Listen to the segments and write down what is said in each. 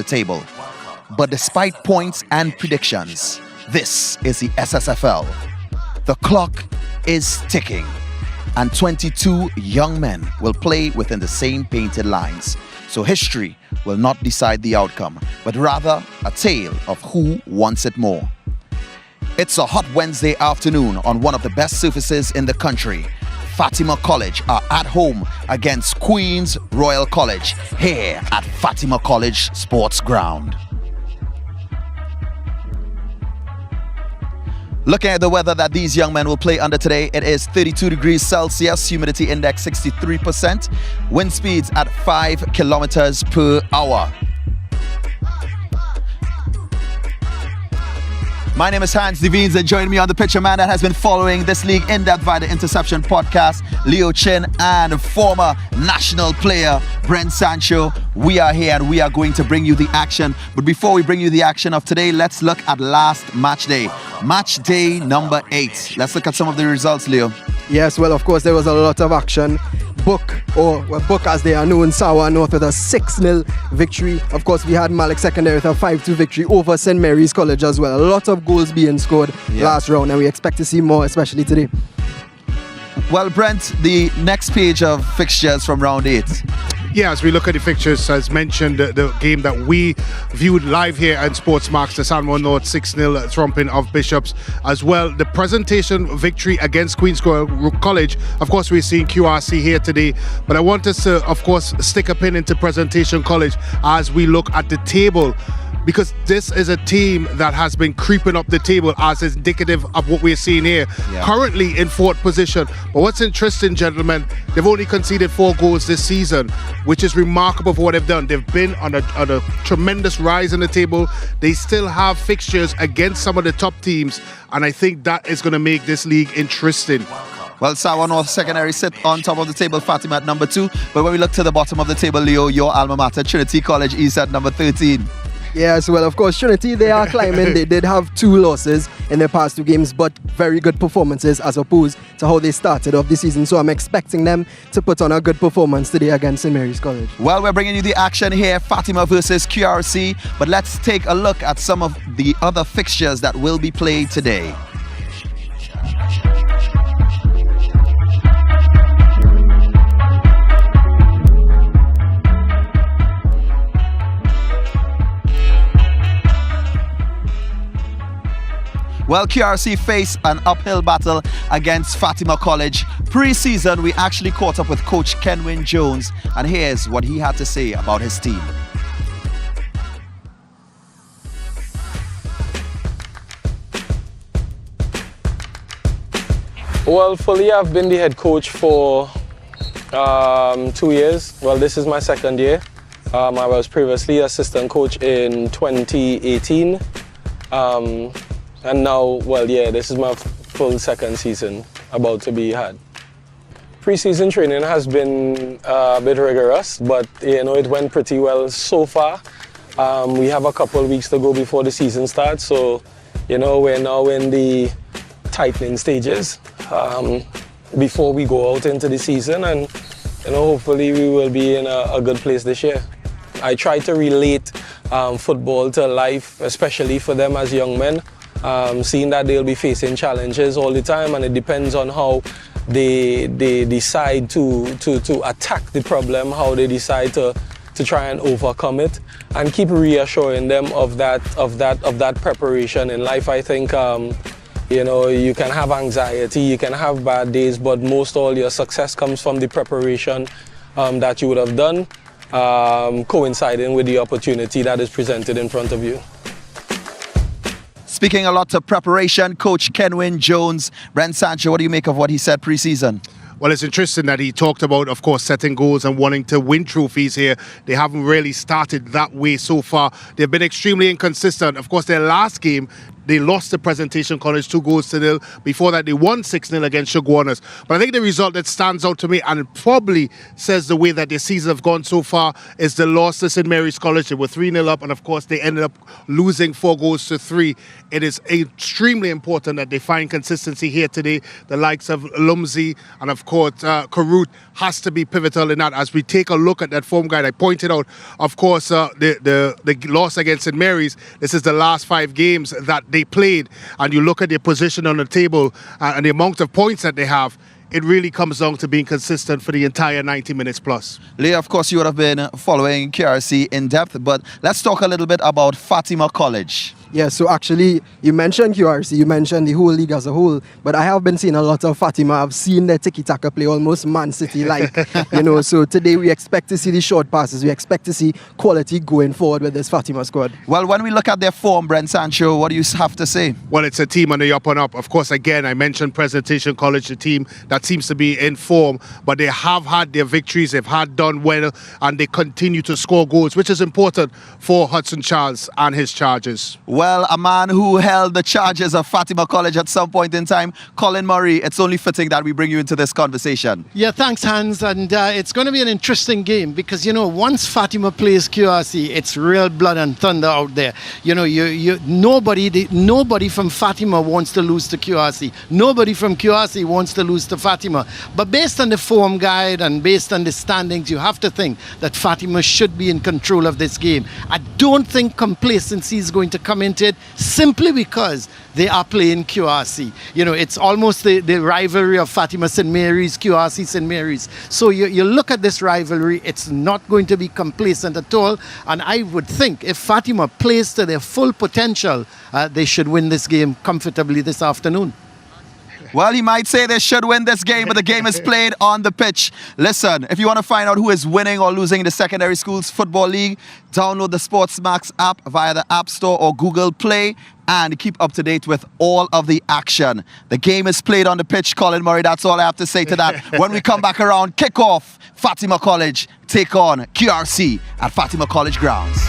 table. But despite points and predictions, this is the SSFL. The clock is ticking, and 22 young men will play within the same painted lines. So history will not decide the outcome, but rather a tale of who wants it more. It's a hot Wednesday afternoon on one of the best surfaces in the country. Fatima College are at home against Queen's Royal College here at Fatima College Sports Ground. Looking at the weather that these young men will play under today, it is 32 degrees Celsius, humidity index 63%, wind speeds at 5 kilometers per hour. My name is Hans Devines, and joining me on the pitch, a man that has been following this league in depth via the Interception podcast, Leo Chin, and former national player Brent Sancho. We are here and we are going to bring you the action. But before we bring you the action of today, let's look at last match day. Match day number 8. Let's look at some of the results, Leo. Yes, well, of course, there was a lot of action. Book as they are known, Sawa North with a 6-0 victory. Of course, we had Malik Secondary with a 5-2 victory over St. Mary's College as well. A lot of goals being scored last round, and we expect to see more, especially today. Well, Brent, the next page of fixtures from round 8. Yeah, as we look at the fixtures, as mentioned, the game that we viewed live here at SportsMax, the San Juan North 6-0 thumping of Bishops. As well, the presentation victory against Queen's Royal College. Of course, we're seeing QRC here today, but I want us to, of course, stick a pin into Presentation College as we look at the table, because this is a team that has been creeping up the table as is indicative of what we're seeing here. Currently in 4th position. But what's interesting, gentlemen, they've only conceded 4 goals this season, which is remarkable for what they've done. They've been on a tremendous rise in the table. They still have fixtures against some of the top teams, and I think that is going to make this league interesting. Well, Sawa North Secondary sit on top of the table, Fatima at number 2. But when we look to the bottom of the table, Leo, your alma mater, Trinity College East at number 13. Yes, well, of course, Trinity, they are climbing. They did have 2 losses in their past 2 games, but very good performances as opposed to how they started off the season. So I'm expecting them to put on a good performance today against St. Mary's College. Well, we're bringing you the action here, Fatima versus QRC. But let's take a look at some of the other fixtures that will be played today. Well, QRC face an uphill battle against Fatima College. Pre-season, we actually caught up with Coach Kenwin Jones, and here's what he had to say about his team. Well, fully I've been the head coach for 2 years. Well, this is my 2nd year. I was previously assistant coach in 2018. And now, well, yeah, this is my full 2nd season about to be had. Pre-season training has been a bit rigorous, but, you know, it went pretty well so far. We have a couple of weeks to go before the season starts, so, you know, we're now in the tightening stages before we go out into the season, and, you know, hopefully we will be in a good place this year. I try to relate football to life, especially for them as young men. Seeing that they'll be facing challenges all the time, and it depends on how they decide to attack the problem, how they decide to try and overcome it, and keep reassuring them of that preparation in life. I think you know, you can have anxiety, you can have bad days, but most all your success comes from the preparation that you would have done, coinciding with the opportunity that is presented in front of you. Speaking a lot of preparation, Coach Kenwin Jones. Brent Sancho, what do you make of what he said pre-season? Well, it's interesting that he talked about, of course, setting goals and wanting to win trophies here. They haven't really started that way so far. They've been extremely inconsistent. Of course, their last game, they lost to Presentation College 2-0. Before that, they won 6-0 against Sugar Warners. But I think the result that stands out to me and probably says the way that their season have gone so far is the loss to St. Mary's College. They were 3-0 up, and of course, they ended up losing 4-3. It is extremely important that they find consistency here today. The likes of Lumsey and, of course, Karut has to be pivotal in that. As we take a look at that form guide, I pointed out, of course, the loss against St. Mary's. This is the last 5 games that they played, and you look at their position on the table and the amount of points that they have. It really comes down to being consistent for the entire 90 minutes plus. Leah, of course, you would have been following QRC in depth, but let's talk a little bit about Fatima College. Yeah, so actually, you mentioned QRC, you mentioned the whole league as a whole, but I have been seeing a lot of Fatima. I've seen their tiki-taka play almost Man City-like, so today we expect to see the short passes. We expect to see quality going forward with this Fatima squad. Well, when we look at their form, Brent Sancho, what do you have to say? Well, it's a team on the up and up. Of course, again, I mentioned Presentation College, the team that seems to be in form, but they have had their victories, they've had done well, and they continue to score goals, which is important for Hudson Charles and his Chargers. Well, a man who held the charges of Fatima College at some point in time, Colin Murray, it's only fitting that we bring you into this conversation. Yeah, thanks, Hans. And it's going to be an interesting game because, once Fatima plays QRC, it's real blood and thunder out there. Nobody from Fatima wants to lose to QRC. Nobody from QRC wants to lose to Fatima. But based on the form guide and based on the standings, you have to think that Fatima should be in control of this game. I don't think complacency is going to come into it, simply because they are playing QRC. It's almost the rivalry of Fatima St. Mary's, QRC St. Mary's. So you look at this rivalry, it's not going to be complacent at all. And I would think if Fatima plays to their full potential, they should win this game comfortably this afternoon. Well, you might say they should win this game, but the game is played on the pitch. Listen, if you want to find out who is winning or losing the Secondary Schools Football League, download the SportsMax app via the App Store or Google Play and keep up to date with all of the action. The game is played on the pitch, Colin Murray. That's all I have to say to that. When we come back around, kickoff, Fatima College take on QRC at Fatima College grounds.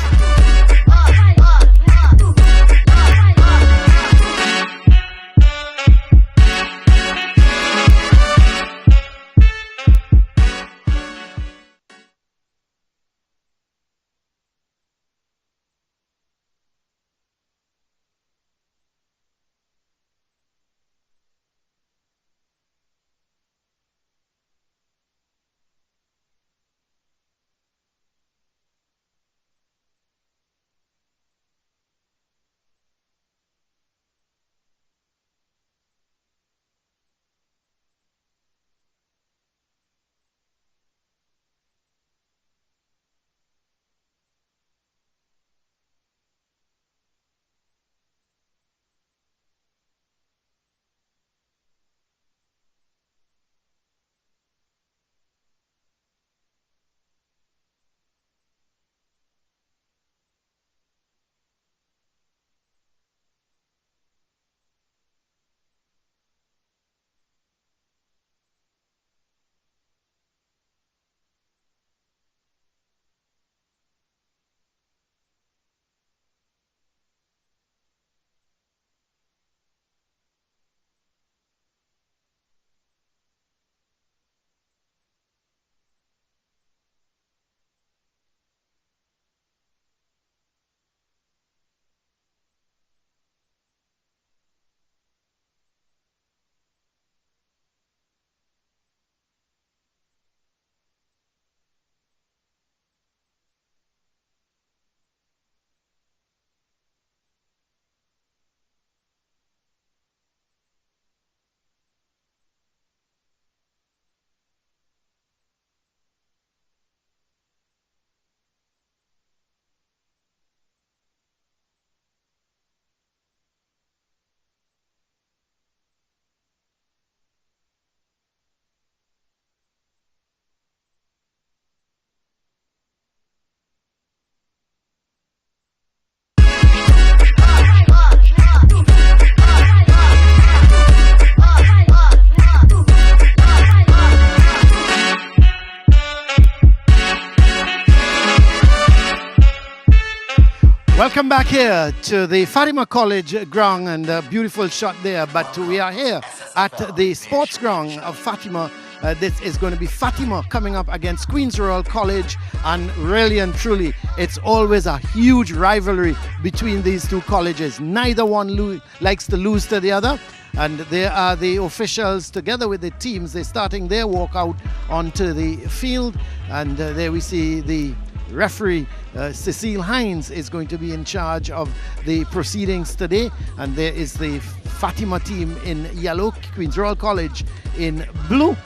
Welcome back here to the Fatima College ground, and a beautiful shot there. But we are here at the sports ground of Fatima. This is going to be Fatima coming up against Queen's Royal College, and really and truly, it's always a huge rivalry between these two colleges. Neither one likes to lose to the other, and there are the officials together with the teams. They're starting their walk out onto the field, and there we see the referee Cecile Hines is going to be in charge of the proceedings today, and there is the Fatima team in yellow, Queen's Royal College in blue,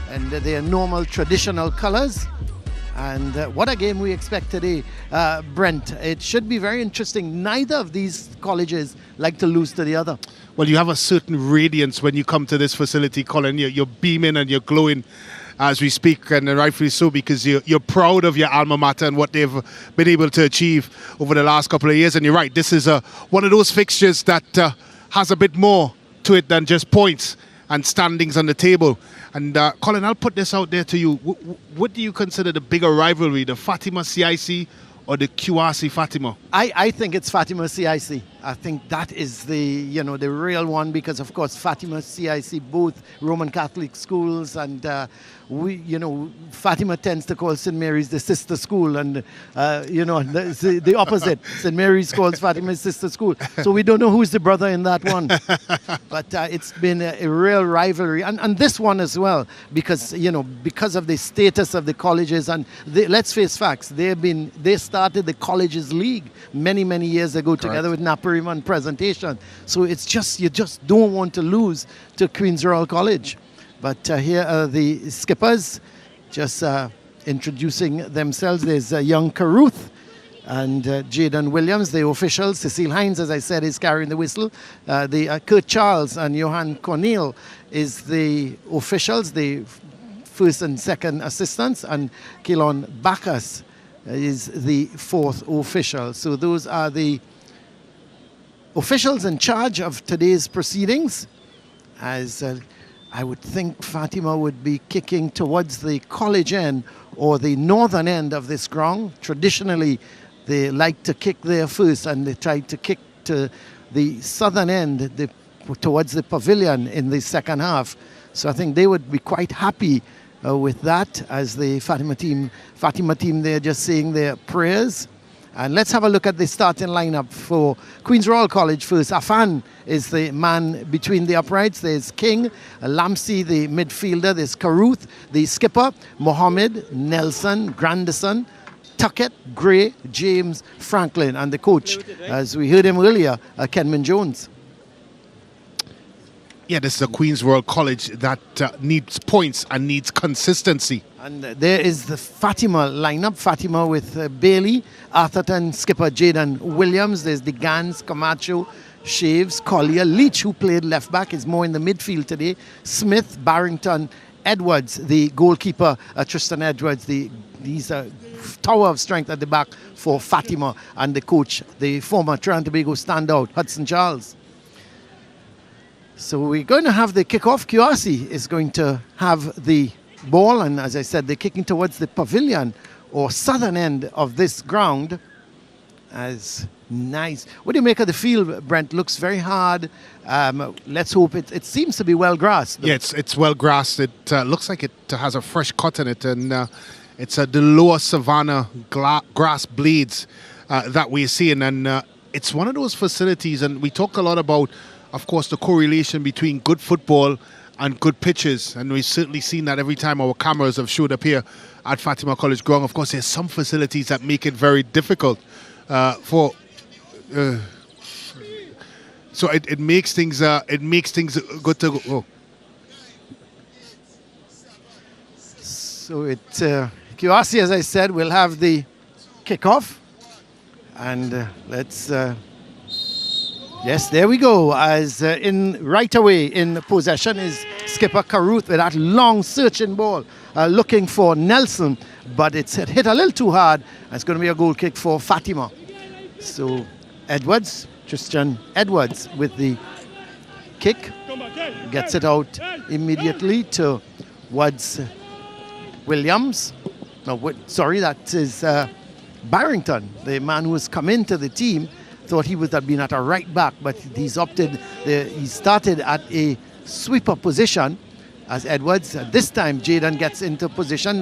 and their normal traditional colors. And what a game we expect today, Brent. It should be very interesting. Neither of these colleges like to lose to the other. Well, you have a certain radiance when you come to this facility, Colin. You're beaming and you're glowing as we speak, and rightfully so, because you're proud of your alma mater and what they've been able to achieve over the last couple of years. And you're right, this is one of those fixtures that has a bit more to it than just points and standings on the table. And Colin, I'll put this out there to you. What do you consider the bigger rivalry, the Fatima CIC or the QRC Fatima? I think it's Fatima CIC. I think that is the real one, because of course Fatima CIC, both Roman Catholic schools, and Fatima tends to call St. Mary's the sister school, and the opposite. St. Mary's calls Fatima sister school. So we don't know who's the brother in that one. But it's been a real rivalry, and this one as well, because of the status of the colleges, and let's face facts. They started the colleges league many years ago. Correct. Together with Napariman Presentation. So it's just, you just don't want to lose to Queen's Royal College. But here are the skippers just introducing themselves. There's young Caruth and Jaden Williams, the officials. Cecile Hines, as I said, is carrying the whistle. Kurt Charles and Johan Cornel is the officials, the first and second assistants, and Keelan Bacchus is the fourth official. So those are the officials in charge of today's proceedings, as I would think Fatima would be kicking towards the college end or the northern end of this ground. Traditionally, they like to kick there first, and they try to kick to the southern end, towards the pavilion in the second half. So I think they would be quite happy with that, as the Fatima team, they're just saying their prayers. And let's have a look at the starting lineup for Queen's Royal College first. Afan is the man between the uprights. There's King, Lamsi, the midfielder. There's Caruth, the skipper. Mohammed, Nelson, Grandison, Tuckett, Gray, James, Franklin. And the coach, as we heard him earlier, Kenwin Jones. Yeah, this is a Queen's Royal College that needs points and needs consistency. And there is the Fatima lineup. Fatima with Bailey, Atherton, skipper Jaden Williams. There's the Gans, Camacho, Shaves, Collier. Leach, who played left back, is more in the midfield today. Smith, Barrington, Edwards, the goalkeeper, Tristan Edwards. He's a tower of strength at the back for Fatima. And the coach, the former Trinidad and Tobago standout, Hudson Charles. So we're going to have the kickoff. QRC is going to have the ball, and as I said, they're kicking towards the pavilion or southern end of this ground. As nice. What do you make of the field, Brent? Looks very hard. Let's hope it seems to be well grassed. Yeah, it's well grassed. It looks like it has a fresh cut in it, and it's the lower savanna grass blades that we're seeing, and it's one of those facilities, and we talk a lot about, of course, the correlation between good football and good pitches, and we've certainly seen that every time our cameras have showed up here at Fatima College Ground. Of course, there's some facilities that make it very difficult so it makes things good to go. Oh. So QRC, as I said, will have the kickoff, and let's. Yes, there we go. As right away in possession is skipper Caruth with that long searching ball, looking for Nelson, but it's hit a little too hard. It's going to be a goal kick for Fatima. So Edwards, Tristan Edwards with the kick, gets it out immediately towards Williams. No, sorry, that is Barrington, the man who has come into the team, thought he would have been at a right back, but he started at a sweeper position as Edwards. This time Jaden gets into position,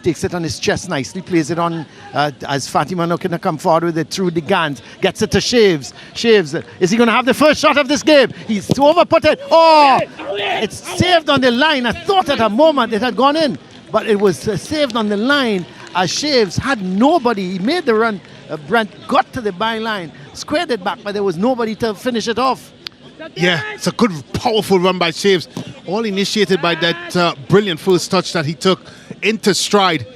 takes it on his chest nicely, plays it on as Fatima looking to come forward with it through the Gans, gets it to Shaves. Shaves, is he going to have the first shot of this game? He's overput it. Oh, it's saved on the line. I thought at a moment it had gone in, but it was saved on the line as Shaves had nobody. He made the run. Brent got to the byline, squared it back, but there was nobody to finish it off. Yeah, it's a good, powerful run by Shaves. All initiated by that brilliant first touch that he took into stride.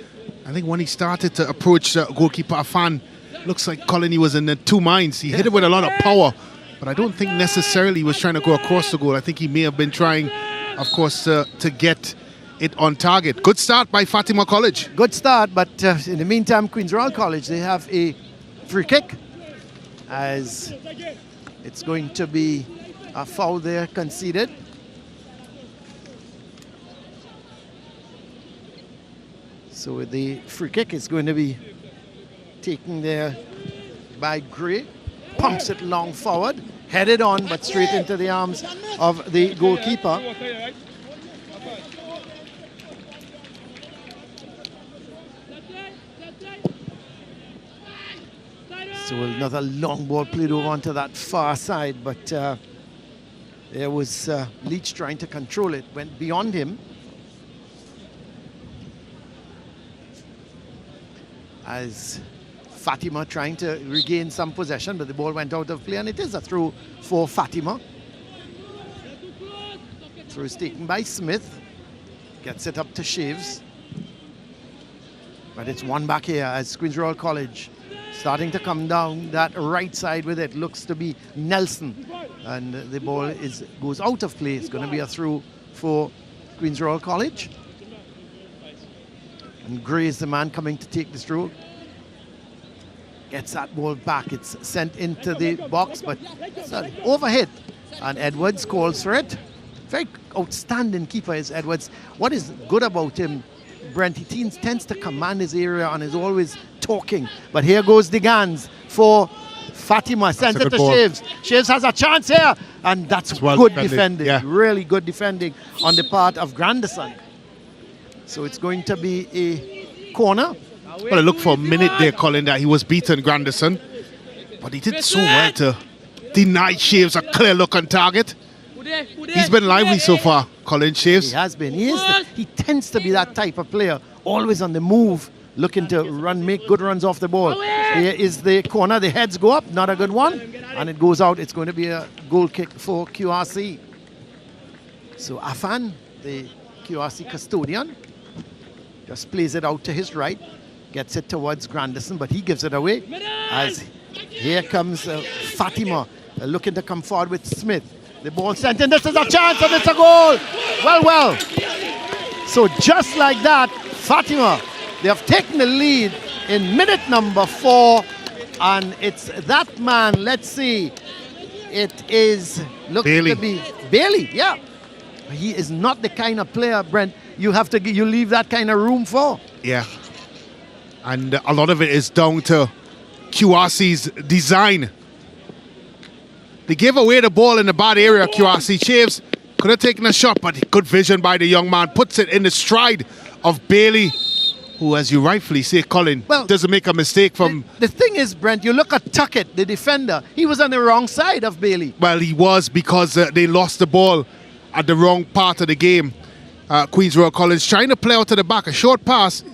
I think when he started to approach goalkeeper Afan, looks like Colin, he was in the two minds. He hit it with a lot of power, but I don't think necessarily he was trying to go across the goal. I think he may have been trying, of course, to get it on target. Good start by Fatima College. Good start, but in the meantime, Queen's Royal College, they have a free kick, as it's going to be a foul there conceded. So the free kick is going to be taken there by Gray. Pumps it long forward, headed on, but straight into the arms of the goalkeeper. So another long ball played over onto that far side, but there was Leach trying to control it, went beyond him. As Fatima trying to regain some possession, but the ball went out of play, and it is a throw for Fatima. Throw is taken by Smith, gets it up to Shaves. But it's one back here as Queen's Royal College starting to come down that right side with it. Looks to be Nelson, and the ball goes out of play. It's going to be a throw for Queen's Royal College. And Gray is the man coming to take this throw. Gets that ball back. It's sent into the box, but overhit. And Edwards calls for it. Very outstanding keeper is Edwards. What is good about him, Brent, he tends to command his area and is always talking. But here goes the Gans for Fatima. Sends it to Shaves. Shaves has a chance here. And that's good defending. Yeah. Really good defending on the part of Grandison. So it's going to be a corner. Well, I looked for a minute there, Colin, that he was beaten, Grandison. But he did so well to deny Shaves a clear look on target. He's been lively so far, Colin, Shaves. He has been. He tends to be that type of player, always on the move, looking to make good runs off the ball. Here is the corner. The heads go up, not a good one. And it goes out. It's going to be a goal kick for QRC. So Afan, the QRC custodian, just plays it out to his right. Gets it towards Grandison, but he gives it away. As here comes Fatima looking to come forward with Smith. The ball sent in. This is a chance, and it's a goal. Well. So just like that, Fatima, they have taken the lead in minute number 4, and it's that man. Let's see. It is looking to be Bailey. Yeah, he is not the kind of player, Brent, you leave that kind of room for. Yeah. And a lot of it is down to QRC's design. They gave away the ball in the bad area, QRC. Shaves could have taken a shot, but good vision by the young man. Puts it in the stride of Bailey, who, as you rightfully say, Colin, doesn't make a mistake from... The thing is, Brent, you look at Tuckett, the defender. He was on the wrong side of Bailey. Well, he was, because they lost the ball at the wrong part of the game. Queen's Royal College trying to play out to the back. A short pass,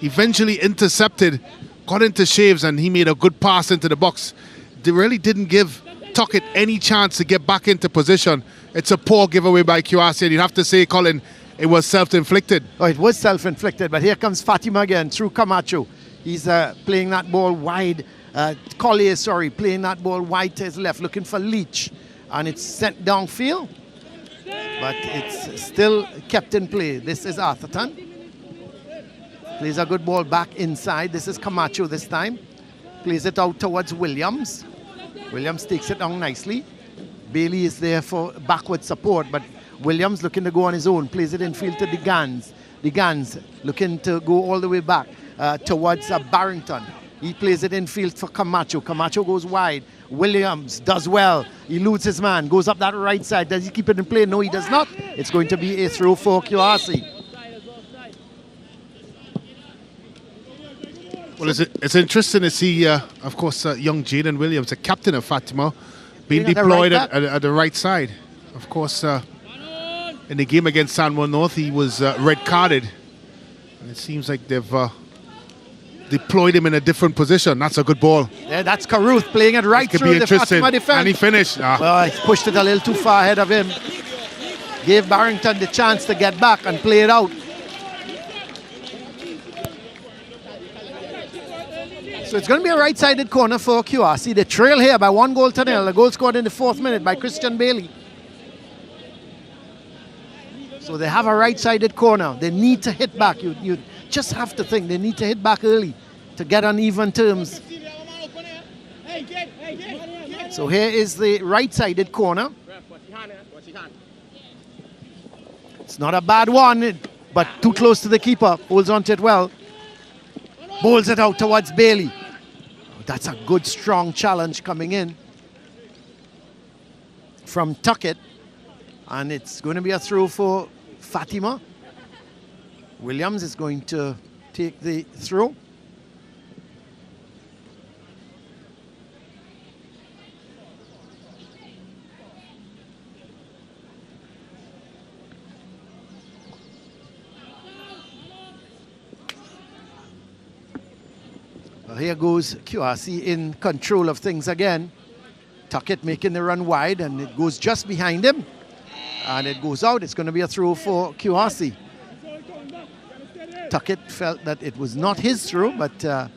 eventually intercepted, got into Shaves, and he made a good pass into the box. They really didn't give Tuckett any chance to get back into position. It's a poor giveaway by QRC, and you'd have to say, Colin, it was self-inflicted. Oh, it was self-inflicted, but here comes Fatima again through Camacho. He's playing that ball wide. Collier, playing that ball wide to his left, looking for Leach. And it's sent downfield, but it's still kept in play. This is Atherton. Plays a good ball back inside. This is Camacho this time. Plays it out towards Williams. Williams takes it down nicely. Bailey is there for backward support, but Williams looking to go on his own. Plays it in field to the Gans. The Gans looking to go all the way back towards Barrington. He plays it infield for Camacho. Camacho goes wide. Williams does well. He eludes his man, goes up that right side. Does he keep it in play? No, he does not. It's going to be a throw for QRC. Well, it's interesting to see, of course, young Jaden Williams, the captain of Fatima, being deployed at the right side. Of course, in the game against San Juan North, he was red carded. And it seems like they've deployed him in a different position. That's a good ball. Yeah, that's Caruth playing it right through the Fatima defense. And he finished. Well, he pushed it a little too far ahead of him. Gave Barrington the chance to get back and play it out. So it's going to be a right-sided corner for QRC. They trail here by 1-0. The goal scored in the 4th minute by Christian Bailey. So they have a right-sided corner. They need to hit back. You just have to think they need to hit back early to get on even terms. So here is the right-sided corner. It's not a bad one, but too close to the keeper. Holds on to it well. Bowls it out towards Bailey. That's a good, strong challenge coming in from Tuckett. And it's going to be a throw for Fatima. Williams is going to take the throw. Well, here goes QRC in control of things again. Tuckett making the run wide, and it goes just behind him. And it goes out. It's going to be a throw for QRC. Tuckett felt that it was not his throw, but I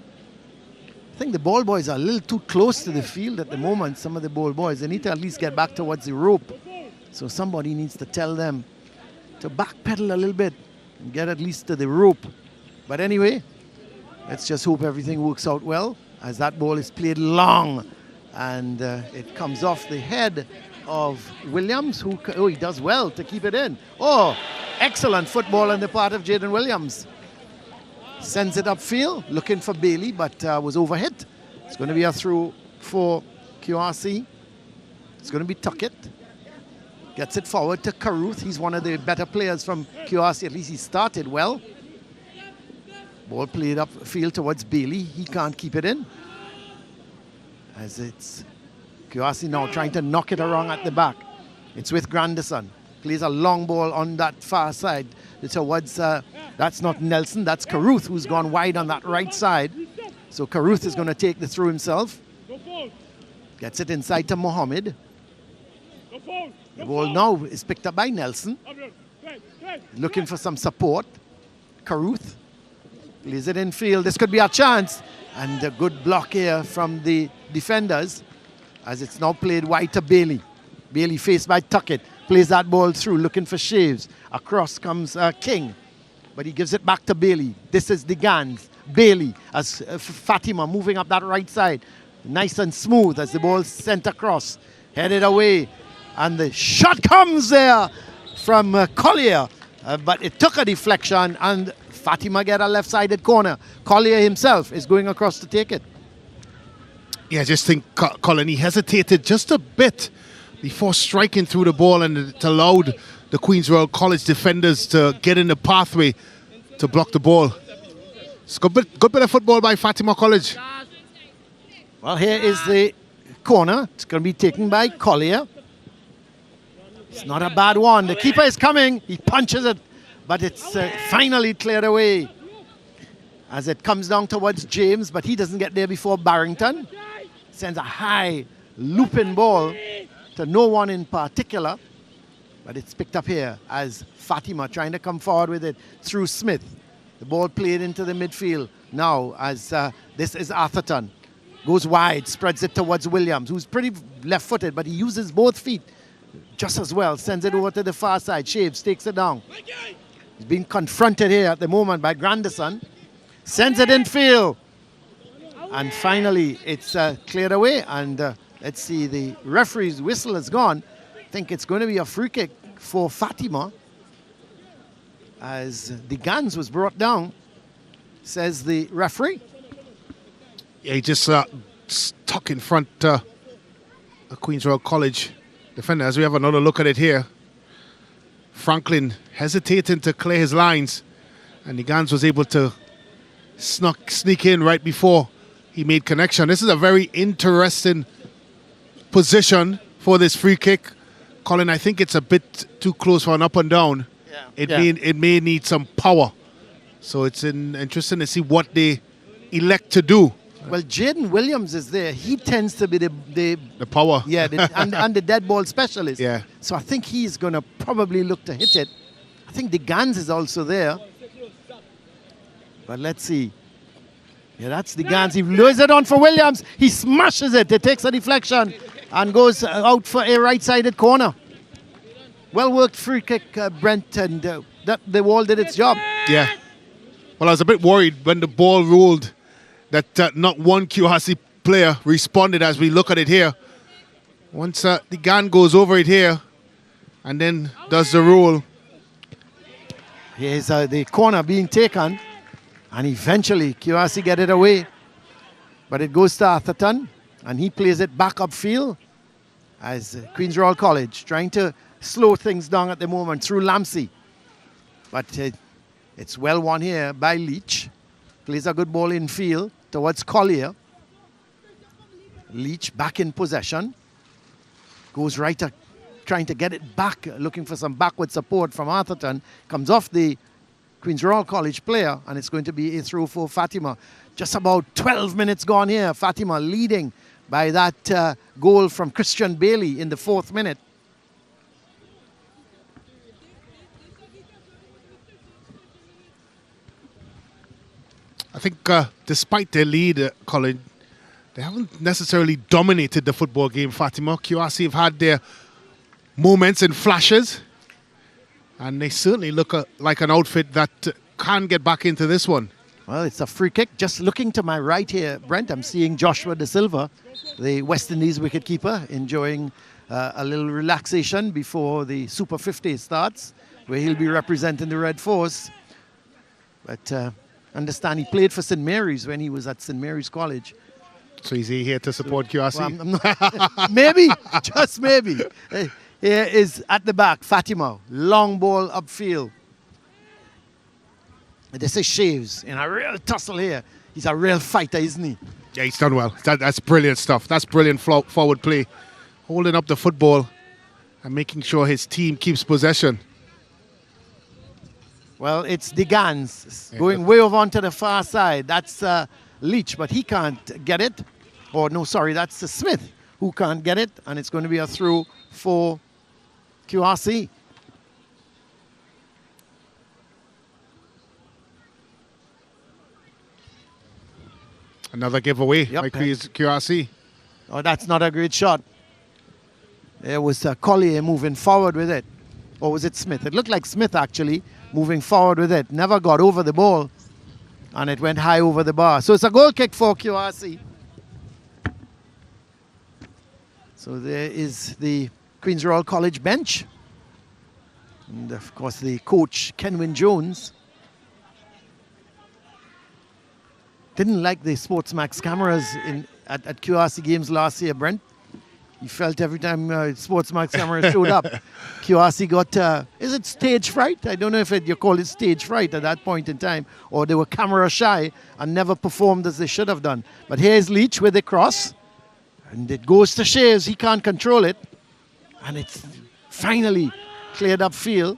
think the ball boys are a little too close to the field at the moment. Some of the ball boys, they need to at least get back towards the rope. So somebody needs to tell them to backpedal a little bit and get at least to the rope. But anyway, let's just hope everything works out well as that ball is played long, and it comes off the head of Williams, who he does well to keep it in. Oh, excellent football on the part of Jaden Williams. Sends it upfield, looking for Bailey, but was overhit. It's going to be a throw for QRC. It's going to be Tuckett. Gets it forward to Caruth. He's one of the better players from QRC. At least he started well. Ball played upfield towards Bailey. He can't keep it in. As it's QRC now trying to knock it around at the back. It's with Grandison. Plays a long ball on that far side towards, that's not Nelson, that's Caruth, who's gone wide on that right side. So Caruth is going to take the throw himself. Gets it inside to Mohammed. The ball now is picked up by Nelson. Looking for some support. Caruth plays it in field. This could be a chance. And a good block here from the defenders as it's now played wide to Bailey. Bailey faced by Tuckett. Plays that ball through, looking for Shaves. Across comes King. But he gives it back to Bailey. This is the Gans. Bailey as Fatima moving up that right side. Nice and smooth as the ball sent across. Headed away. And the shot comes there from Collier. But it took a deflection and Fatima get a left-sided corner. Collier himself is going across to take it. Yeah, I just think Colin, he hesitated just a bit before striking through the ball, and it allowed the Queens Royal College defenders to get in the pathway to block the ball. It's good bit of football by Fatima College. Well, here is the corner. It's going to be taken by Collier. It's not a bad one. The keeper is coming. He punches it, but it's finally cleared away as it comes down towards James, but he doesn't get there before Barrington. Sends a high looping ball to no one in particular, but it's picked up here as Fatima trying to come forward with it through Smith. The ball played into the midfield now as this is Atherton. Goes wide, spreads it towards Williams, who's pretty left-footed, but he uses both feet just as well. Sends it over to the far side. Shaves takes it down. He's being confronted here at the moment by Grandison. Sends it in field. And finally, it's cleared away. And let's see, the referee's whistle is gone. I think it's going to be a free kick for Fatima as the Gans was brought down, says the referee. Yeah, he just stuck in front the Queen's Royal College defender. As we have another look at it here, Franklin hesitating to clear his lines, and the Gans was able to sneak in right before he made connection. This is a very interesting position for this free kick. Colin, I think it's a bit too close for an up and down. Yeah. It may need some power. So it's interesting to see what they elect to do. Well, Jaden Williams is there. He tends to be the power. Yeah, and the dead ball specialist. Yeah. So I think he's going to probably look to hit it. I think the Gans is also there. But let's see. Yeah, that's the Gans. He lures it on for Williams. He smashes it. It takes a deflection and goes out for a right-sided corner. Well worked free kick, Brent, and the wall did its job. Yeah. Well, I was a bit worried when the ball rolled that not one QRC player responded as we look at it here. Once the Gan goes over it here and then does the roll. Here's the corner being taken, and eventually QRC get it away. But it goes to Atherton, and he plays it back upfield as Queen's Royal College trying to slow things down at the moment through Lamsey. But it's well won here by Leach. Plays a good ball in field towards Collier. Leach back in possession. Goes right trying to get it back, looking for some backward support from Atherton. Comes off the Queen's Royal College player, and it's going to be a throw for Fatima. Just about 12 minutes gone here. Fatima leading by that goal from Christian Bailey in the 4th minute. I think despite their lead, Colin, they haven't necessarily dominated the football game, Fatima. QRC have had their moments and flashes, and they certainly look like an outfit that can get back into this one. Well, it's a free kick. Just looking to my right here, Brent, I'm seeing Joshua De Silva, the West Indies wicketkeeper, enjoying a little relaxation before the Super 50 starts, where he'll be representing the Red Force. But understand he played for St. Mary's when he was at St. Mary's College. So is he here to support QRC? Well, I'm not, maybe, just maybe. Here is at the back, Fatima. Long ball upfield. This is Shaves in a real tussle here. He's a real fighter, isn't he? Yeah, he's done well. That's brilliant stuff. That's brilliant forward play. Holding up the football and making sure his team keeps possession. Well, it's the Gans going way over onto the far side. That's Leach, but he can't get it. Or no, sorry, that's Smith who can't get it. And it's going to be a throw for QRC. Another giveaway by QRC. Oh, that's not a great shot. There was Collier moving forward with it. Or was it Smith? It looked like Smith, actually, moving forward with it. Never got over the ball. And it went high over the bar. So it's a goal kick for QRC. So there is the Queen's Royal College bench. And, of course, the coach, Kenwin Jones. Didn't like the SportsMax cameras at QRC games last year, Brent. He felt every time SportsMax cameras showed up, QRC got, is it stage fright? I don't know if you call it stage fright at that point in time, or they were camera shy and never performed as they should have done. But here's Leach with the cross, and it goes to Shaves. He can't control it, and it's finally cleared up field.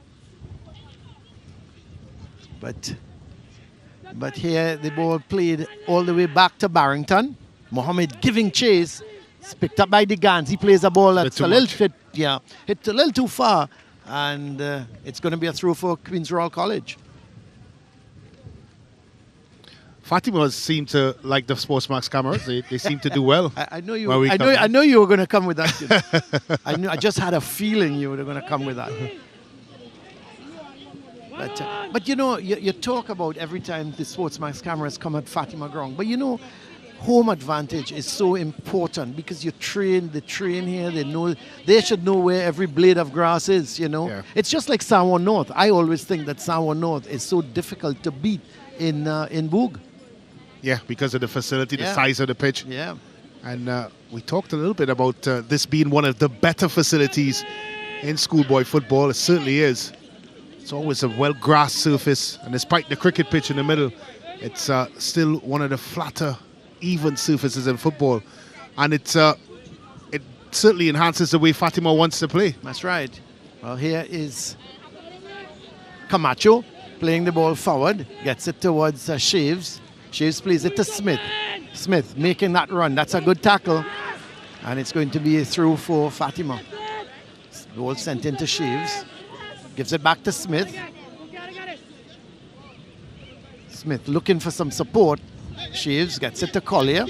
But here the ball played all the way back to Barrington. Mohammed giving chase. It's picked up by the Gans. He plays a ball that's a little bit, hit a little too far. And it's going to be a throw for Queen's Royal College. Fatima seem to like the SportsMax cameras. They seem to do well. I know you. I know you were going to come with that. I just had a feeling you were going to come with that. But you know, you talk about every time the SportsMax cameras come at Fatima ground. But you know, home advantage is so important because they train here. They should know where every blade of grass is. You know, It's just like Sanwan North. I always think that Sanwan North is so difficult to beat in Boog. Yeah, because of the facility, the Yeah. size of the pitch. Yeah. And we talked a little bit about this being one of the better facilities in schoolboy football. It certainly is. It's always a well-grassed surface, and despite the cricket pitch in the middle, it's still one of the flatter, even surfaces in football. And it certainly enhances the way Fatima wants to play. That's right. Well, here is Camacho playing the ball forward, gets it towards Shaves. Shaves plays it to Smith. Smith making that run. That's a good tackle. And it's going to be a throw for Fatima. Ball sent into Shaves. Gives it back to Smith. Smith looking for some support. Shaves gets it to Collier.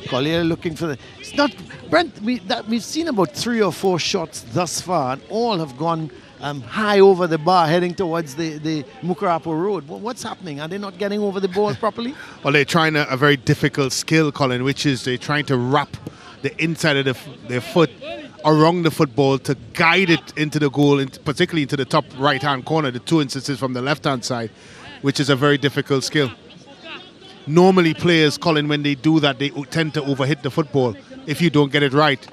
Collier looking for the... It's not... Brent, we've seen about 3 or 4 shots thus far, and all have gone high over the bar, heading towards the Mukarapo Road. What's happening? Are they not getting over the ball properly? Well, they're trying a very difficult skill, Colin, which is they're trying to wrap the inside of their foot around the football to guide it into the goal, particularly into the top right-hand corner, the 2 instances from the left-hand side, which is a very difficult skill. Normally players, Colin, when they do that, they tend to overhit the football if you don't get it right.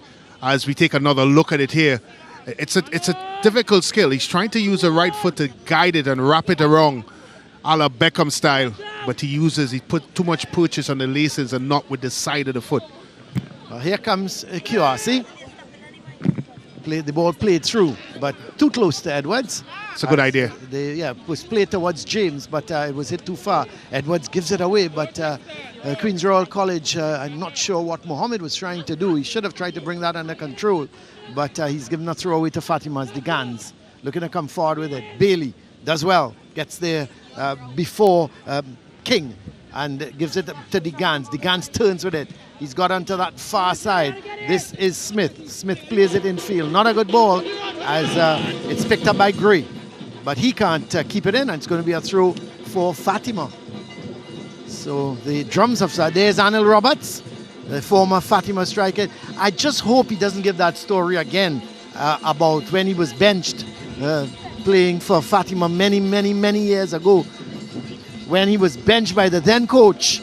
As we take another look at it here, it's a difficult skill. He's trying to use the right foot to guide it and wrap it around, a la Beckham style, but he put too much purchase on the laces and not with the side of the foot. Well, here comes QRC. The ball played through, but too close to Edwards. It's a good idea. It was played towards James, but it was hit too far. Edwards gives it away, but Queen's Royal College, I'm not sure what Mohammed was trying to do. He should have tried to bring that under control, but he's given a throw away to Fatima's Digans. Looking to come forward with it. Bailey does well, gets there before King, and gives it to Digans. Digans turns with it. He's got onto that far side. This is Smith. Smith plays it in field. Not a good ball as it's picked up by Gray. But he can't keep it in, and it's going to be a throw for Fatima. So the drums have started. There's Anil Roberts, the former Fatima striker. I just hope he doesn't give that story again about when he was benched playing for Fatima many years ago. When he was benched by the then coach,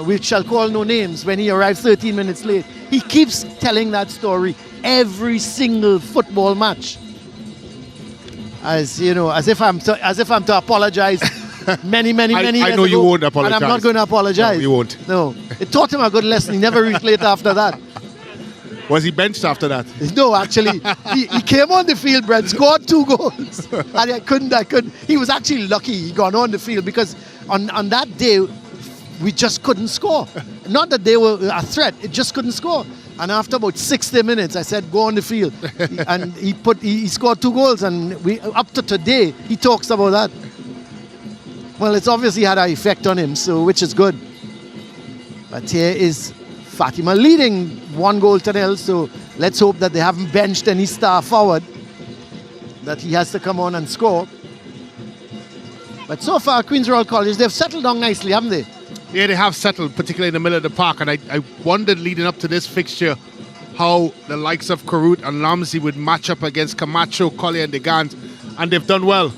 we shall call no names, when he arrived 13 minutes late. He keeps telling that story every single football match, as you know, as if I'm to apologize many years I know you ago, won't apologize. and I'm not going to apologize. No, you won't. No, it taught him a good lesson. He never replayed after that. Was he benched after that? No, actually, he came on the field, Brett, scored 2 goals, and I couldn't. He was actually lucky he got on the field, because on that day we just couldn't score. Not that they were a threat, it just couldn't score. And after about 60 minutes, I said, go on the field. And he scored 2 goals, and up to today, he talks about that. Well, it's obviously had an effect on him, so which is good. But here is Fatima leading 1-0, so let's hope that they haven't benched any star forward, that he has to come on and score. But so far, Queen's Royal College, they've settled down nicely, haven't they? Yeah, they have settled, particularly in the middle of the park, and I wondered leading up to this fixture how the likes of Karut and Lamzi would match up against Camacho, Collier and Digans, and they've done well,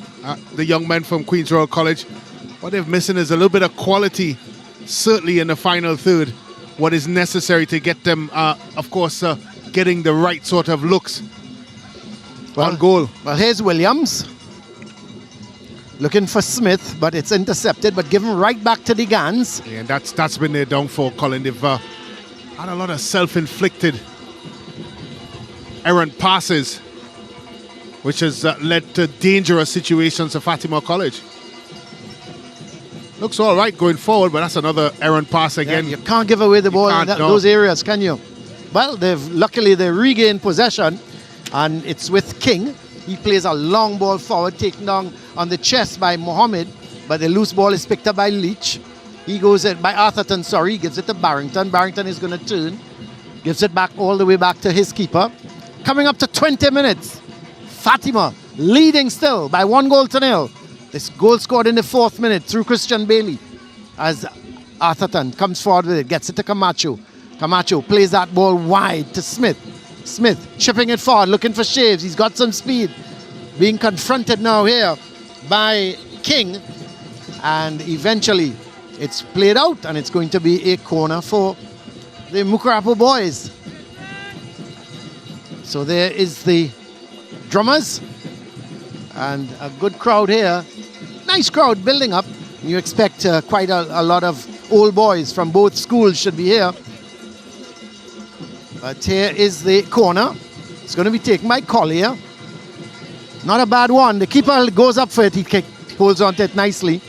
the young men from Queen's Royal College. What they're missing is a little bit of quality, certainly in the final third, what is necessary to get them, of course, getting the right sort of looks on goal. Well, here's Williams. Looking for Smith, but it's intercepted, but given right back to Digans. Yeah, and that's been their downfall, Colin. They've had a lot of self-inflicted errant passes, which has led to dangerous situations for Fatima College. Looks all right going forward, but that's another errant pass again. Yeah, you can't give away the ball in those areas, can you? Well, luckily they regained possession, and it's with King. He plays a long ball forward, taken down on the chest by Mohammed, but the loose ball is picked up by Leach. He goes it by Arthurton, he gives it to Barrington. Barrington is going to turn, gives it back all the way back to his keeper. Coming up to 20 minutes, Fatima leading still by 1-0. This goal scored in the 4th minute through Christian Bailey, as Arthurton comes forward with it, gets it to Camacho. Camacho plays that ball wide to Smith. Smith chipping it forward, looking for Shaves. He's got some speed. Being confronted now here by King. And eventually It's played out, and it's going to be a corner for the Mukarapo boys. So there is the drummers, and a good crowd here. Nice crowd building up. You expect quite a lot of old boys from both schools should be here. But here is the corner. It's going to be taken by Collier. Not a bad one. The keeper goes up for it. He holds on to it nicely.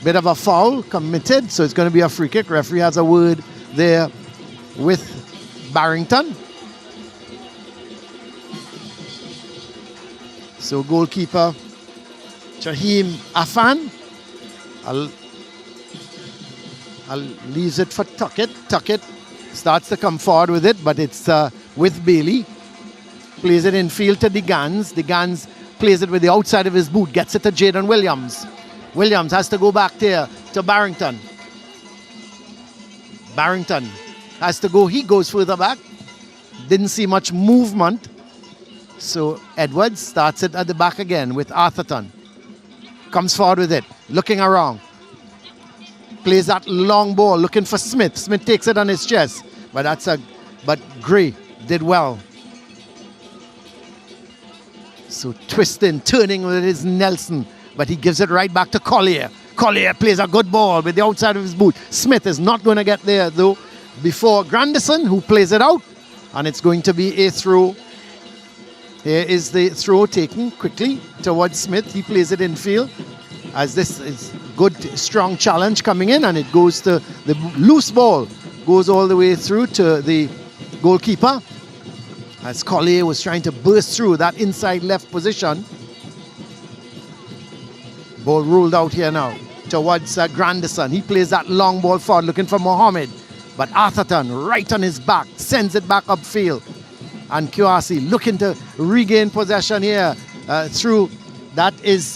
Bit of a foul committed, so it's going to be a free kick. Referee has a word there with Barrington. So goalkeeper Chahim Afan leaves it for Tuckett. Tuckett starts to come forward with it, but it's with Bailey. Plays it in field to DeGans. DeGans plays it with the outside of his boot, gets it to Jaden Williams. Williams has to go back there to Barrington. Barrington has to go, he goes further back. Didn't see much movement. So Edwards starts it at the back again with Arthurton. Comes forward with it, looking around. Plays that long ball, looking for Smith. Smith takes it on his chest. But Gray did well. So twisting, turning with his Nelson. But he gives it right back to Collier. Collier plays a good ball with the outside of his boot. Smith is not going to get there though before Grandison, who plays it out. And it's going to be a throw. Here is the throw taken quickly towards Smith. He plays it in field. As this is good, strong challenge coming in, and it goes to the loose ball. Goes all the way through to the goalkeeper. As Collier was trying to burst through that inside left position. Ball ruled out here now towards Grandison. He plays that long ball forward looking for Mohammed. But Arthurton right on his back, sends it back upfield. And QRC looking to regain possession here through, that is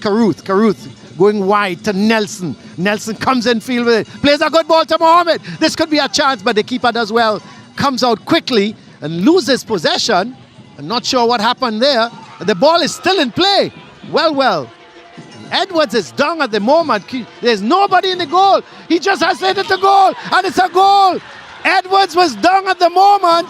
Caruth. Caruth going wide to Nelson. Nelson comes in field with it, plays a good ball to Mohammed. This could be a chance, but the keeper does well. Comes out quickly and loses possession. I'm not sure what happened there. The ball is still in play. Well. Edwards is down at the moment. There's nobody in the goal. He just has to hit it to goal, and it's a goal. Edwards was down at the moment,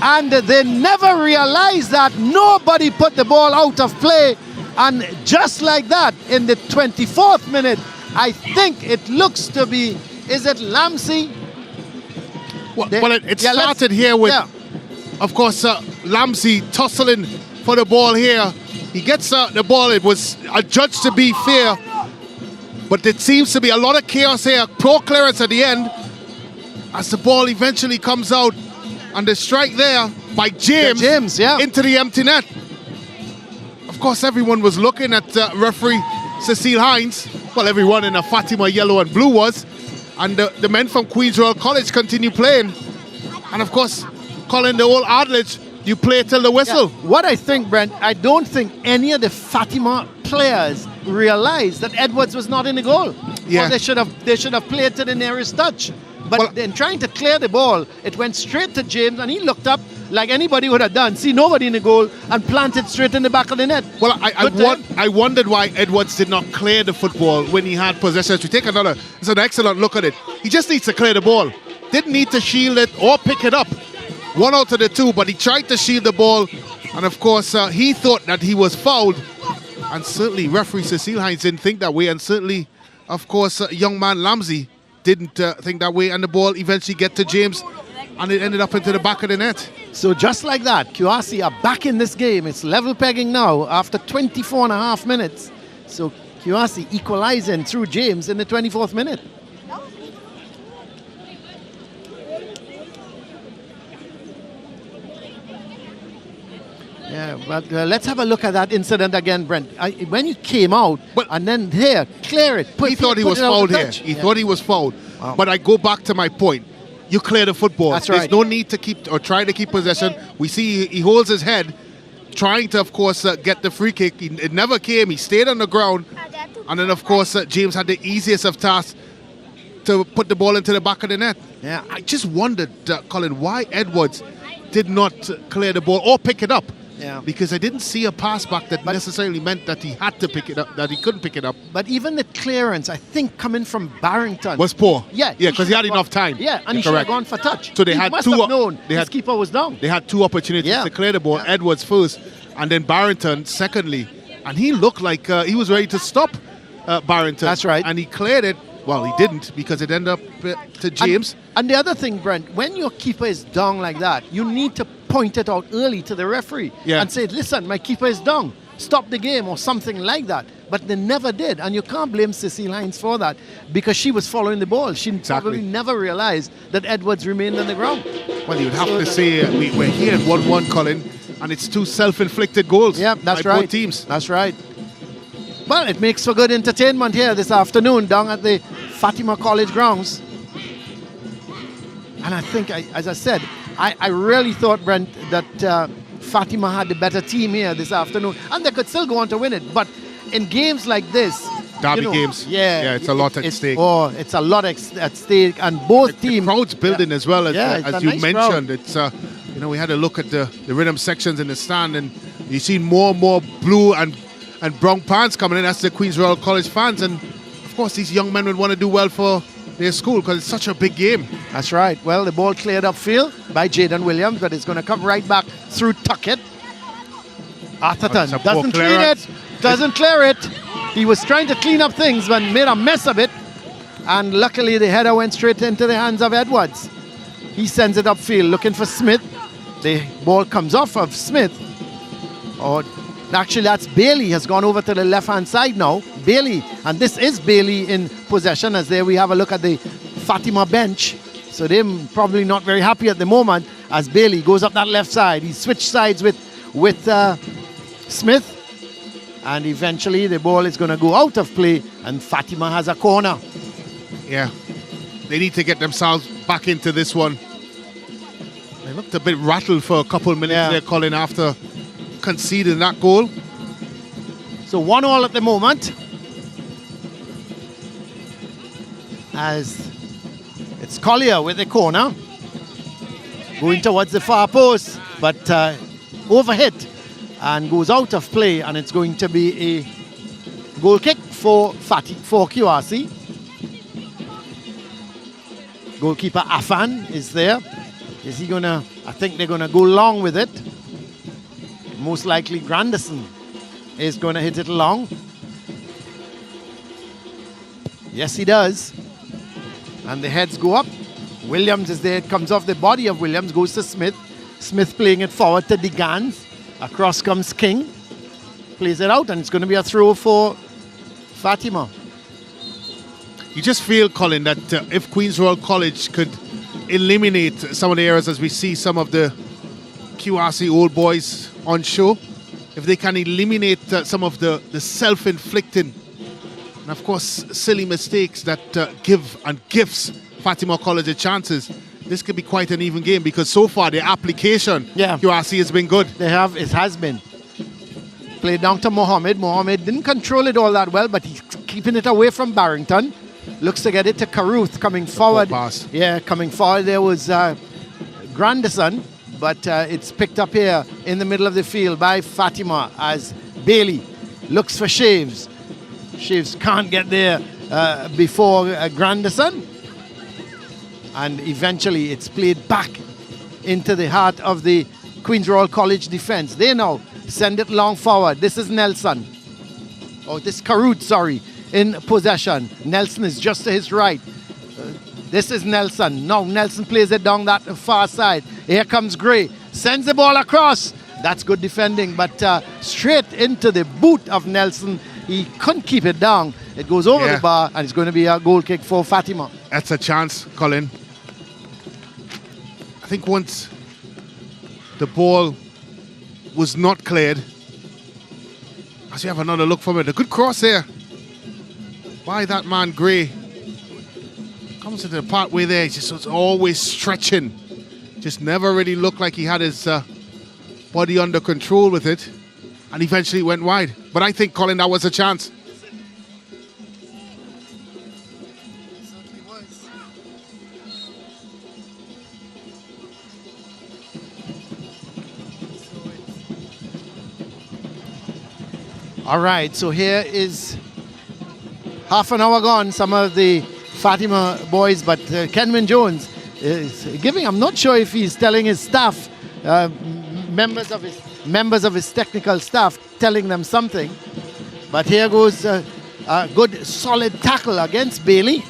and they never realized that nobody put the ball out of play. And just like that, in the 24th minute, I think it looks to be, is it Lamsey? Well, it started here with, of course, Lamsey tussling for the ball here. He gets the ball. It was adjudged to be fair, but it seems to be a lot of chaos here. Poor clearance at the end as the ball eventually comes out, and the strike there by James, into the empty net. Of course, everyone was looking at referee Cecile Hines. Well, everyone in a Fatima yellow and blue was, and the men from Queen's Royal College continue playing. And of course, calling the old adage, you play till the whistle. Yeah. What I think, Brent, I don't think any of the Fatima players realized that Edwards was not in the goal. Yeah. Or they should have played to the nearest touch. But in trying to clear the ball, it went straight to James, and he looked up like anybody would have done. See nobody in the goal and planted straight in the back of the net. Well, I wondered why Edwards did not clear the football when he had possession. To take another, it's an excellent look at it. He just needs to clear the ball. Didn't need to shield it or pick it up. One out of the two, but he tried to shield the ball, and of course he thought that he was fouled, and certainly referee Cecile Hines didn't think that way, and certainly, of course, young man Lamsey didn't think that way, and the ball eventually get to James, and it ended up into the back of the net. So just like that, QRC are back in this game. It's level pegging now after 24 and a half minutes. So QRC equalizing through James in the 24th minute. Yeah, but let's have a look at that incident again, Brent. When you came out, and then here, clear it. He thought he was fouled here. He thought he was fouled. Wow. But I go back to my point. You clear the football. That's right. There's no need to keep or try to keep possession. We see he holds his head, trying to, of course, get the free kick. It never came. He stayed on the ground. And then, of course, James had the easiest of tasks to put the ball into the back of the net. Yeah, I just wondered, Colin, why Edwards did not clear the ball or pick it up. Yeah. because I didn't see a pass back that necessarily meant that he had to pick it up, that he couldn't pick it up. But even the clearance, I think, coming from Barrington Was poor. Yeah, Yeah, because he had should've enough gone- time. Yeah, and You're he should have correct. gone for touch. So they He had must two- have known they his had- keeper was down. They had two opportunities Yeah. to clear the ball. Yeah. Edwards first, and then Barrington secondly. And he looked like he was ready to stop Barrington. That's right. And he cleared it. Well, he didn't, because it ended up to James. And the other thing, Brent, when your keeper is down like that, you need to point it out early to the referee Yeah. and say, listen, my keeper is down. Stop the game or something like that. But they never did. And you can't blame Sissy Lines for that, because she was following the ball. She probably never realized that Edwards remained on the ground. Well, you'd have to say we're here at 1-1, Colin, and it's two self-inflicted goals Yeah, that's by right. both teams. That's right. Well, it makes for good entertainment here this afternoon down at the Fatima College grounds. And I think, as I said, I really thought, Brent, that Fatima had the better team here this afternoon. And they could still go on to win it. But in games like this... Derby games. Yeah, it's a lot at stake. Oh, it's a lot at stake. And both The teams... crowd's building as well, as it's a you nice mentioned. crowd. It's we had a look at the rhythm sections in the stand, and you see more and more blue and brown pants coming in. That's the Queen's Royal College fans, and of course these young men would want to do well for their school because it's such a big game. That's right. Well, the ball cleared upfield by Jaden Williams, but it's going to come right back through Tuckett. Atherton It's a poor doesn't clean clearance. it. Doesn't clear it. He was trying to clean up things but made a mess of it. And luckily the header went straight into the hands of Edwards. He sends it upfield looking for Smith. The ball comes off of Smith. Or actually that's Bailey has gone over to the left-hand side now. Bailey, and this is Bailey in possession, as there we have a look at the Fatima bench. So they're probably not very happy at the moment as Bailey goes up that left side. He switched sides with Smith, and eventually the ball is going to go out of play and Fatima has a corner. Yeah, they need to get themselves back into this one. They looked a bit rattled for a couple of minutes there, Colin, after conceding that goal. So 1-1 at the moment, as it's Collier with the corner, going towards the far post, but overhit and goes out of play, and it's going to be a goal kick for QRC. Goalkeeper Afan is there. Is he gonna? I think they're gonna go long with it. Most likely Granderson is going to hit it long. Yes, he does. And the heads go up. Williams is there. It comes off the body of Williams, goes to Smith. Smith playing it forward to DeGans. Across comes King. Plays it out, and it's going to be a throw for Fatima. You just feel, Colin, that if Queen's Royal College could eliminate some of the errors, as we see some of the QRC old boys on show, if they can eliminate some of the self-inflicting and of course silly mistakes that gives Fatima College a chances, this could be quite an even game, because so far the application QRC has been good. It has been. Played down to Mohammed. Mohammed didn't control it all that well, but he's keeping it away from Barrington. Looks to get it to Caruth coming forward. Pass. Yeah, coming forward there was Granderson, but it's picked up here in the middle of the field by Fatima as Bailey looks for Shaves. Shaves can't get there before Granderson. And eventually it's played back into the heart of the Queen's Royal College defense. They now send it long forward. This is Nelson. Oh, this Caruth, sorry, in possession. Nelson is just to his right. This is Nelson. Now Nelson plays it down that far side. Here comes Gray. Sends the ball across. That's good defending, but straight into the boot of Nelson. He couldn't keep it down. It goes over the bar, and it's going to be a goal kick for Fatima. That's a chance, Colin. I think once the ball was not cleared, as you have another look from it, a good cross there by that man Gray. Comes to the part where there, just was always stretching. Just never really looked like he had his body under control with it, and eventually went wide. But I think, Colin, that was a chance. All right, so here is half an hour gone, some of the Fatima boys, but Kenwin Jones is giving, I'm not sure if he's telling his staff, members of his technical staff, telling them something. But here goes a good solid tackle against Bailey,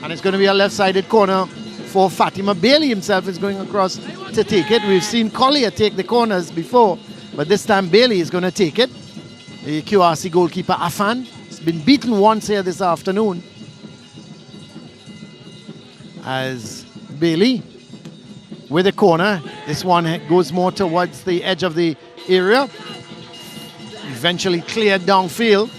and it's going to be a left-sided corner for Fatima. Bailey himself is going across to take it. We've seen Collier take the corners before, but this time Bailey is going to take it. The QRC goalkeeper Afan has been beaten once here this afternoon. As Bailey with a corner, this one goes more towards the edge of the area. Eventually cleared downfield.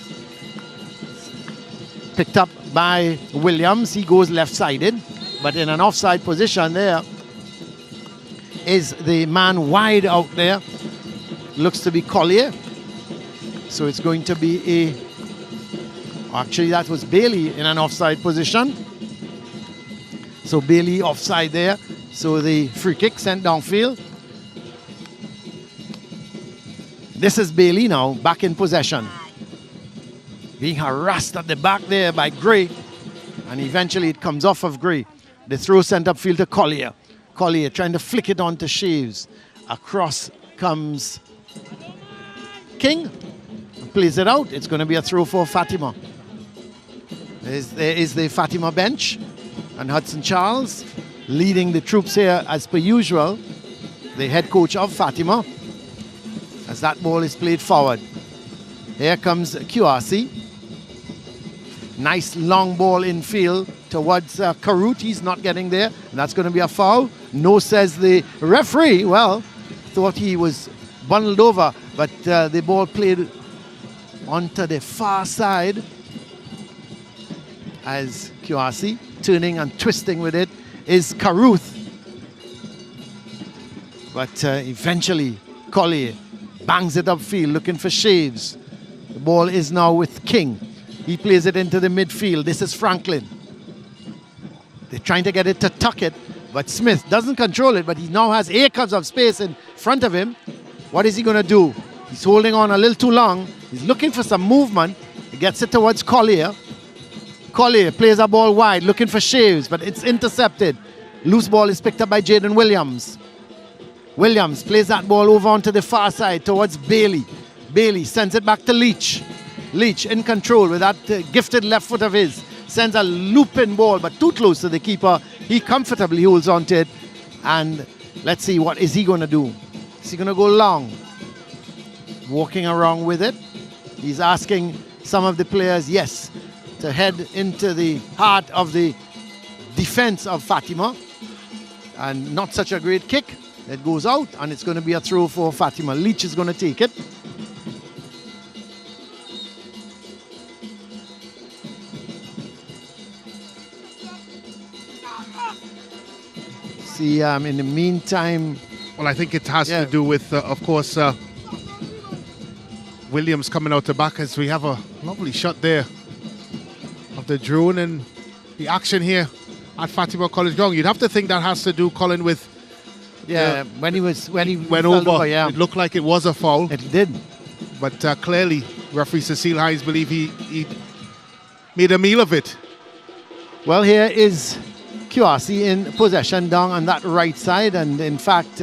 Picked up by Williams. He goes left-sided, but in an offside position there is the man wide out there. Looks to be Collier. So it's going to be actually that was Bailey in an offside position. So Bailey offside there. So the free kick sent downfield. This is Bailey now, back in possession. Being harassed at the back there by Gray. And eventually it comes off of Gray. The throw sent upfield to Collier. Collier trying to flick it on to Shaves. Across comes King. Plays it out. It's going to be a throw for Fatima. There is the Fatima bench. And Hudson Charles leading the troops here as per usual. The head coach of Fatima. As that ball is played forward. Here comes QRC. Nice long ball in field towards Karut. He's not getting there. And that's going to be a foul. No, says the referee. Well, thought he was bundled over. But the ball played onto the far side as QRC turning and twisting with it is Caruth. But eventually Collier bangs it upfield looking for Shaves. The ball is now with King. He plays it into the midfield. This is Franklin. They're trying to get it to tuck it, but Smith doesn't control it, but he now has acres of space in front of him. What is he going to do? He's holding on a little too long. He's looking for some movement. He gets it towards Collier. Collier plays a ball wide, looking for Shaves, but it's intercepted. Loose ball is picked up by Jaden Williams. Williams plays that ball over onto the far side towards Bailey. Bailey sends it back to Leach. Leach in control with that gifted left foot of his. Sends a looping ball, but too close to the keeper. He comfortably holds onto it. And let's see, what is he going to do? Is he going to go long? Walking around with it. He's asking some of the players, yes, to head into the heart of the defense of Fatima. And not such a great kick. It goes out, and it's going to be a throw for Fatima. Leach is going to take it. See, in the meantime... Well, I think it has to do with, of course, Williams coming out the back as we have a lovely shot there of the drone and the action here at Fatima College Ground. You'd have to think that has to do, Colin, with when he went over. It looked like it was a foul. It did, but clearly, referee Cecile Hines believe he made a meal of it. Well, here is QRC in possession down on that right side, and in fact,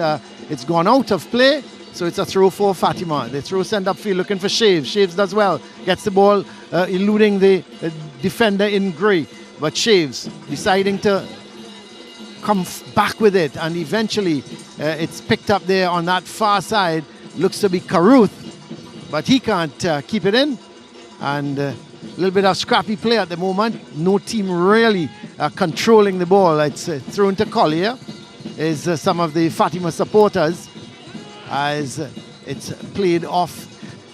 it's gone out of play. So it's a throw for Fatima. The throw sent upfield looking for Shaves. Shaves does well. Gets the ball, eluding the defender in grey. But Shaves deciding to come back with it. And eventually it's picked up there on that far side. Looks to be Caruth. But he can't keep it in. And a little bit of scrappy play at the moment. No team really controlling the ball. It's thrown to Collier. Is some of the Fatima supporters. As it's played off.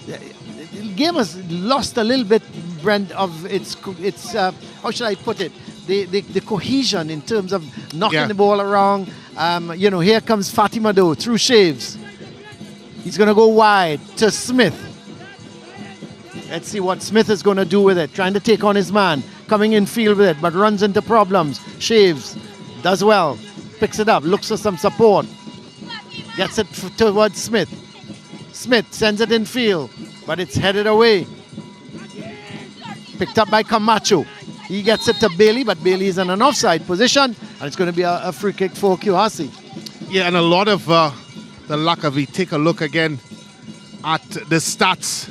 The game has lost a little bit, Brent, of its how should I put it? The cohesion in terms of knocking the ball around. Here comes Fatima though, through Shaves. He's going to go wide to Smith. Let's see what Smith is going to do with it. Trying to take on his man. Coming in field with it, but runs into problems. Shaves does well. Picks it up, looks for some support. Gets it towards Smith. Smith sends it in field, but it's headed away. Picked up by Camacho. He gets it to Bailey, but Bailey is in an offside position, and it's going to be a free kick for QRC. Yeah, and a lot of the luck of it. Take a look again at the stats.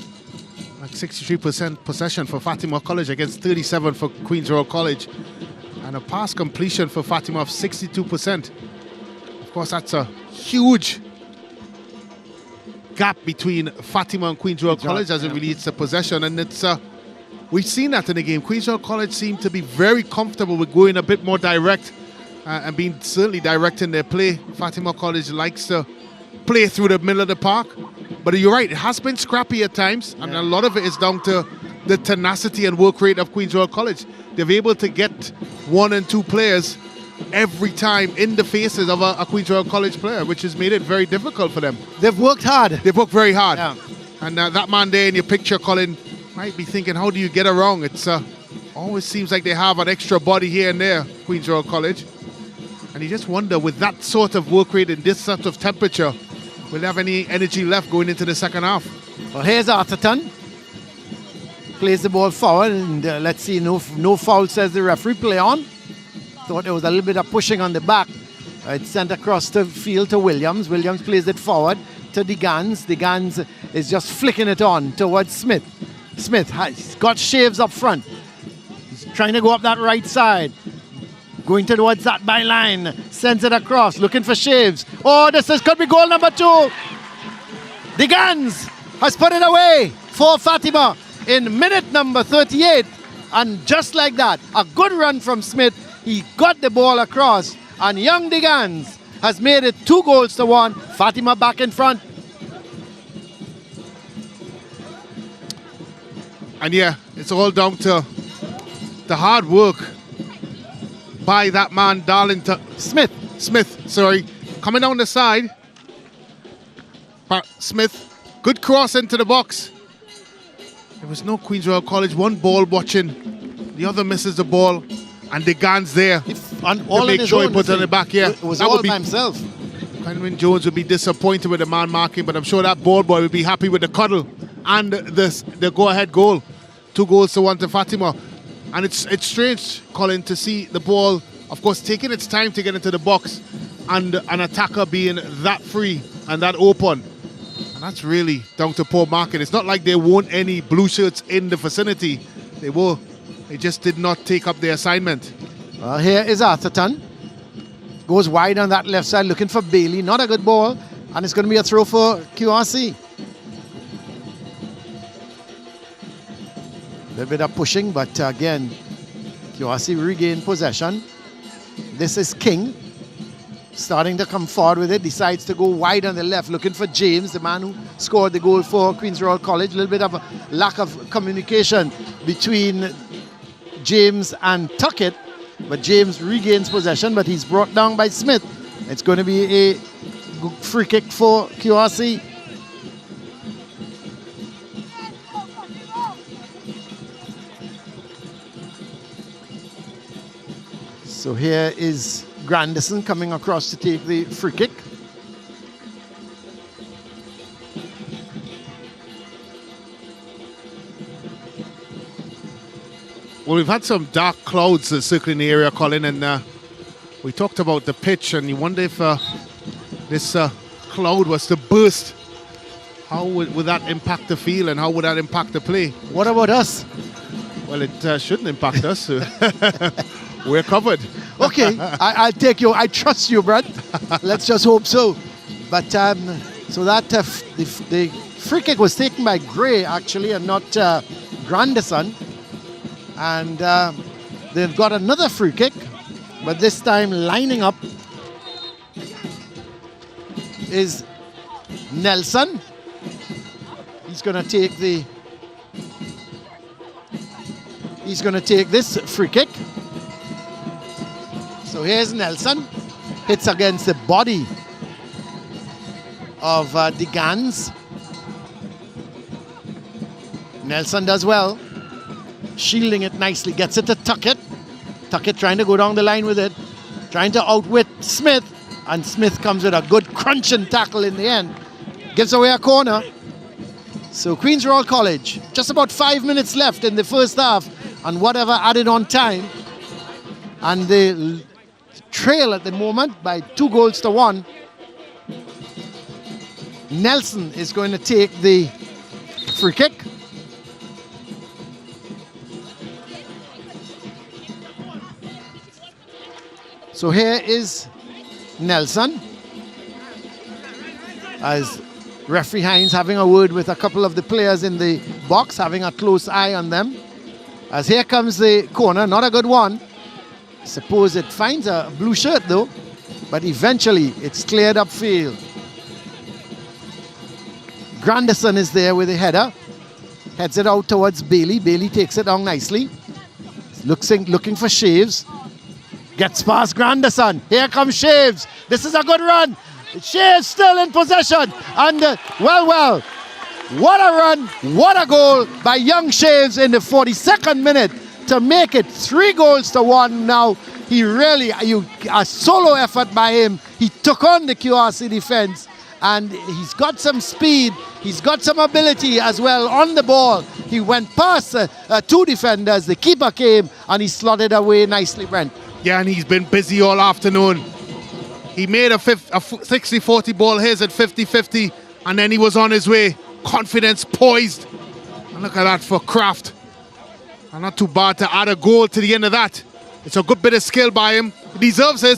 Like 63% possession for Fatima College against 37 for Queen's Royal College. And a pass completion for Fatima of 62%. Of course, that's a huge gap between Fatima and Queen's Royal College as it relates to possession. And it's we've seen that in the game. Queen's Royal College seem to be very comfortable with going a bit more direct and being certainly direct in their play. Fatima College likes to play through the middle of the park. But you're right, it has been scrappy at times, and a lot of it is down to the tenacity and work rate of Queen's Royal College. They're able to get 1 and 2 players every time in the faces of a Queen's Royal College player, which has made it very difficult for them. They've worked hard. They've worked very hard. Yeah. And that man there in your picture, Colin, might be thinking, how do you get around? It's always seems like they have an extra body here and there, Queen's Royal College. And you just wonder, with that sort of work rate and this sort of temperature, will they have any energy left going into the second half? Well, here's Atherton. Plays the ball forward, and let's see, no foul, says the referee. Play on. Thought there was a little bit of pushing on the back. It's sent across the field to Williams. Williams plays it forward to DeGans. DeGans is just flicking it on towards Smith. Smith has got Shaves up front. He's trying to go up that right side. Going towards that byline. Sends it across, looking for Shaves. Oh, could be goal number 2. DeGans has put it away for Fatima in minute number 38. And just like that, a good run from Smith. He got the ball across, and young DeGans has made it 2-1. Fatima back in front. And yeah, it's all down to the hard work by that man, Darlington. Smith, sorry. Coming down the side. But Smith, good cross into the box. There was no Queen's Royal College. One ball watching. The other misses the ball. And DeGans there. And all to make sure he puts it in the back. Yeah, it was all by himself. Kenwin Jones would be disappointed with the man marking, but I'm sure that ball boy would be happy with the cuddle and the go-ahead goal. 2-1 to Fatima. And it's strange, Colin, to see the ball, of course, taking its time to get into the box and an attacker being that free and that open. And that's really down to poor marking. It's not like there weren't any blue shirts in the vicinity. They just did not take up their assignment. Here is Atherton. Goes wide on that left side, looking for Bailey. Not a good ball. And it's going to be a throw for QRC. A little bit of pushing, but again, QRC regain possession. This is King. Starting to come forward with it. Decides to go wide on the left, looking for James, the man who scored the goal for Queen's Royal College. A little bit of a lack of communication between James and Tuckett, but James regains possession, but he's brought down by Smith. It's going to be a free kick for QRC. So here is Grandison coming across to take the free kick. Well, we've had some dark clouds circling the area, Colin, and we talked about the pitch, and you wonder if this cloud was to burst, how would that impact the field and how would that impact the play? What about us? Well, it shouldn't impact us. We're covered. Okay, I'll take you. I trust you, Brad. Let's just hope so. But so that the free kick was taken by Gray, actually, and not Grandison. And they've got another free kick, but this time lining up is Nelson. He's going to take this free kick. So here's Nelson. Hits against the body of DeGans. Nelson does well. Shielding it nicely, gets it to Tuckett. Tuckett trying to go down the line with it, trying to outwit Smith, and Smith comes with a good crunching tackle in the end. Gives away a corner. So Queen's Royal College, just about 5 minutes left in the first half, and whatever added on time. And they trail at the moment by 2-1. Nelson is going to take the free kick. So here is Nelson, as referee Hines having a word with a couple of the players in the box, having a close eye on them. As here comes the corner, not a good one. Suppose it finds a blue shirt though, but eventually it's cleared upfield. Granderson is there with the header, heads it out towards Bailey. Bailey takes it down nicely, looking for Shaves. Gets past Granderson. Here comes Shaves. This is a good run. Shaves still in possession. And well, what a run, what a goal by young Shaves in the 42nd minute to make it 3-1 now. He really, a solo effort by him. He took on the QRC defense, and he's got some speed. He's got some ability as well on the ball. He went past 2 defenders. The keeper came and he slotted away nicely, Brent. Yeah, and he's been busy all afternoon. He made a 60-40 ball his at 50-50, and then he was on his way. Confidence, poised. And look at that for Kraft. And not too bad to add a goal to the end of that. It's a good bit of skill by him. He deserves it.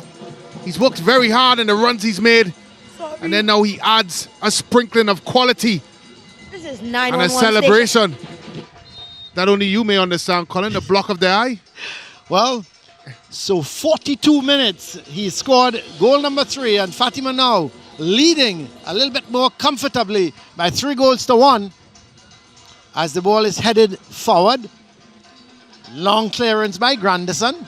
He's worked very hard in the runs he's made. And then now he adds a sprinkling of quality. This is and a celebration that only you may understand, Colin, the block of the eye. Well, so 42 minutes, he scored goal number 3, and Fatima now leading a little bit more comfortably by 3-1 as the ball is headed forward. Long clearance by Granderson,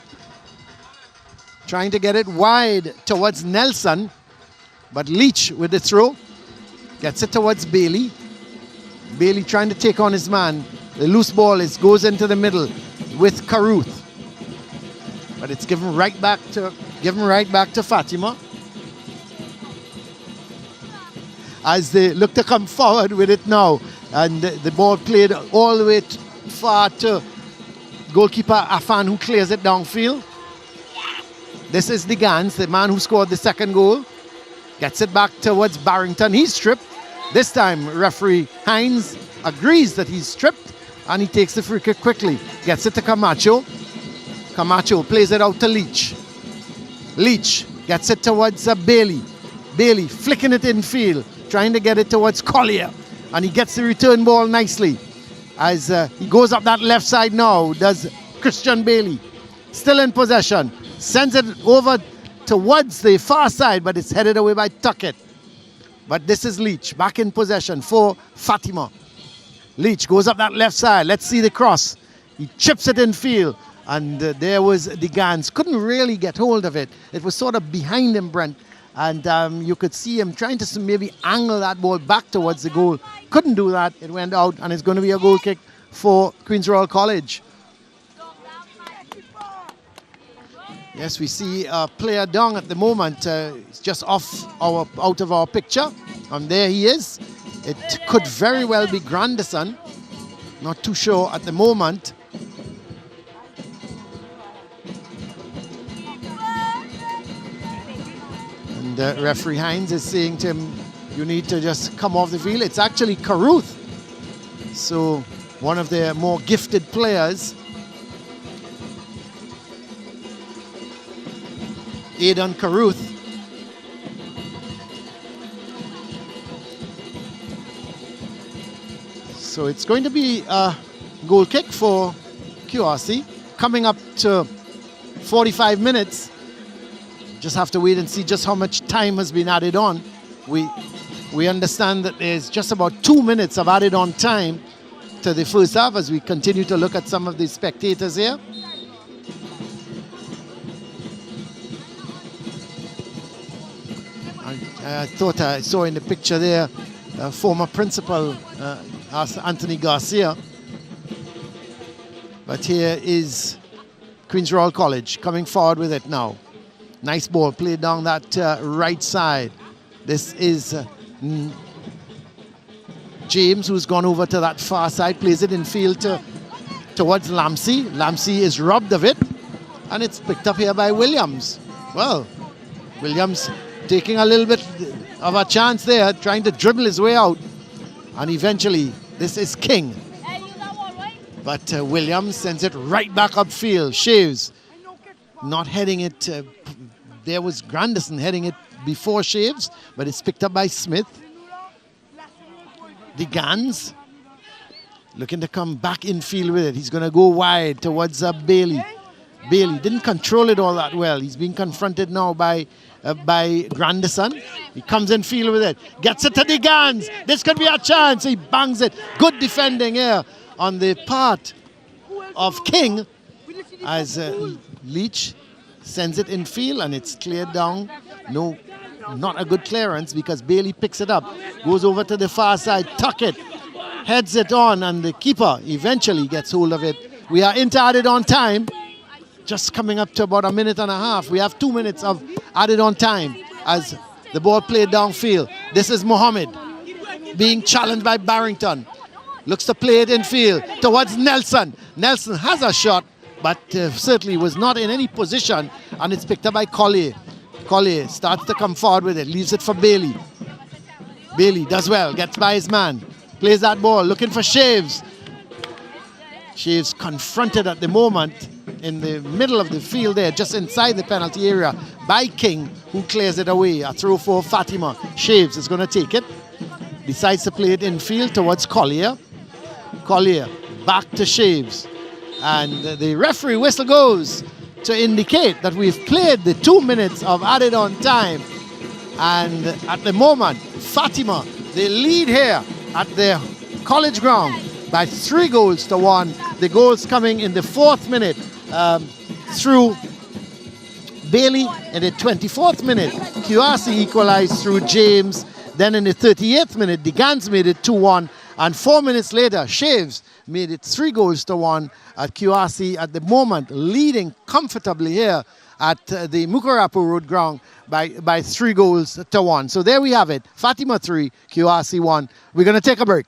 trying to get it wide towards Nelson, but Leach with the throw gets it towards Bailey. Bailey trying to take on his man. The loose ball goes into the middle with Caruth. But it's given right back to Fatima. As they look to come forward with it now. And the ball played all the way far to goalkeeper Afan, who clears it downfield. This is Digans, the man who scored the second goal. Gets it back towards Barrington. He's stripped. This time referee Hines agrees that he's stripped, and he takes the free kick quickly. Gets it to Camacho. Camacho plays it out to Leach. Leach gets it towards Bailey. Bailey flicking it in field, trying to get it towards Collier. And he gets the return ball nicely. As he goes up that left side now, does Christian Bailey. Still in possession. Sends it over towards the far side, but it's headed away by Tuckett. But this is Leach, back in possession for Fatima. Leach goes up that left side. Let's see the cross. He chips it in field. And there was Digans. Couldn't really get hold of it. It was sort of behind him, Brent. And you could see him trying to maybe angle that ball back towards the goal. Couldn't do that. It went out, and it's going to be a goal kick for Queen's Royal College. Yes, we see a player down at the moment. It's just out of our picture. And there he is. It could very well be Granderson. Not too sure at the moment. And referee Hines is saying to him, you need to just come off the field. It's actually Caruth. So one of their more gifted players. Aidan Caruth. So it's going to be a goal kick for QRC. Coming up to 45 minutes. Just have to wait and see just how much time has been added on. We understand that there's just about 2 minutes of added on time to the first half as we continue to look at some of the spectators here. I thought I saw in the picture there former principal Anthony Garcia. But here is Queen's Royal College coming forward with it now. Nice ball played down that right side. This is James, who's gone over to that far side, plays it in field to towards Lamsey. Lamsey is robbed of it, and it's picked up here by Williams. Well, Williams taking a little bit of a chance there, trying to dribble his way out, and eventually this is King. But Williams sends it right back upfield. Shaves not heading it. There was Grandison heading it before Shaves, but it's picked up by Smith. The Gans looking to come back in field with it. He's going to go wide towards Bailey. Bailey didn't control it all that well. He's being confronted now by Grandison. He comes in field with it. Gets it to the Gans. This could be a chance. He bangs it. Good defending here on the part of King as Leach sends it in field, and it's cleared down. No, not a good clearance because Bailey picks it up. Goes over to the far side. Tuck it. Heads it on, and the keeper eventually gets hold of it. We are into added on time. Just coming up to about a minute and a half. We have 2 minutes of added on time as the ball played downfield. This is Mohammed being challenged by Barrington. Looks to play it in field towards Nelson. Nelson has a shot, but certainly was not in any position, and it's picked up by Collier. Collier starts to come forward with it, leaves it for Bailey. Bailey does well, gets by his man, plays that ball, looking for Shaves. Shaves confronted at the moment in the middle of the field there, just inside the penalty area by King, who clears it away. A throw for Fatima. Shaves is going to take it. Decides to play it in field towards Collier. Collier back to Shaves. And the referee whistle goes to indicate that we've played the 2 minutes of added on time. And at the moment, Fatima, they lead here at the college ground by 3 goals to 1. The goals coming in the 4th minute through Bailey. In the 24th minute, QRC equalized through James. Then in the 38th minute, the Gans made it 2-1. And 4 minutes later, Shaves made it 3 goals to 1 at QRC at the moment, leading comfortably here at the Mukarapu Road ground by 3 goals to 1. So there we have it. Fatima 3, QRC 1. We're going to take a break.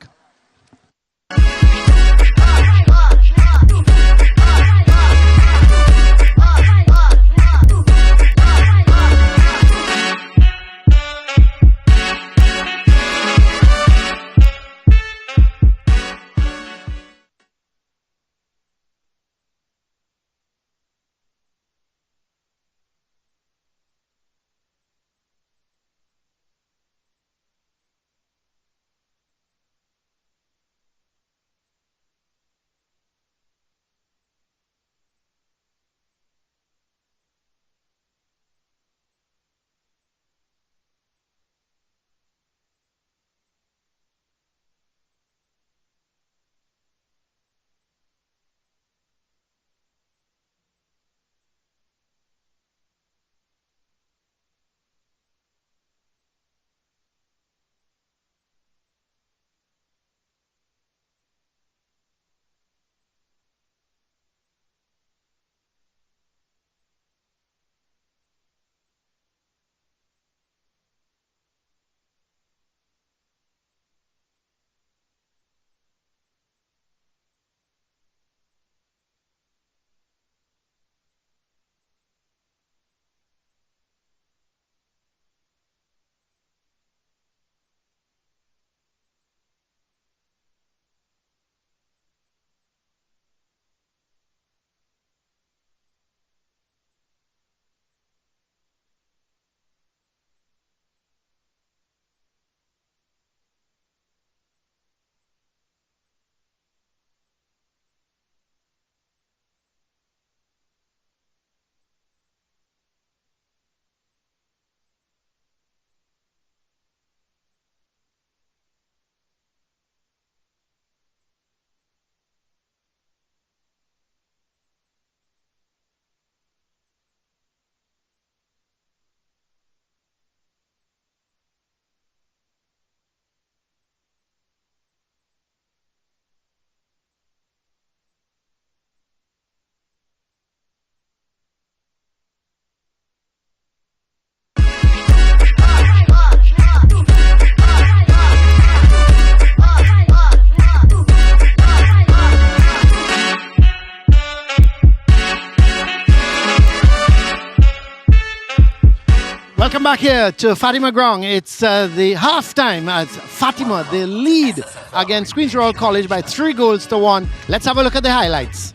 back here to Fatima Ground. It's the halftime as Fatima, they lead against Queen's Royal College by 3-1. Let's have a look at the highlights.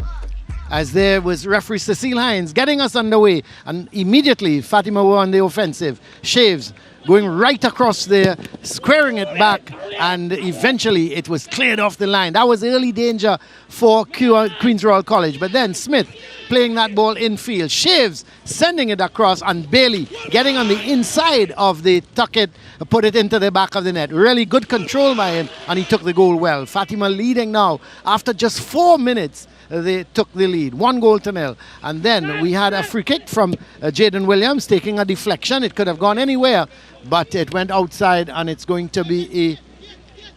As there was referee Cecile Hines getting us underway, and immediately Fatima were on the offensive. Shaves going right across there, squaring it back, and eventually it was cleared off the line. That was early danger for Queen's Royal College. But then Smith playing that ball infield. Shaves sending it across, and Bailey getting on the inside of the tucket, put it into the back of the net. Really good control by him, and he took the goal well. Fatima leading now after just 4 minutes. They took the lead, 1-0. And then we had a free kick from Jaden Williams taking a deflection. It could have gone anywhere, but it went outside, and it's going to be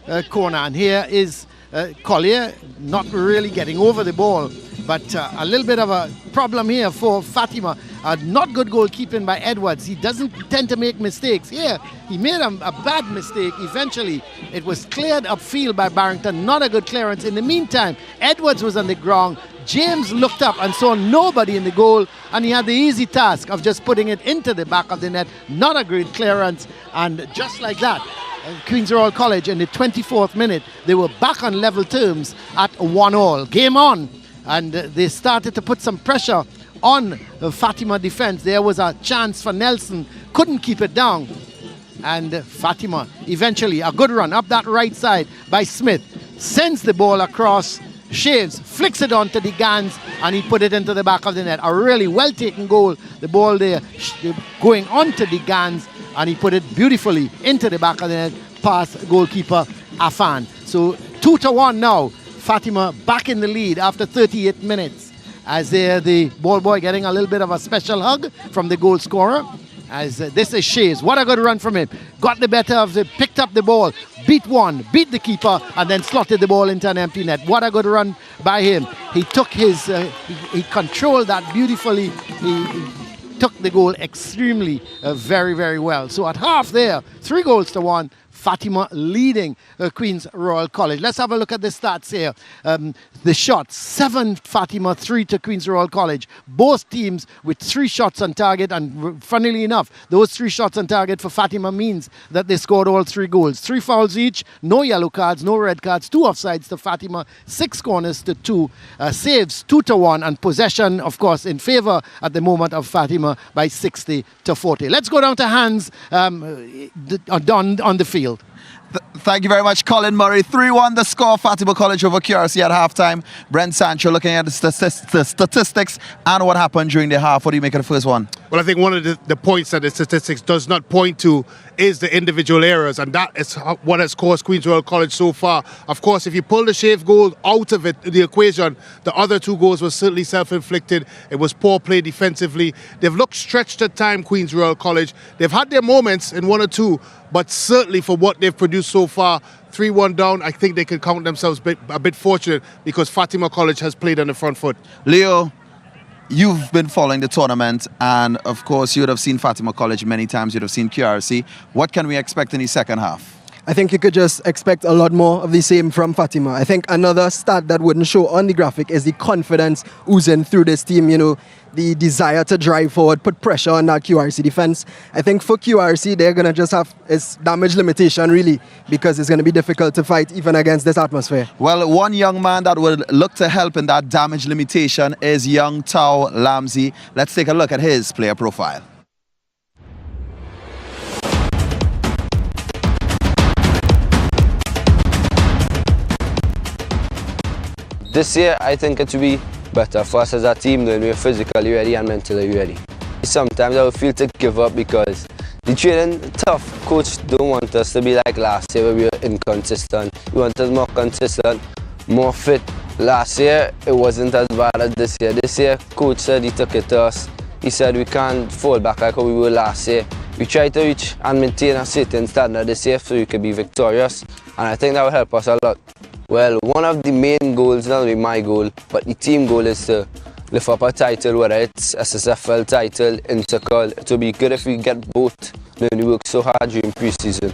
a corner. And here is Collier not really getting over the ball, but a little bit of a problem here for Fatima. Not good goalkeeping by Edwards. He doesn't tend to make mistakes. Here, he made a bad mistake. Eventually, it was cleared upfield by Barrington. Not a good clearance. In the meantime, Edwards was on the ground. James looked up and saw nobody in the goal, and he had the easy task of just putting it into the back of the net. Not a great clearance, and just like that, Queen's Royal College in the 24th minute, they were back on level terms at 1-1. Game on, and they started to put some pressure on the Fatima defense. There was a chance for Nelson, couldn't keep it down, and Fatima eventually, a good run up that right side by Smith, sends the ball across. Shaves flicks it onto the Gans, and he put it into the back of the net. A really well taken goal. The ball there going onto the Gans, and he put it beautifully into the back of the net past goalkeeper Afan. So 2-1 now. Fatima back in the lead after 38 minutes. As there, the ball boy getting a little bit of a special hug from the goal scorer. As this is Shays. What a good run from him. Got the better of it, picked up the ball, beat one, beat the keeper, and then slotted the ball into an empty net. What a good run by him. He took his, he controlled that beautifully. He took the goal extremely, very, very well. So at half there, 3-1. Fatima leading Queen's Royal College. Let's have a look at the stats here. The shots, 7 Fatima, 3 to Queen's Royal College. Both teams with 3 shots on target, and funnily enough, those 3 shots on target for Fatima means that they scored all 3 goals. 3 fouls each, no yellow cards, no red cards, 2 offsides to Fatima, 6 corners to 2, saves 2-1, and possession, of course, in favour at the moment of Fatima by 60-40. Let's go down to Hans on the field. Thank you very much, Colin Murray. 3-1 the score, Fatima College over QRC at halftime. Brent Sancho looking at the statistics and what happened during the half. What do you make of the first one? Well, I think one of the points that the statistics does not point to is the individual errors, and that is what has caused Queen's Royal College so far. Of course, if you pull the Shave goal out of it, the equation, the other 2 goals were certainly self-inflicted. It was poor play defensively. They've looked stretched at time, Queen's Royal College. They've had their moments in 1 or 2, but certainly for what they've produced so far, 3-1 down, I think they can count themselves a bit fortunate, because Fatima College has played on the front foot. Leo, you've been following the tournament, and of course you would have seen Fatima College many times. You'd have seen QRC. What can we expect in the second half? I think you could just expect a lot more of the same from Fatima. I think another stat that wouldn't show on the graphic is the confidence oozing through this team, you know, the desire to drive forward, put pressure on that QRC defense. I think for QRC, they're going to just have its damage limitation, really, because it's going to be difficult to fight even against this atmosphere. Well, one young man that will look to help in that damage limitation is young Tao Lamzi. Let's take a look at his player profile. This year, I think it will be better for us as a team when we're physically ready and mentally ready. Sometimes I would feel to give up because the training tough. Coach don't want us to be like last year where we were inconsistent. We want us more consistent, more fit. Last year, it wasn't as bad as this year. This year, coach said he took it to us. He said we can't fall back like how we were last year. We try to reach and maintain a certain standard this year so we could be victorious, and I think that will help us a lot. Well, one of the main goals, not only my goal, but the team goal is to lift up a title, whether it's SSFL title, Intercol. It would be good if we get both when we work so hard during pre-season.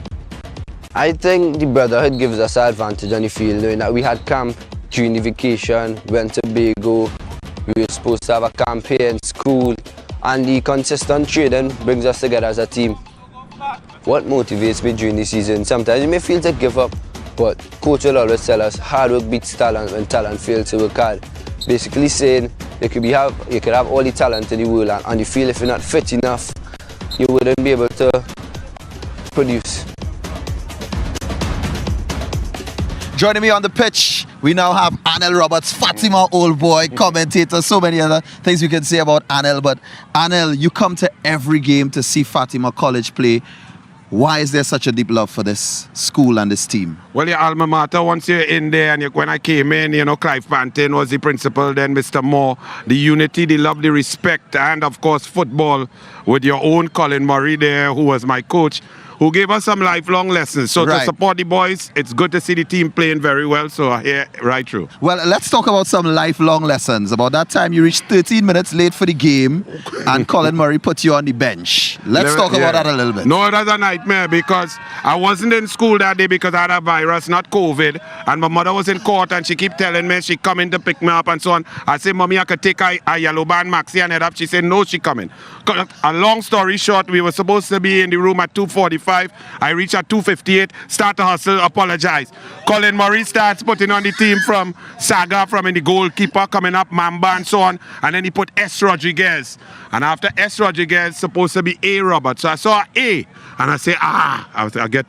I think the brotherhood gives us an advantage on the field, knowing that we had camp during the vacation, went to Bago, we were supposed to have a camp here in school, and the consistent training brings us together as a team. what motivates me during the season. Sometimes you may feel to give up, but coach will always tell us hard work beats talent when talent fails to work hard. Basically saying you could have all the talent in the world and you feel if you're not fit enough, you wouldn't be able to produce. Joining me on the pitch, we now have Anel Roberts, Fatima old boy, commentator, so many other things we can say about Anel. But Anel, you come to every game to see Fatima College play. Why is there such a deep love for this school and this team? Well, your alma mater, once you're in there, and when I came in, Clive Pantin was the principal, then Mr. Moore, the unity, the love, the respect, and of course football with your own Colin Murray there, who was my coach, who gave us some lifelong lessons. So to support the boys, it's good to see the team playing very well, so here, right through. Well, let's talk about some lifelong lessons. About that time you reached 13 minutes late for the game and Colin Murray put you on the bench. Let's talk about that a little bit. No, that's a nightmare because I wasn't in school that day because I had a virus, not COVID, and my mother was in court and she kept telling me she coming to pick me up and so on. I said, Mommy, I could take a yellow band maxi and head up. She said, no, she coming. A long story short, we were supposed to be in the room at 2:45. I reach at 2:58, start to hustle, apologize. Colin Murray starts putting on the team from Saga, from in the goalkeeper, coming up, Mamba and so on. And then he put S. Rodriguez. And after S. Rodriguez, supposed to be A. Robert. So I saw A. And I say, I get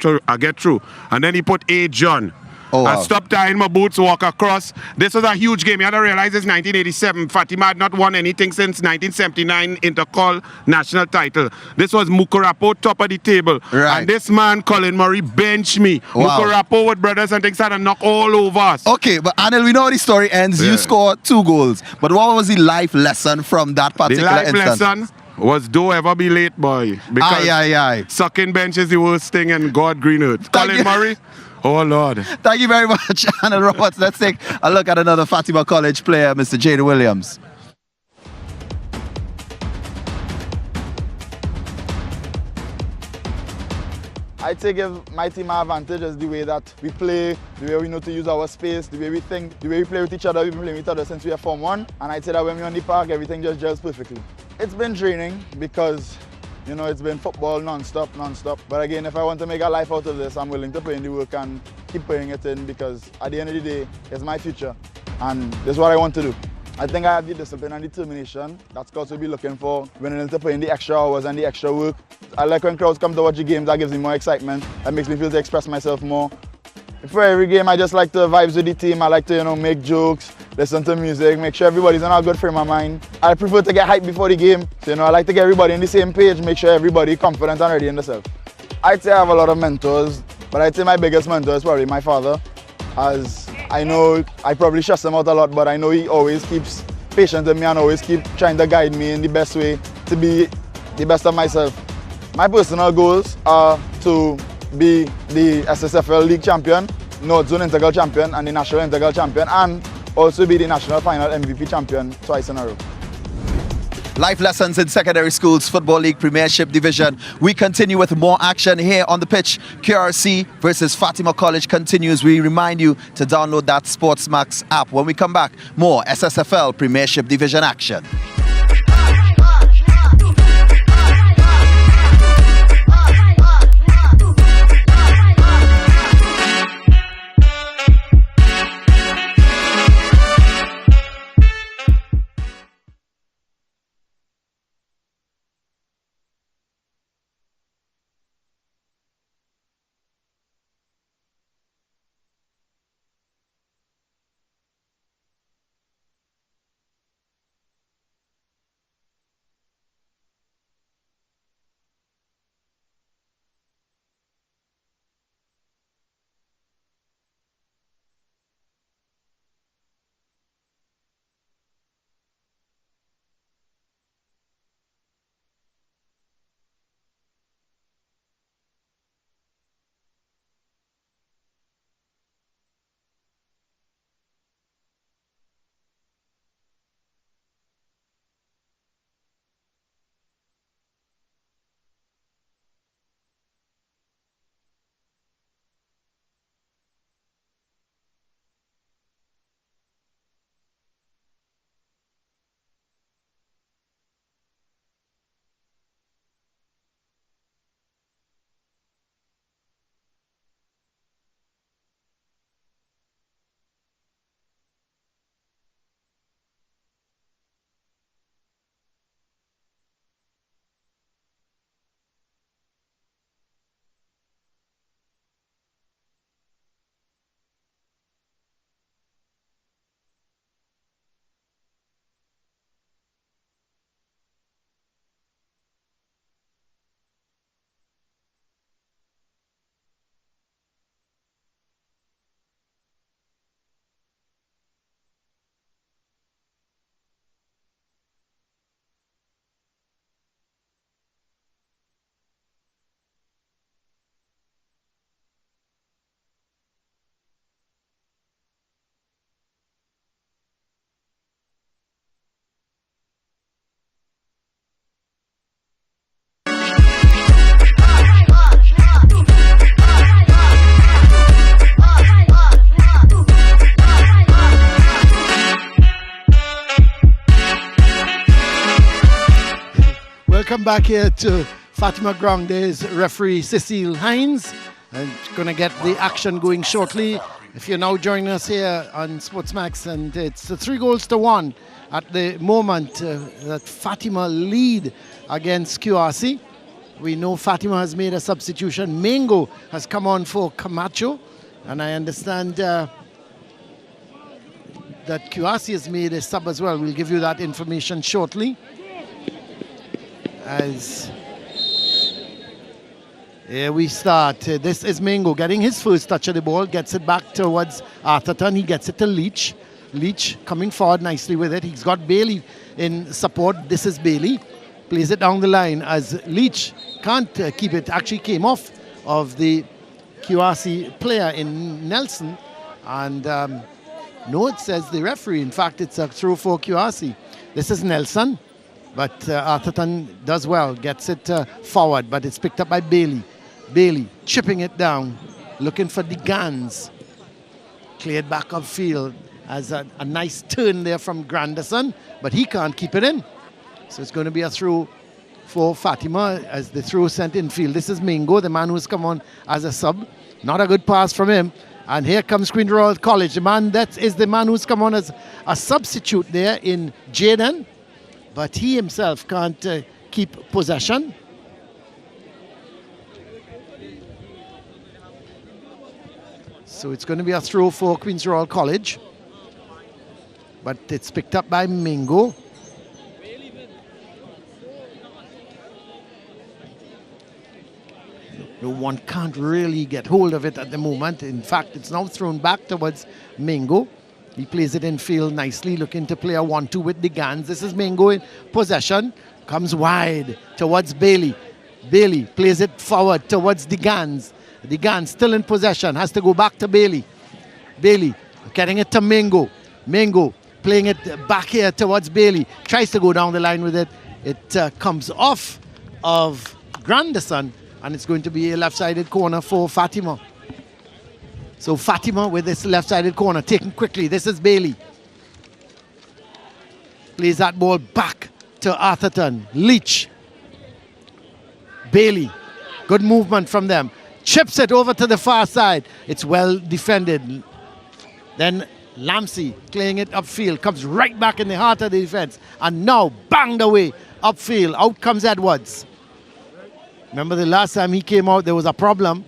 through. And then he put A. John. Oh, wow. I stopped tying my boots, walk across. This was a huge game. You had to realize it's 1987. Fatima had not won anything since 1979 Intercol national title. This was Mukurapo top of the table. Right. And this man, Colin Murray, benched me. Wow. Mukurapo with brothers and things had to knock all over us. Okay, but Anel, we know how the story ends. Yeah. You scored 2 goals. But what was the life lesson from that particular The life instance? lesson was don't ever be late, boy. Because sucking bench is the worst thing in God green earth. Colin Murray, oh Lord. Thank you very much, Anel Roberts. Let's take a look at another Fatima College player, Mr. Jaden Williams. I'd say give my team an advantage is the way that we play, the way we know to use our space, the way we think, the way we play with each other. We've been playing with each other since we are Form 1. And I'd say that when we're on the park, everything just gels perfectly. It's been draining because, it's been football non-stop. But again, if I want to make a life out of this, I'm willing to put in the work and keep putting it in because at the end of the day, it's my future. And this is what I want to do. I think I have the discipline and determination that scouts will be looking for when I need to put in the extra hours and the extra work. I like when crowds come to watch the games, that gives me more excitement. That makes me feel to express myself more. For every game, I just like to vibes with the team. I like to, make jokes, listen to music, make sure everybody's in a good frame of mind. I prefer to get hyped before the game. So, I like to get everybody on the same page, make sure everybody confident and ready in themselves. I'd say I have a lot of mentors, but I'd say my biggest mentor is probably my father. As I know I probably stress him out a lot, but I know he always keeps patient with me and always keep trying to guide me in the best way to be the best of myself. My personal goals are to be the SSFL League champion, North Zone Integral champion and the National Integral champion, and also be the National Final MVP champion twice in a row. Life lessons in secondary schools, Football League Premiership Division. We continue with more action here on the pitch. QRC versus Fatima College continues. We remind you to download that SportsMax app. When we come back, more SSFL Premiership Division action. Welcome back here to Fatima Ground. There's referee Cecile Hines. And going to get the action going shortly. If you're now joining us here on SportsMax, and it's 3-1 at the moment that Fatima lead against QRC. We know Fatima has made a substitution. Mango has come on for Camacho, and I understand that QRC has made a sub as well. We'll give you that information shortly. As here we start. This is Mango getting his first touch of the ball, gets it back towards Atherton. He gets it to Leach. Leach coming forward nicely with it. He's got Bailey in support. This is Bailey. Plays it down the line as Leach can't keep it. Actually came off of the QRC player in Nelson. And no, it says the referee. In fact, it's a throw for QRC. This is Nelson. But Atherton does well, gets it forward, but it's picked up by Bailey. Bailey chipping it down, looking for DeGans. Cleared back upfield as a nice turn there from Granderson, but he can't keep it in. So it's going to be a throw for Fatima as the throw sent infield. This is Mingo, the man who's come on as a sub. Not a good pass from him. And here comes Queen Royal College. The man that is the man who's come on as a substitute there in Jaden. But he himself can't keep possession. So it's going to be a throw for Queen's Royal College. But it's picked up by Mingo. No one can't really get hold of it at the moment. In fact, it's now thrown back towards Mingo. He plays it in field nicely, looking to play a 1-2 with DeGans. This is Mingo in possession. Comes wide towards Bailey. Bailey plays it forward towards DeGans. DeGans still in possession, has to go back to Bailey. Bailey getting it to Mingo. Mingo playing it back here towards Bailey. Tries to go down the line with it. It comes off of Granderson, and it's going to be a left-sided corner for Fatima. So Fatima with this left-sided corner, taken quickly. This is Bailey. Plays that ball back to Atherton. Leach. Bailey. Good movement from them. Chips it over to the far side. It's well defended. Then Lamsey playing it upfield. Comes right back in the heart of the defense. And now banged away upfield. Out comes Edwards. Remember the last time he came out, there was a problem.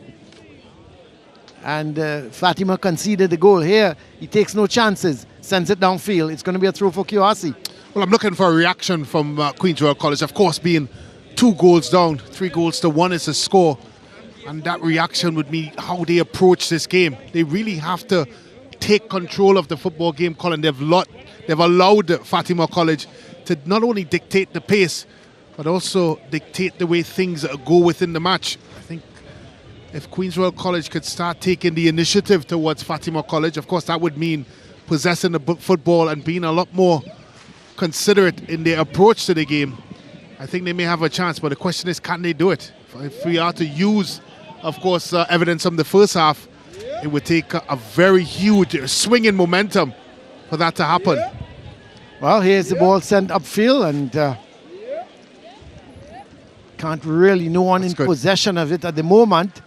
And Fatima conceded the goal. Here, he takes no chances. Sends it downfield. It's going to be a throw for QRC. Well, I'm looking for a reaction from Queen's Royal College. Of course, being 2 goals down, 3-1 is the score. And that reaction would be how they approach this game. They really have to take control of the football game, Colin. They've allowed Fatima College to not only dictate the pace, but also dictate the way things go within the match. I think if Queen's Royal College could start taking the initiative towards Fatima College, of course that would mean possessing the football and being a lot more considerate in their approach to the game. I think they may have a chance, but the question is, can they do it? If we are to use, of course, evidence from the first half, it would take a very huge swing in momentum for that to happen. Well, here's the ball sent upfield, and can't really, no one in possession of it at the moment.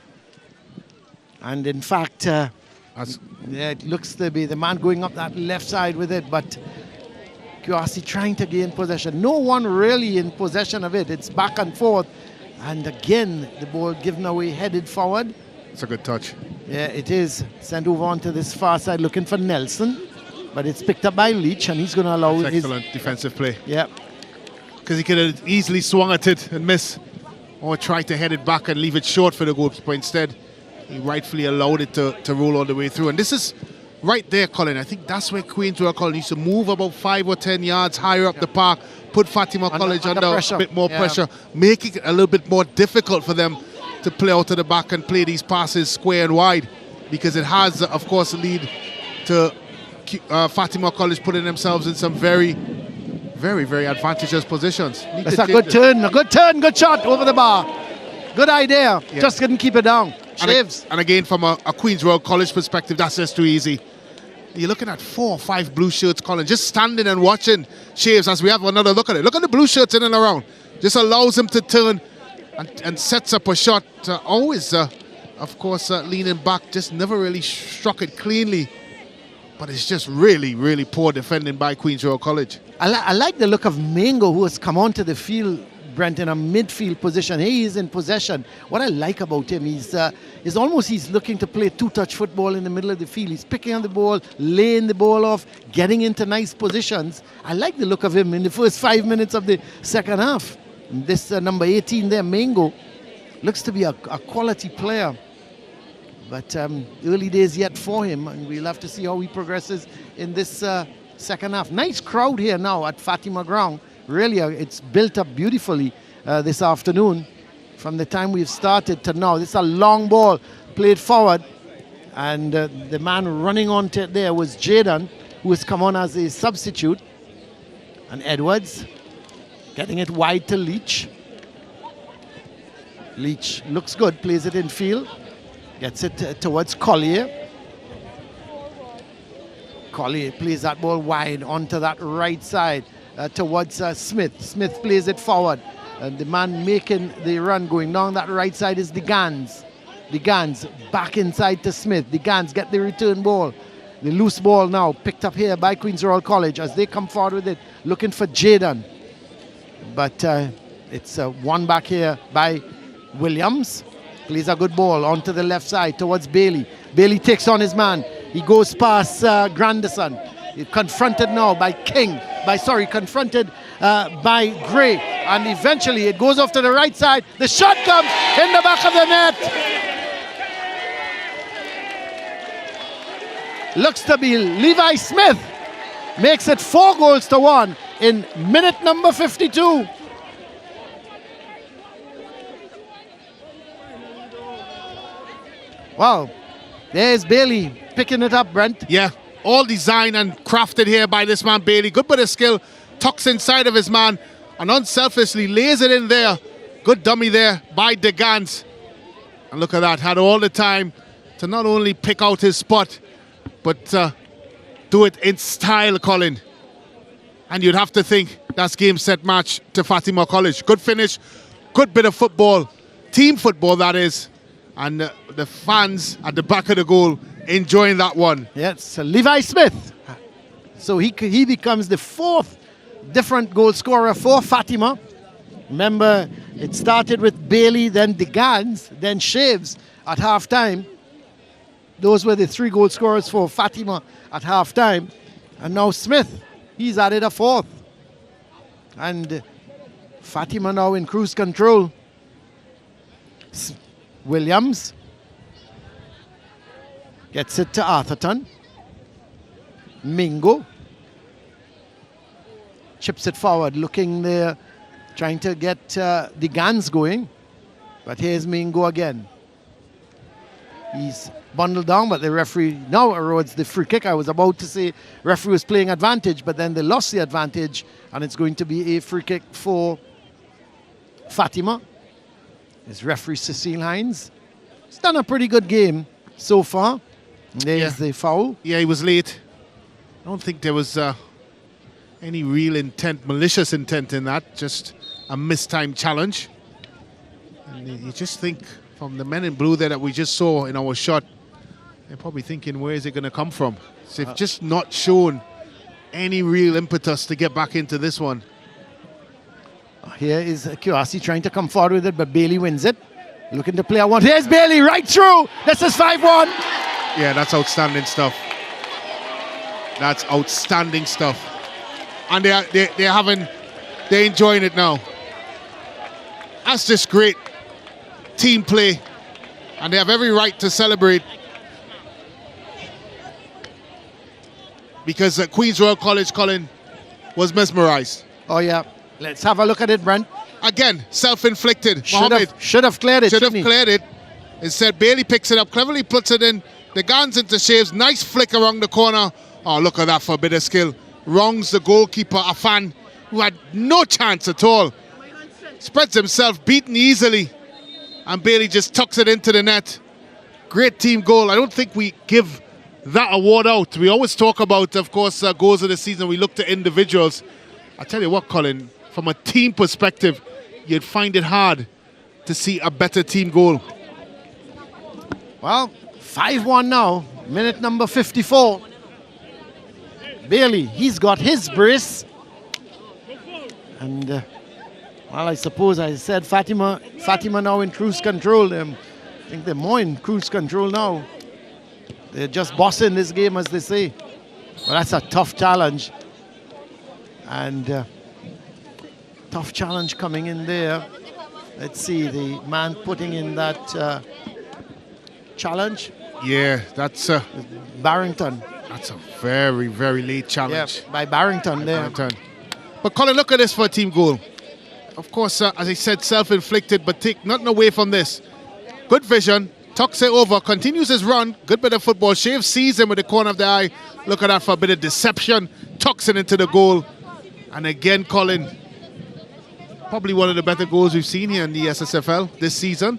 And in fact, yeah, it looks to be the man going up that left side with it, but QRC trying to gain possession. No one really in possession of it. It's back and forth. And again, the ball given away, headed forward. It's a good touch. Yeah, it is. Sent over onto this far side looking for Nelson. But it's picked up by Leach, and he's going to allow his... Excellent defensive play. Yeah. Because he could have easily swung at it and missed, or tried to head it back and leave it short for the goalkeeper. Instead, he rightfully allowed it to roll all the way through. And this is right there, Colin. I think that's where Queen's Royal College needs to move about 5 or 10 yards higher up the park, put Fatima College under a bit more pressure, make it a little bit more difficult for them to play out to the back and play these passes square and wide, because it has, of course, lead to Fatima College putting themselves in some very, very advantageous positions. It's a good turn, good shot over the bar. Good idea, just couldn't keep it down. Shaves. And again, from a Queen's Royal College perspective, that's just too easy. You're looking at 4 or 5 blue shirts, Colin, just standing and watching Shaves as we have another look at it. Look at the blue shirts in and around. just allows him to turn and sets up a shot. Always, of course, leaning back, just never really struck it cleanly. But it's just really, really poor defending by Queen's Royal College. I like the look of Mingo, who has come onto the field, Brent, in a midfield position. He is in possession. What I like about him is he's looking to play two-touch football in the middle of the field. He's picking on the ball, laying the ball off, getting into nice positions. I like the look of him in the first 5 minutes of the second half. This number 18 there, Mingo, looks to be a quality player. But early days yet for him, and we'll have to see how he progresses in this second half. Nice crowd here now at Fatima Ground. Really, it's built up beautifully this afternoon. From the time we've started to now, this is a long ball played forward, and the man running onto it there was Jaden, who has come on as a substitute. And Edwards getting it wide to Leach. Leach looks good, plays it in field. Gets it towards Collier. Collier plays that ball wide onto that right side towards Smith. Smith plays it forward. And the man making the run going down that right side is DeGans. DeGans back inside to Smith. DeGans get the return ball. The loose ball now picked up here by Queen's Royal College as they come forward with it, looking for Jaden. But it's one back here by Williams. Plays a good ball onto the left side towards Bailey. Bailey takes on his man. He goes past Granderson. He's confronted now by confronted by Gray. And eventually it goes off to the right side. The shot comes in the back of the net. Looks to be Levi Smith. Makes it 4-1 in minute number 52. Wow, there's Bailey picking it up, Brent. Yeah, all designed and crafted here by this man Bailey. Good bit of skill, tucks inside of his man and unselfishly lays it in there. Good dummy there by DeGans. And look at that, had all the time to not only pick out his spot, but do it in style, Colin. And you'd have to think that's game, set, match to Fatima College. Good finish, good bit of football, team football that is. And the fans at the back of the goal enjoying that one. Yes, Levi Smith. So he becomes the fourth different goal scorer for Fatima. Remember, it started with Bailey, then DeGans, then Shaves at halftime. Those were the 3 goal scorers for Fatima at halftime. And now Smith, he's added a 4th. And Fatima now in cruise control. Williams gets it to Arthurton. Mingo chips it forward, looking there, trying to get the guns going. But here's Mingo again. He's bundled down, but the referee now erodes the free kick. I was about to say referee was playing advantage, but then they lost the advantage, and it's going to be a free kick for Fatima. It's referee Cecile Hines. He's done a pretty good game so far. There's the foul. Yeah, he was late. I don't think there was any real intent, malicious intent in that. Just a mistimed challenge. And you just think from the men in blue there that we just saw in our shot, they're probably thinking, where is it going to come from? So they've just not shown any real impetus to get back into this one. Here is QRC trying to come forward with it, but Bailey wins it. Looking to play a one. Here's Bailey right through. This is 5-1. Yeah, that's outstanding stuff. That's outstanding stuff. And they're enjoying it now. That's just great team play. And they have every right to celebrate. Because Queen's Royal College, Colin, was mesmerized. Oh, yeah. Let's have a look at it, Brent. Again, self-inflicted. Should have cleared it. Should have cleared it. Instead, Bailey picks it up, cleverly puts it in. The guns into Shaves. Nice flick around the corner. Oh, look at that for a bit of skill. Wrongs the goalkeeper, Afan, who had no chance at all. Spreads himself, beaten easily. And Bailey just tucks it into the net. Great team goal. I don't think we give that award out. We always talk about, of course, goals of the season. We look to individuals. I tell you what, Colin, from a team perspective, you'd find it hard to see a better team goal. Well, 5-1 now, minute number 54. Bailey, he's got his brace. And, well, I suppose I said Fatima now in cruise control. I think they're more in cruise control now. They're just bossing this game, as they say. Well, that's a tough challenge. And tough challenge coming in there. Let's see, the man putting in that challenge. Yeah, that's Barrington. That's a very, very late challenge. Yeah, by Barrington there. Barrington. But Colin, look at this for a team goal. Of course, as I said, self-inflicted, but take nothing away from this. Good vision, tucks it over, continues his run. Good bit of football. Shave sees him with the corner of the eye. Look at that for a bit of deception. Tucks it into the goal. And again, Colin, probably one of the better goals we've seen here in the SSFL this season.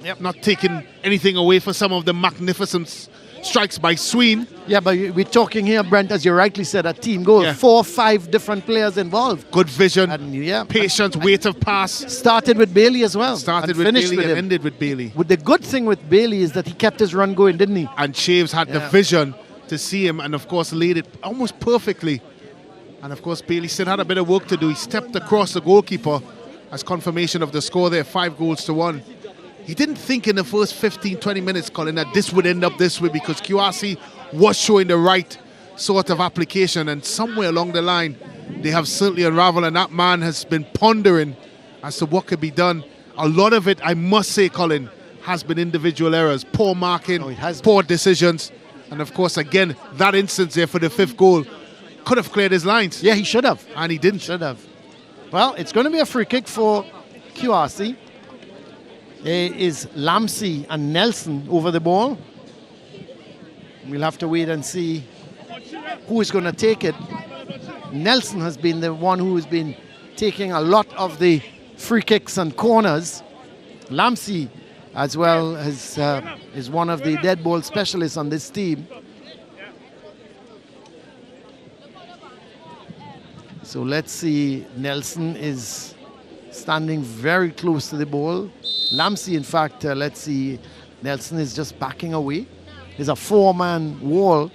Yep. Not taking anything away for some of the magnificent strikes by CEEN. Yeah, but we're talking here, Brent, as you rightly said, a team goal. Yeah. 4 or 5 different players involved. Good vision, And yeah, patience, weight of pass. started with Bailey as well. Started and with finished Bailey with and him. ended with Bailey. With the good thing with Bailey is that he kept his run going, didn't he? And Shaves had the vision to see him and, of course, laid it almost perfectly. And, of course, Bailey still had a bit of work to do. He stepped across the goalkeeper as confirmation of the score there, 5-1. He didn't think in the first 15, 20 minutes, Colin, that this would end up this way because QRC was showing the right sort of application, and somewhere along the line, they have certainly unraveled, and that man has been pondering as to what could be done. A lot of it, I must say, Colin, has been individual errors, poor marking, poor decisions, and of course, again, that instance there for the 5th goal could have cleared his lines. Yeah, he should have. And he didn't. Should have. Well, it's going to be a free kick for QRC. There is Lamsey and Nelson over the ball. We'll have to wait and see who is going to take it. Nelson has been the one who has been taking a lot of the free kicks and corners. Lamsey as well is one of the dead ball specialists on this team. So let's see, Nelson is standing very close to the ball. Lamsey, in fact, let's see, Nelson is just backing away. There's a 4-man wall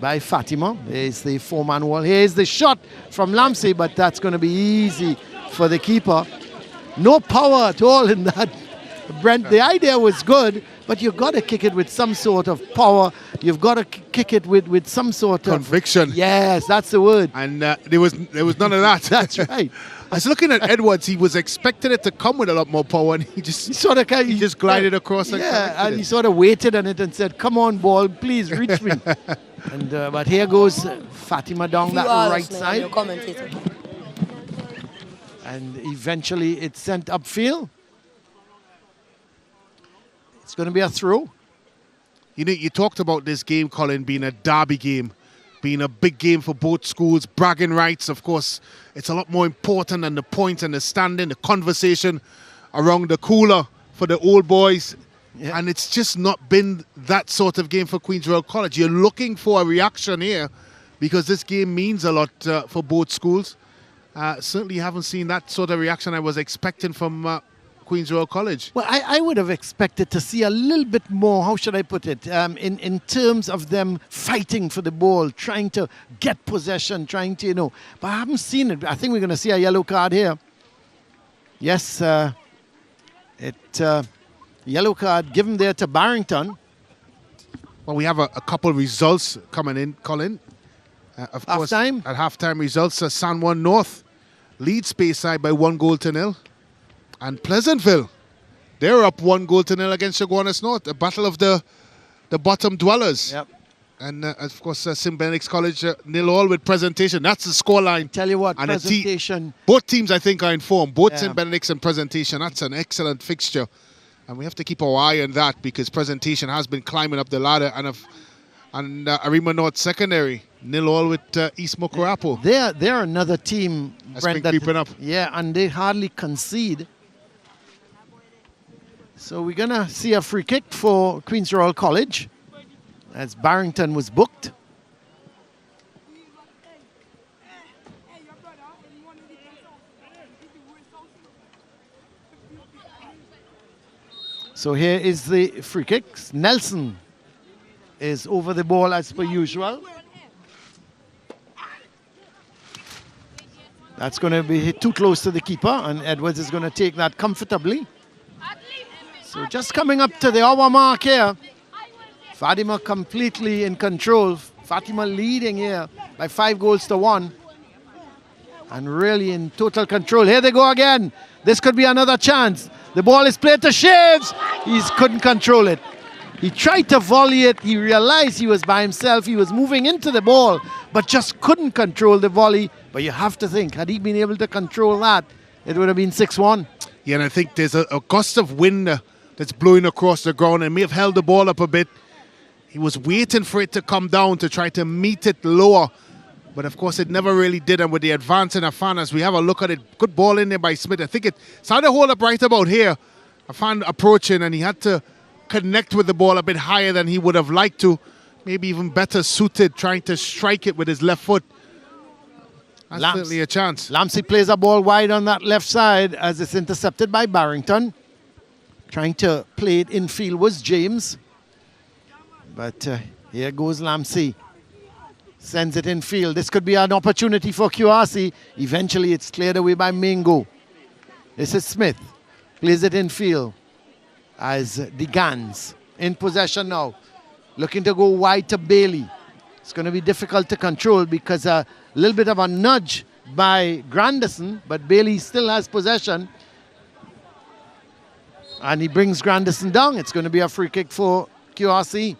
by Fatima. There's the 4-man wall. Here's the shot from Lamsey, but that's going to be easy for the keeper. No power at all in that. Brent, the idea was good, but you've got to kick it with some sort of power. You've got to kick it with some sort of conviction. Yes, that's the word. And there was none of that. That's right. I was looking at Edwards. He was expecting it to come with a lot more power, and he just glided across. And he sort of waited on it and said, "Come on, ball, please reach me." And but here goes Fatima down that right side, and eventually it's sent upfield. It's going to be a throw. You know, you talked about this game, Colin, being a derby game, being a big game for both schools, bragging rights. Of course, it's a lot more important than the points and the standing, the conversation around the cooler for the old boys. Yeah. And it's just not been that sort of game for Queen's Royal College. You're looking for a reaction here because this game means a lot for both schools. Certainly haven't seen that sort of reaction I was expecting from Queen's Royal College. Well, I would have expected to see a little bit more, how should I put it, in terms of them fighting for the ball, trying to get possession, trying to, but I haven't seen it. I think we're going to see a yellow card here. Yes, yellow card given there to Barrington. Well, we have a couple of results coming in, Colin. Of course, half-time? At half-time results, San Juan North leads Speyside by 1-0. And Pleasantville, they're up 1-0 against Chaguanas North. A battle of the bottom dwellers. Yep. And of course, St. Benedict's College 0-0 with Presentation. That's the scoreline. Tell you what, and Presentation. Both teams, I think, are informed. Both St. Benedict's and Presentation. That's an excellent fixture. And we have to keep our eye on that because Presentation has been climbing up the ladder. And Arima North Secondary, 0-0 with East Mokorapo. They're another team, That's Brent, been creeping up. Yeah, and they hardly concede. So we're going to see a free kick for Queen's Royal College as Barrington was booked. So here is the free kicks. Nelson is over the ball as per usual. That's going to be hit too close to the keeper, and Edwards is going to take that comfortably. So just coming up to the hour mark here. Fatima completely in control. Fatima leading here by 5 goals to 1. And really in total control. Here they go again. This could be another chance. The ball is played to Shaves. He couldn't control it. He tried to volley it. He realized he was by himself. He was moving into the ball, but just couldn't control the volley. But you have to think, had he been able to control that, it would have been 6-1. Yeah, and I think there's a gust of wind that's blowing across the ground and may have held the ball up a bit. He was waiting for it to come down to try to meet it lower. But of course, it never really did. And with the advance in Afan, as we have a look at it, good ball in there by Smith. I think it started to hold up right about here. Afan approaching, and he had to connect with the ball a bit higher than he would have liked to. Maybe even better suited, trying to strike it with his left foot. That's certainly a chance. Lamsey plays a ball wide on that left side as it's intercepted by Barrington. Trying to play it infield was James. But here goes Lamsey. Sends it infield. This could be an opportunity for QRC. Eventually it's cleared away by Mingo. This is Smith. Plays it infield as Digans in possession now. Looking to go wide to Bailey. It's going to be difficult to control because a little bit of a nudge by Grandison, but Bailey still has possession. And he brings Grandison down. It's going to be a free kick for QRC.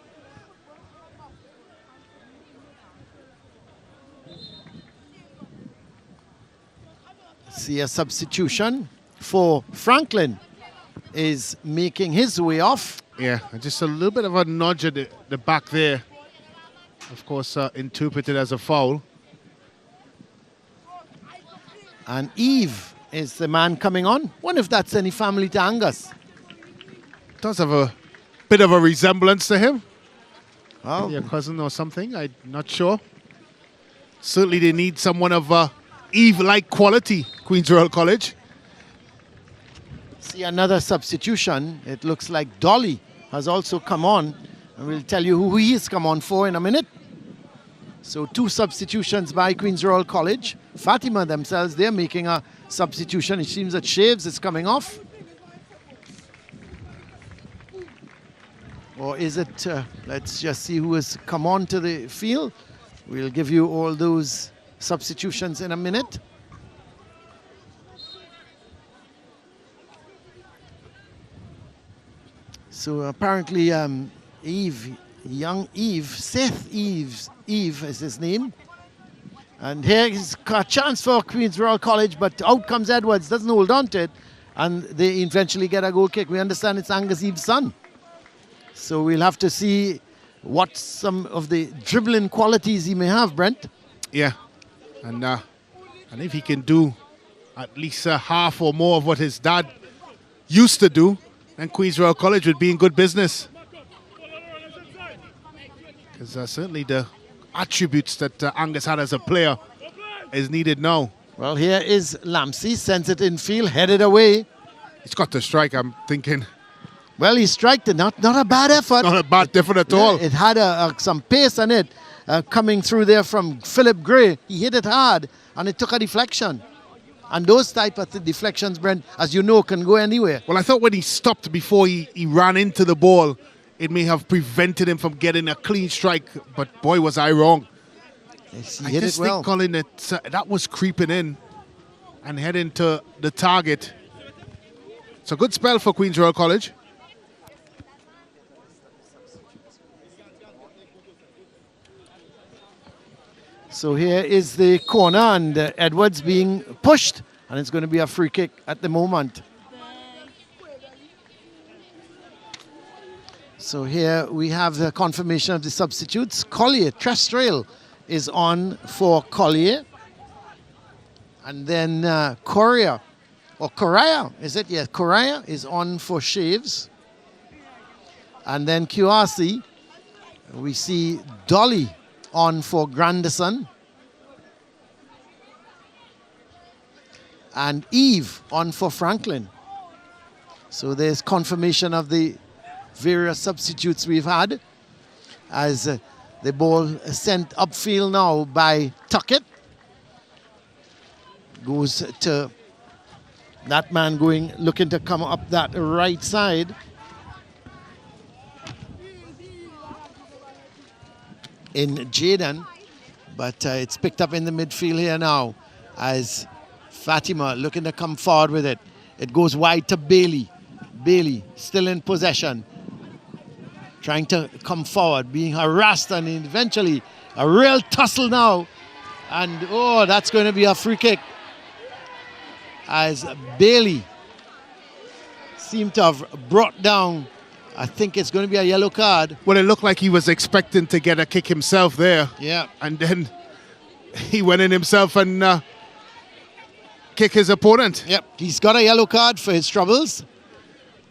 See a substitution for Franklin is making his way off. Yeah, just a little bit of a nudge at the back there. Of course, interpreted as a foul. And Eve is the man coming on. Wonder if that's any family to Angus. Does have a bit of a resemblance to him. Oh. Maybe a cousin or something, I'm not sure. Certainly they need someone of Eve-like quality, Queen's Royal College. See another substitution. It looks like Dolly has also come on. And we'll tell you who he has come on for in a minute. So 2 substitutions by Queen's Royal College. Fatima themselves, they're making a substitution. It seems that Shaves is coming off. Or is it, let's just see who has come on to the field. We'll give you all those substitutions in a minute. So apparently young Eve, Seth Eve is his name. And here is a chance for Queen's Royal College, but out comes Edwards, doesn't hold on to it, and they eventually get a goal kick. We understand it's Angus Eve's son. So we'll have to see what some of the dribbling qualities he may have, Brent. Yeah, and if he can do at least half or more of what his dad used to do, then Queen's Royal College would be in good business. Because certainly the attributes that Angus had as a player is needed now. Well, here is Lamsey, sends it infield, headed away. He's got to strike, I'm thinking. Well, he struck it, not a bad effort. Not a bad effort at all. It had some pace on it coming through there from Philip Gray. He hit it hard and it took a deflection. And those type of deflections, Brent, as you know, can go anywhere. Well, I thought when he stopped before he ran into the ball, it may have prevented him from getting a clean strike. But boy, was I wrong. Yes, he I hit just it well. think, Colin, that was creeping in and heading to the target. It's a good spell for Queen's Royal College. So here is the corner, and Edwards being pushed, and it's going to be a free kick at the moment. So here we have the confirmation of the substitutes. Collier, Tristate is on for Collier. And then Correa, is it? Yeah, Correa is on for Shaves. And then QRC, we see Dolly on for Grandison. And Eve on for Franklin. So there's confirmation of the various substitutes we've had as the ball is sent upfield now by Tuckett. Goes to that man looking to come up that right side. In Jaden, but it's picked up in the midfield here now as Fatima looking to come forward with it. It goes wide to Bailey. Bailey still in possession, trying to come forward, being harassed, and eventually a real tussle now. And oh, that's going to be a free kick as Bailey seemed to have brought down. I think it's going to be a yellow card. Well, it looked like he was expecting to get a kick himself there. Yeah. And then he went in himself and kicked his opponent. Yep, he's got a yellow card for his troubles.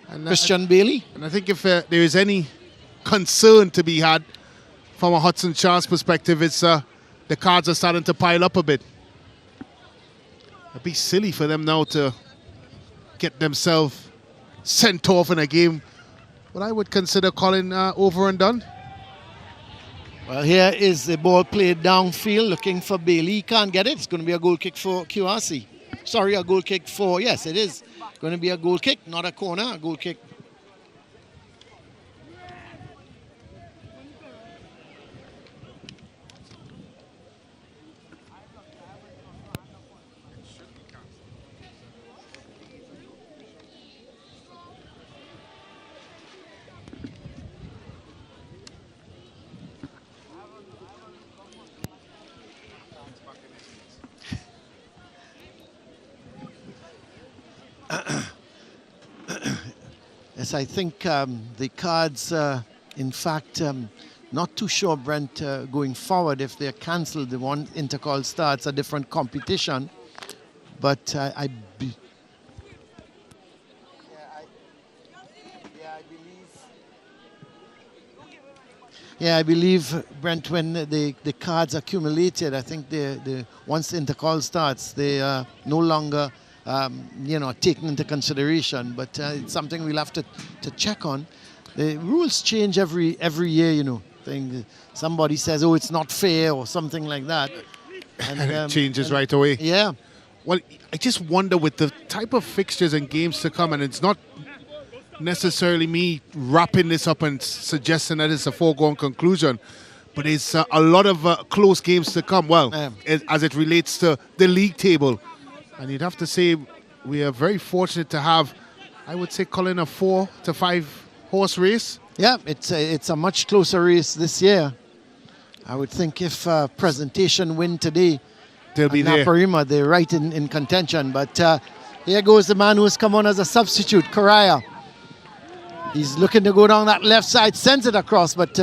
And Christian Bailey. And I think if there is any concern to be had from a Hudson Charles perspective, it's the cards are starting to pile up a bit. It'd be silly for them now to get themselves sent off in a game what I would consider calling over and done. Well, here is the ball played downfield, looking for Bailey. He can't get it. It's going to be a goal kick for QRC. Sorry, a goal kick for, yes, it is going to be a goal kick, not a corner, a goal kick. Yes, I think the cards, in fact, not too sure, Brent, going forward, if they're cancelled, the one intercall starts a different competition. But I believe, Brent, when the cards accumulated, I think once the intercall starts, they are no longer taken into consideration, but it's something we'll have to check on. The rules change every year, somebody says, oh, it's not fair or something like that. And it changes right away. Yeah. Well, I just wonder with the type of fixtures and games to come, and it's not necessarily me wrapping this up and suggesting that it's a foregone conclusion, but it's a lot of close games to come, as it relates to the league table. And you'd have to say we are very fortunate to have, I would say, Colin, a 4 to 5 horse race. Yeah, it's a much closer race this year. I would think if Presentation win today, they'll be there. Naparima, they're right in contention. But here goes the man who's come on as a substitute, Correa. He's looking to go down that left side, sends it across, but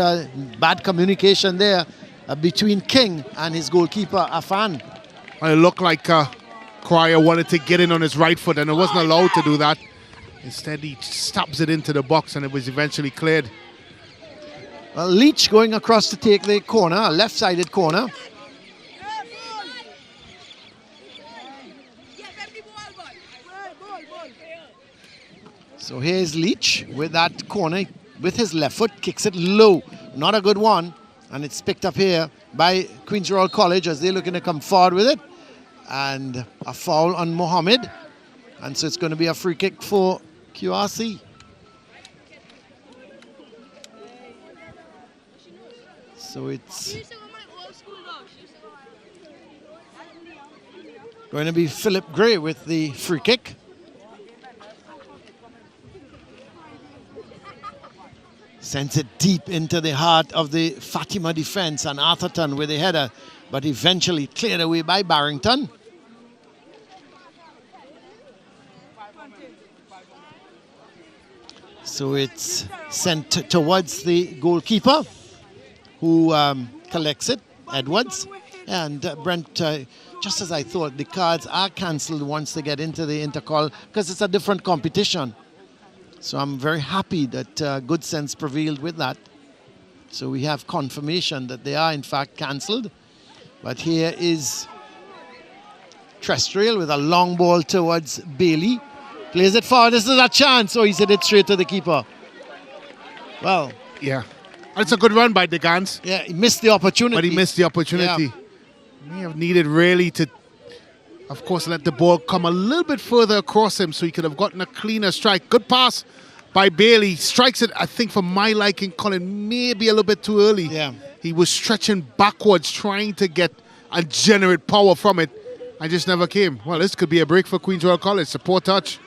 bad communication there between King and his goalkeeper, Afan. Well, it looked like Correa wanted to get in on his right foot and it wasn't allowed to do that. Instead, he stabs it into the box and it was eventually cleared. Well, Leach going across to take the corner, a left-sided corner. So here's Leach with that corner, with his left foot, kicks it low. Not a good one. And it's picked up here by Queen's Royal College as they're looking to come forward with it. And a foul on Mohammed. And so it's going to be a free kick for QRC. So it's going to be Philip Gray with the free kick. Sends it deep into the heart of the Fatima defense, and Atherton with the header, but eventually cleared away by Barrington. So it's sent towards the goalkeeper, who collects it, Edwards. And Brent, just as I thought, the cards are cancelled once they get into the intercall because it's a different competition. So I'm very happy that good sense prevailed with that. So we have confirmation that they are in fact cancelled. But here is Tristate with a long ball towards Bailey. Plays it forward. This is a chance. Oh, he hit it straight to the keeper. Well. Yeah. It's a good run by De Gans. Yeah, he missed the opportunity. But he missed the opportunity. Yeah. He have needed really to, of course, let the ball come a little bit further across him so he could have gotten a cleaner strike. Good pass by Bailey. Strikes it, I think, for my liking, Colin, maybe a little bit too early. Yeah. He was stretching backwards, trying to get and generate power from it, and just never came. Well, this could be a break for Queen's Royal College. It's a poor touch.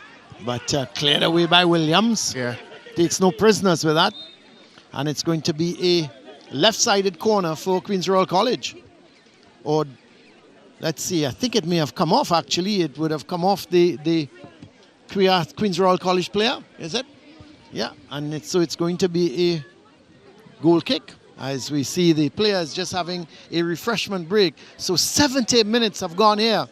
But cleared away by Williams. Yeah. Takes no prisoners with that. And it's going to be a left-sided corner for Queen's Royal College. Or, let's see, I think it may have come off, actually. It would have come off the Queen's Royal College player, is it? Yeah, and so it's going to be a goal kick. As we see the players just having a refreshment break. So 70 minutes have gone here.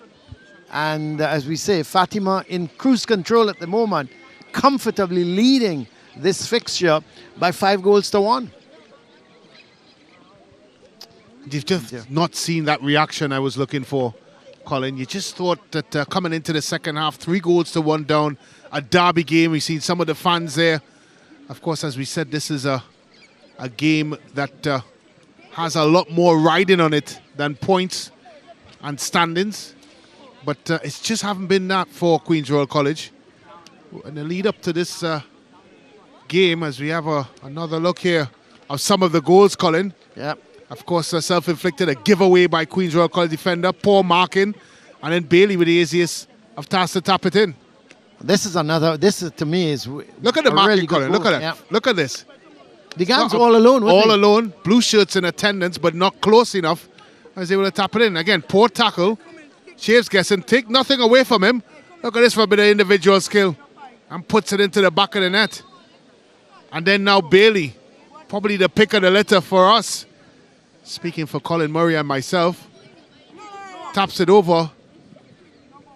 And as we say, Fatima in cruise control at the moment, comfortably leading this fixture by 5-1. You've just not seen that reaction I was looking for, Colin. You just thought that coming into the second half, 3-1 down, a derby game. We've seen some of the fans there. Of course, as we said, this is a game that has a lot more riding on it than points and standings. But it's just haven't been that for Queen's Royal College. In the lead up to this game, as we have another look here of some of the goals, Colin. Yeah. Of course, self-inflicted, a giveaway by Queen's Royal College defender, poor marking, and then Bailey with the easiest of tasks to tap it in. This is another, to me is look at the marking, really Colin, look at that. Yeah. Look at this. The guys all alone, all alone, blue shirts in attendance, but not close enough. I was able to tap it in. Again, poor tackle. Shaves guessing, take nothing away from him. Look at this for a bit of individual skill. And puts it into the back of the net. And then now Bailey, probably the pick of the litter for us. Speaking for Colin Murray and myself. Taps it over.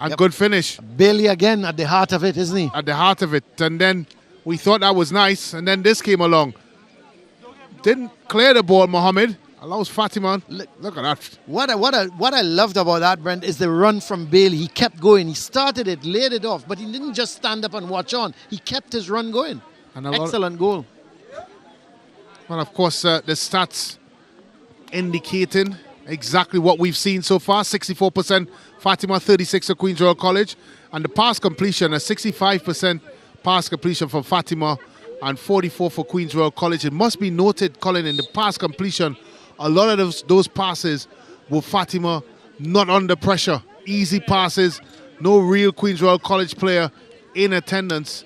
And good finish. Bailey again at the heart of it, isn't he? At the heart of it. And then we thought that was nice. And then this came along. Didn't clear the ball, Mohammed. Allows Fatima. Look at that. What I loved about that, Brent, is the run from Bailey. He kept going. He started it, laid it off, but he didn't just stand up and watch on. He kept his run going. Excellent goal. Well, of course, the stats indicating exactly what we've seen so far. 64% Fatima, 36 for Queen's Royal College. And the pass completion, a 65% pass completion for Fatima and 44 for Queen's Royal College. It must be noted, Colin, in the pass completion, a lot of those passes were Fatima not under pressure. Easy passes, no real Queen's Royal College player in attendance.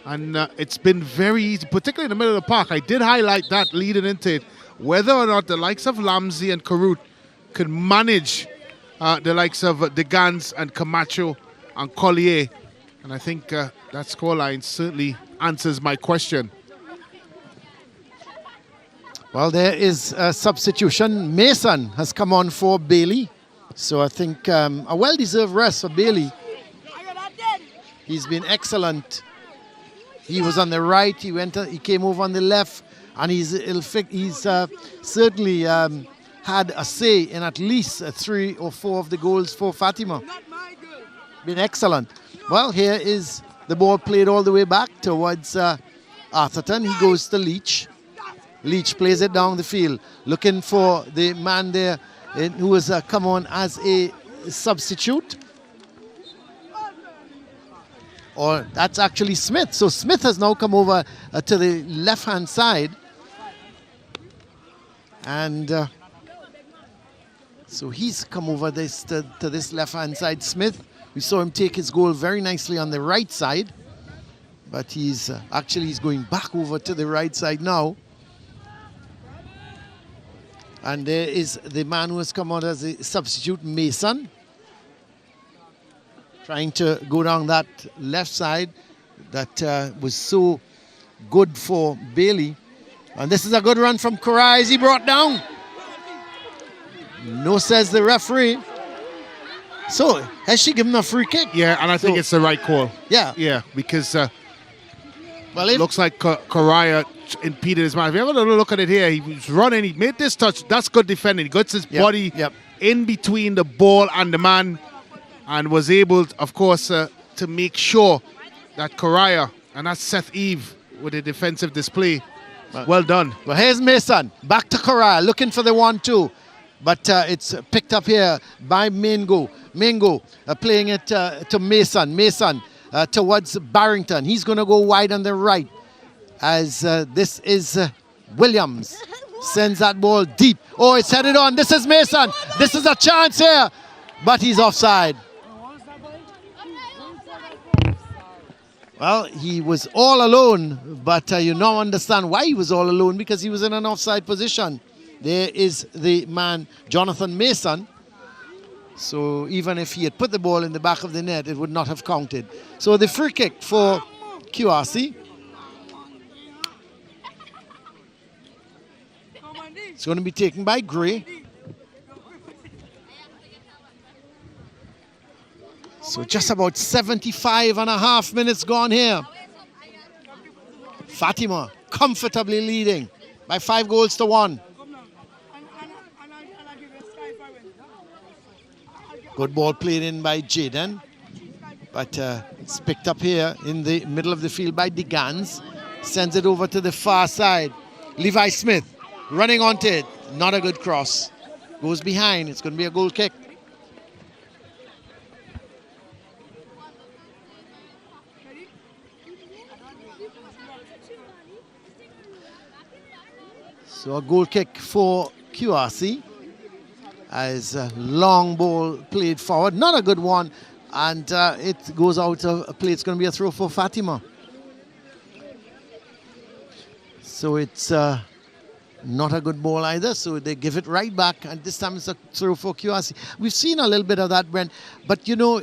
And it's been very easy, particularly in the middle of the park. I did highlight that leading into it. Whether or not the likes of Lamzi and Karut could manage the likes of De Gans and Camacho and Collier. And I think that scoreline certainly answers my question. Well, there is a substitution. Mason has come on for Bailey. So I think a well-deserved rest for Bailey. He's been excellent. He was on the right, he came over on the left, and he's certainly had a say in at least 3 or 4 of the goals for Fatima. Been excellent. Well, here is the ball played all the way back towards Atherton. He goes to Leach. Leach plays it down the field, looking for the man there who has come on as a substitute. Or that's actually Smith. So Smith has now come over to the left-hand side. And so he's come over to this left-hand side. Smith, we saw him take his goal very nicely on the right side. But he's going back over to the right side now. And there is the man who has come out as a substitute, Mason. Trying to go down that left side that was so good for Bailey. And this is a good run from Korai as he brought down. No, says the referee. So, has she given a free kick? Yeah, and I think it's the right call. Yeah. Yeah, because it looks like Korai impeded his man. If you have a look at it here, he was running, he made this touch. That's good defending. He got his body in between the ball and the man, and was able, of course, to make sure that Correa and that's Seth Eve with a defensive display. Well done. Well, here's Mason. Back to Correa, looking for the 1-2. But it's picked up here by Mingo. Mingo playing it to Mason. Mason towards Barrington. He's going to go wide on the right as this is Williams. Sends that ball deep. Oh, it's headed on. This is Mason. This is a chance here. But he's offside. Well, he was all alone. But you now understand why he was all alone, because he was in an offside position. There is the man, Jonathan Mason. So even if he had put the ball in the back of the net, it would not have counted. So the free kick for QRC. It's going to be taken by Gray. So just about 75 and a half minutes gone here. Fatima comfortably leading by 5-1. Good ball played in by Jaden. But it's picked up here in the middle of the field by DeGans. Sends it over to the far side. Levi Smith running onto it. Not a good cross. Goes behind. It's going to be a goal kick. So a goal kick for QRC as a long ball played forward. Not a good one. And it goes out of play. It's going to be a throw for Fatima. So it's not a good ball either. So they give it right back. And this time it's a throw for QRC. We've seen a little bit of that, Brent. But, you know,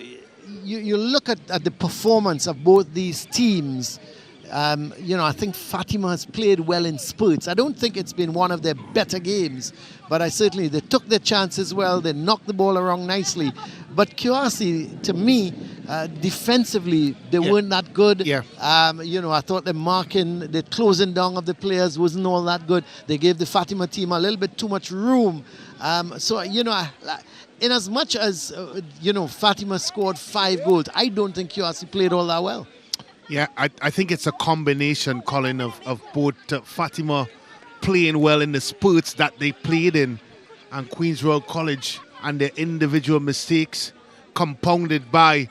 you look at the performance of both these teams. You know, I think Fatima has played well in spurts. I don't think it's been one of their better games, but they took their chances well. They knocked the ball around nicely. But QRC, to me, defensively, they weren't that good. Yeah. You know, I thought the marking, the closing down of the players wasn't all that good. They gave the Fatima team a little bit too much room. So, you know, in as much as, you know, Fatima scored 5 goals, I don't think QRC played all that well. Yeah, I think it's a combination, Colin, of both Fatima playing well in the spurts that they played in and Queen's Royal College and their individual mistakes compounded by,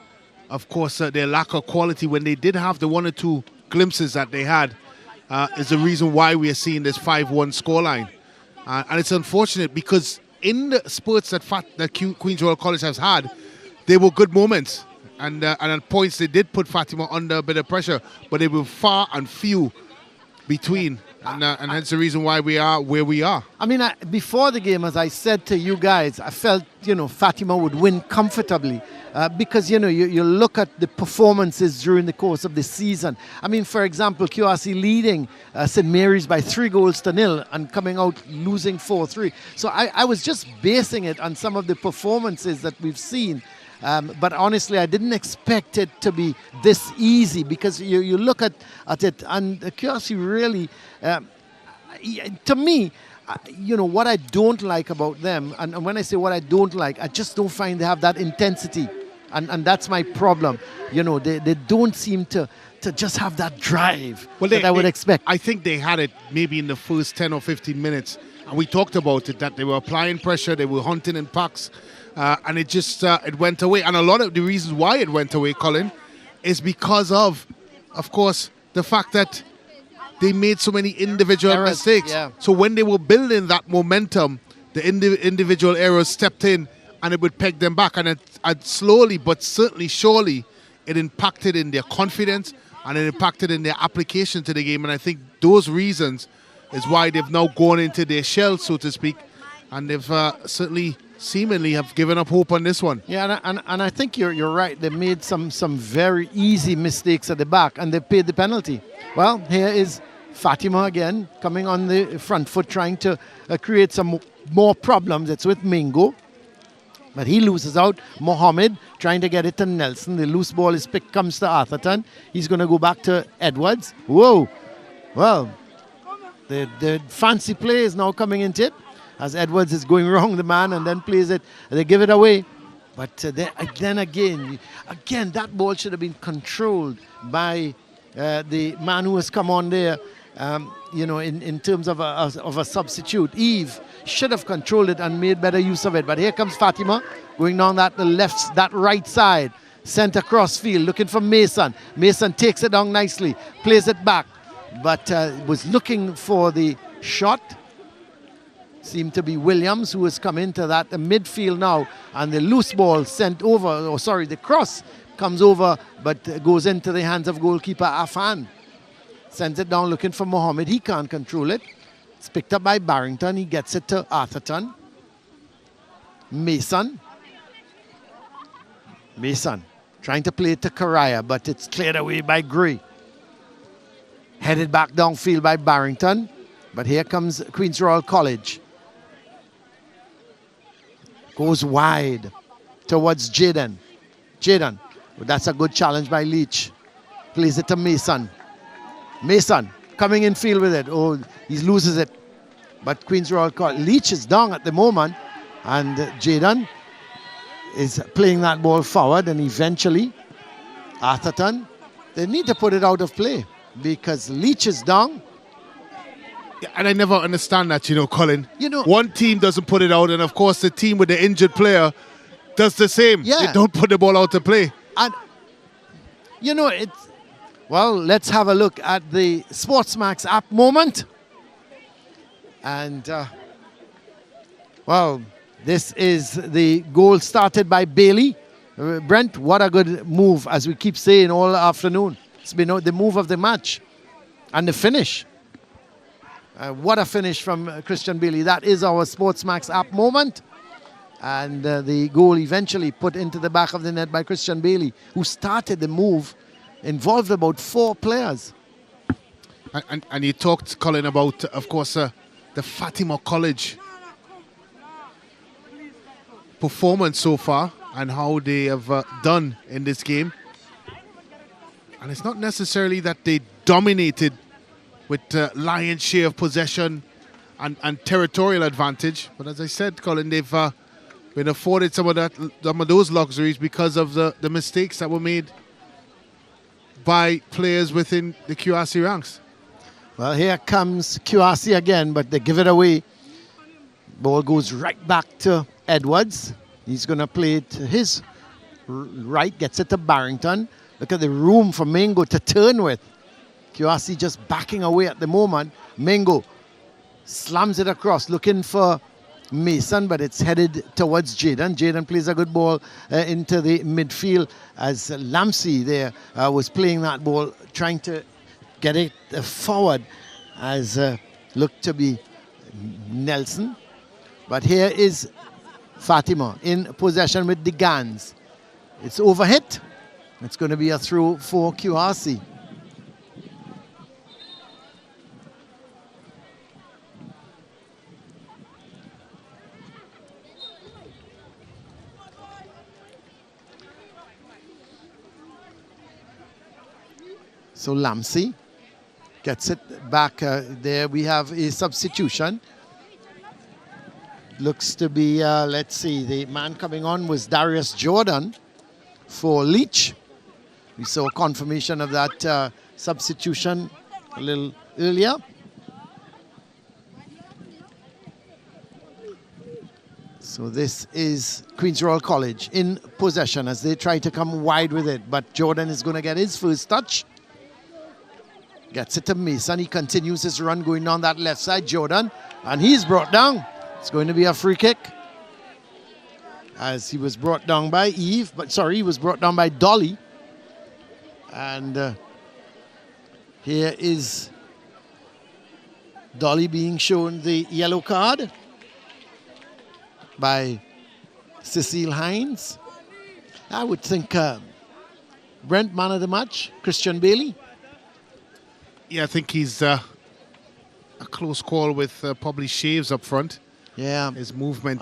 of course, their lack of quality when they did have the 1 or 2 glimpses that they had is the reason why we are seeing this 5-1 scoreline. And it's unfortunate because in the spurts that Queen's Royal College has had, they were good moments. And at points they did put Fatima under a bit of pressure, but they were far and few between. And hence the reason why we are where we are. I mean, before the game, as I said to you guys, I felt, you know, Fatima would win comfortably because, you know, you look at the performances during the course of the season. I mean, for example, QRC leading St. Mary's by 3-0 and coming out losing 4-3. So I was just basing it on some of the performances that we've seen. But honestly, I didn't expect it to be this easy because you look at it and QRC really, to me, you know, what I don't like about them, and when I say what I don't like, I just don't find they have that intensity. And that's my problem. You know, they don't seem to just have that drive that I would expect. I think they had it maybe in the first 10 or 15 minutes. And we talked about it, that they were applying pressure, they were hunting in packs. And it just it went away. And a lot of the reasons why it went away, Colin, is because of course, the fact that they made so many individual mistakes. Yeah. So when they were building that momentum, the individual errors stepped in and it would peg them back. And it slowly but certainly, surely, it impacted in their confidence and it impacted in their application to the game. And I think those reasons is why they've now gone into their shell, so to speak. And they've certainly seemingly have given up hope on this one. Yeah, and I think you're right. They made some very easy mistakes at the back, and they paid the penalty. Well, here is Fatima again, coming on the front foot, trying to create some more problems. It's with Mingo, but he loses out. Mohammed trying to get it to Nelson. The loose ball is picked, comes to Atherton. He's going to go back to Edwards. Whoa, well, the fancy play is now coming into it. As Edwards is going wrong the man and then plays it. They give it away. But then again, that ball should have been controlled by the man who has come on there. In terms of a substitute, Eve should have controlled it and made better use of it. But here comes Fatima going down that right side, sent across field, looking for Mason. Mason takes it down nicely, plays it back, but was looking for the shot. Seemed to be Williams who has come into that midfield now, and the loose ball sent over, the cross comes over, but goes into the hands of goalkeeper Afan. Sends it down looking for Mohammed. He can't control it. It's picked up by Barrington. He gets it to Atherton. Mason trying to play it to Karaya, but it's cleared away by Gray. Headed back downfield by Barrington, but here comes Queen's Royal College. Goes wide towards Jaden. That's a good challenge by Leach. Plays it to Mason. Mason coming in field with it. Oh, he loses it. But Queen's Royal College. Leach is down at the moment. And Jaden is playing that ball forward. And eventually, Atherton, they need to put it out of play because Leach is down. And I never understand that, Colin. One team doesn't put it out, and of course the team with the injured player does the same. Yeah. They don't put the ball out to play. And, let's have a look at the SportsMax app moment. And, this is the goal started by Bailey. Brent, what a good move, as we keep saying all afternoon. It's been the move of the match. And the finish. What a finish from Christian Bailey. That is our SportsMax app moment. And the goal eventually put into the back of the net by Christian Bailey, who started the move, involved about 4 players. And you talked, Colin, about, of course, the Fatima College performance so far and how they have done in this game. And it's not necessarily that they dominated with lion's share of possession and territorial advantage. But as I said, Colin, they've been afforded some of those luxuries because of the mistakes that were made by players within the QRC ranks. Well, here comes QRC again, but they give it away. Ball goes right back to Edwards. He's going to play it to his right, gets it to Barrington. Look at the room for Mengo to turn with. QRC just backing away at the moment. Mengo slams it across, looking for Mason, but it's headed towards Jaden. Jaden plays a good ball into the midfield as Lamsey there was playing that ball, trying to get it forward as looked to be Nelson. But here is Fatima in possession with the Gans. It's overhit. It's going to be a throw for QRC. So Lamsey gets it back. There we have a substitution. Looks to be, let's see, the man coming on was Darius Jordan for Leach. We saw confirmation of that substitution a little earlier. So this is Queen's Royal College in possession as they try to come wide with it. But Jordan is going to get his first touch. Gets it to Mason. He continues his run going down that left side. Jordan. And he's brought down. It's going to be a free kick. As he was brought down by Eve. But sorry, he was brought down by Dolly. And here is Dolly being shown the yellow card by Cecile Hines. I would think Brent, man of the match, Christian Bailey. Yeah, I think he's a close call with probably Shaves up front. Yeah. His movement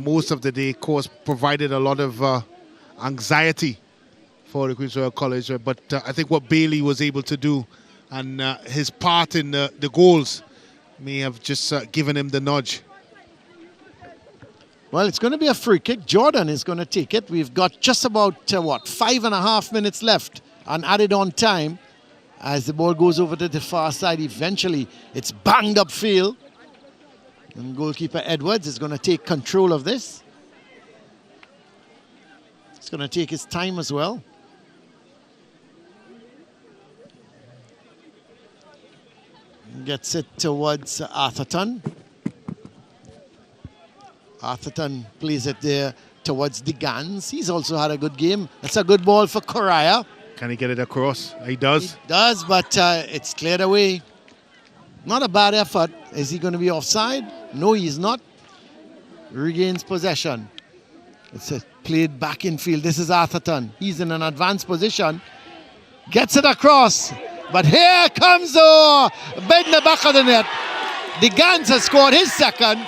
most of the day, of course, provided a lot of anxiety for the Queen's Royal College. But I think what Bailey was able to do and his part in the goals may have just given him the nudge. Well, it's going to be a free kick. Jordan is going to take it. We've got just about, 5.5 minutes left and added on time. As the ball goes over to the far side, eventually it's banged upfield. And goalkeeper Edwards is going to take control of this. It's going to take his time as well. Gets it towards Atherton. Atherton plays it there towards the Gans. He's also had a good game. That's a good ball for Correa. Can he get it across? He does. He does, but it's cleared away. Not a bad effort. Is he going to be offside? No, he's not. Regains possession. It's played back in field. This is Atherton. He's in an advanced position. Gets it across. But here comes bend the back of the net. The Gans has scored his second.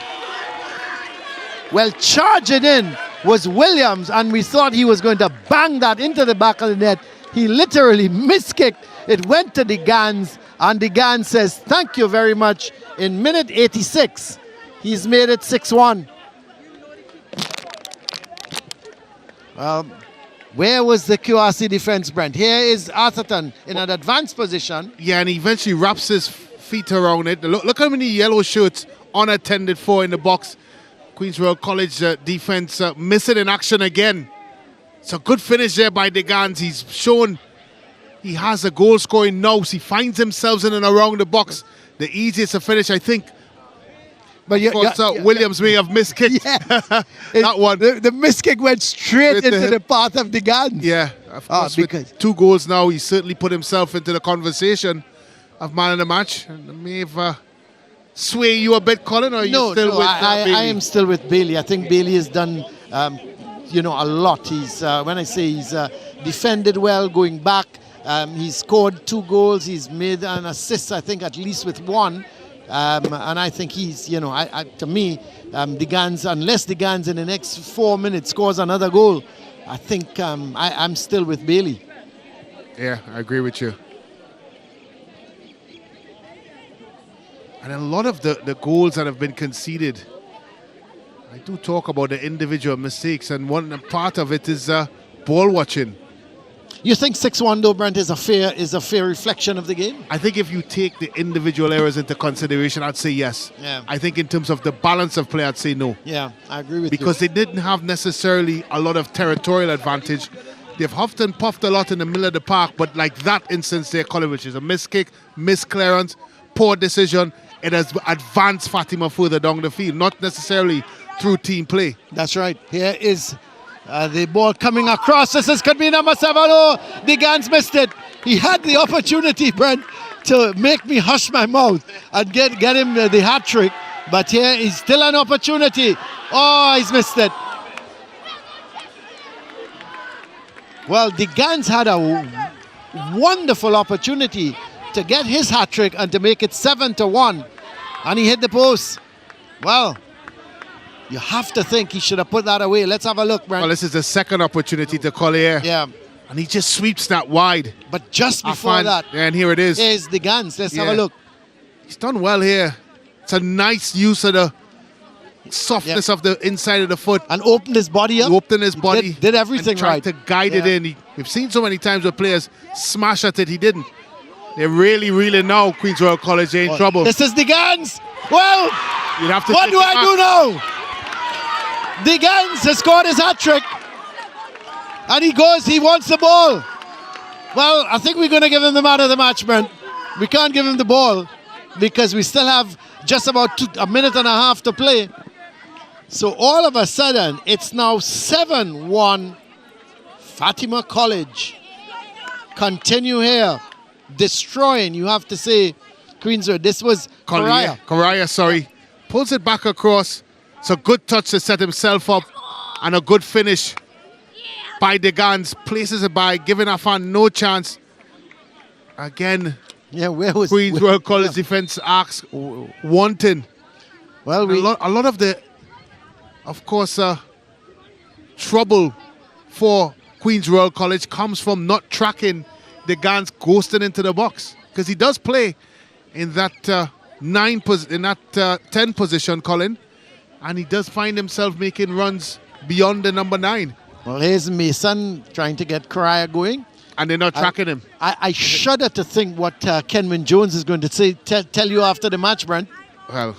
Well, charging in was Williams, and we thought he was going to bang that into the back of the net. He literally miskicked. It went to the Gans, and the Gans says, thank you very much. In minute 86, he's made it 6-1. Where was the QRC defense, Brent? Here is Atherton in an advanced position. Yeah, and he eventually wraps his feet around it. Look how many yellow shirts unattended for in the box. Queens Royal College defense missing in action again. It's a good finish there by De Gans. He's shown he has a goal-scoring nous. He finds himself in and around the box. The easiest to finish, I think. But Williams may have miskicked that one. The miskick went straight into the path of De Gans. Yeah, of course. With 2 goals now, he certainly put himself into the conversation of man of the match. And may have sway you a bit, Colin, or are you still with Bailey? I am still with Bailey. I think Bailey has done, a lot. He's when I say he's defended well, going back. He's scored 2 goals. He's made an assist, I think, at least with 1. And I think he's, to me, De Gans, unless De Gans in the next 4 minutes scores another goal, I think I'm still with Bailey. Yeah, I agree with you. And a lot of the goals that have been conceded, I do talk about the individual mistakes, and one part of it is ball watching. You think 6-1 though, Brent, is a fair reflection of the game? I think if you take the individual errors into consideration, I'd say yes. Yeah. I think in terms of the balance of play, I'd say no. Yeah, I agree with you. Because they didn't have necessarily a lot of territorial advantage. They've huffed and puffed a lot in the middle of the park, but like that instance there, Colin, which is a miskick, misclearance, poor decision, it has advanced Fatima further down the field, not necessarily through team play. That's right. Here is the ball coming across. This could be number 7. Oh, De Gans missed it. He had the opportunity, Brent, to make me hush my mouth and get him the hat trick. But here is still an opportunity. Oh, he's missed it. Well, De Gans had a wonderful opportunity to get his hat trick and to make it 7-1. And he hit the post. Well, you have to think he should have put that away. Let's have a look, Brent. Well, this is the second opportunity to Collier. Yeah. And he just sweeps that wide. But just before that, and here it is. Here's De Gans. Let's have a look. He's done well here. It's a nice use of the softness of the inside of the foot. And opened his body up. He opened his body. Did everything and tried to guide it in. We've seen so many times where players smash at it. He didn't. They're really reeling now, Queens Royal College. They're in trouble. This is De Gans. Well, you'd have to what do I do now? De Gans has scored his hat trick. And he wants the ball. Well, I think we're going to give him the man of the match, Brent. We can't give him the ball because we still have just about a minute and a half to play. So all of a sudden, it's now 7-1 Fatima College. Continue here. Destroying, you have to say, Queensroad. This was Correa. Correa, sorry. Pulls it back across. It's a good touch to set himself up and a good finish by De Gans. Places it by, giving Afan no chance. Again, where was Queens Royal College defense asks wanting. Well, a lot of the, of course, trouble for Queens Royal College comes from not tracking De Gans ghosting into the box, because he does play in that 10 position, Colin. and he does find himself making runs beyond the number 9. Well, here's Mason trying to get Correa going. And they're not tracking him. I shudder to think what Kenwin Jones is going to say. Tell you after the match, Brent. Well,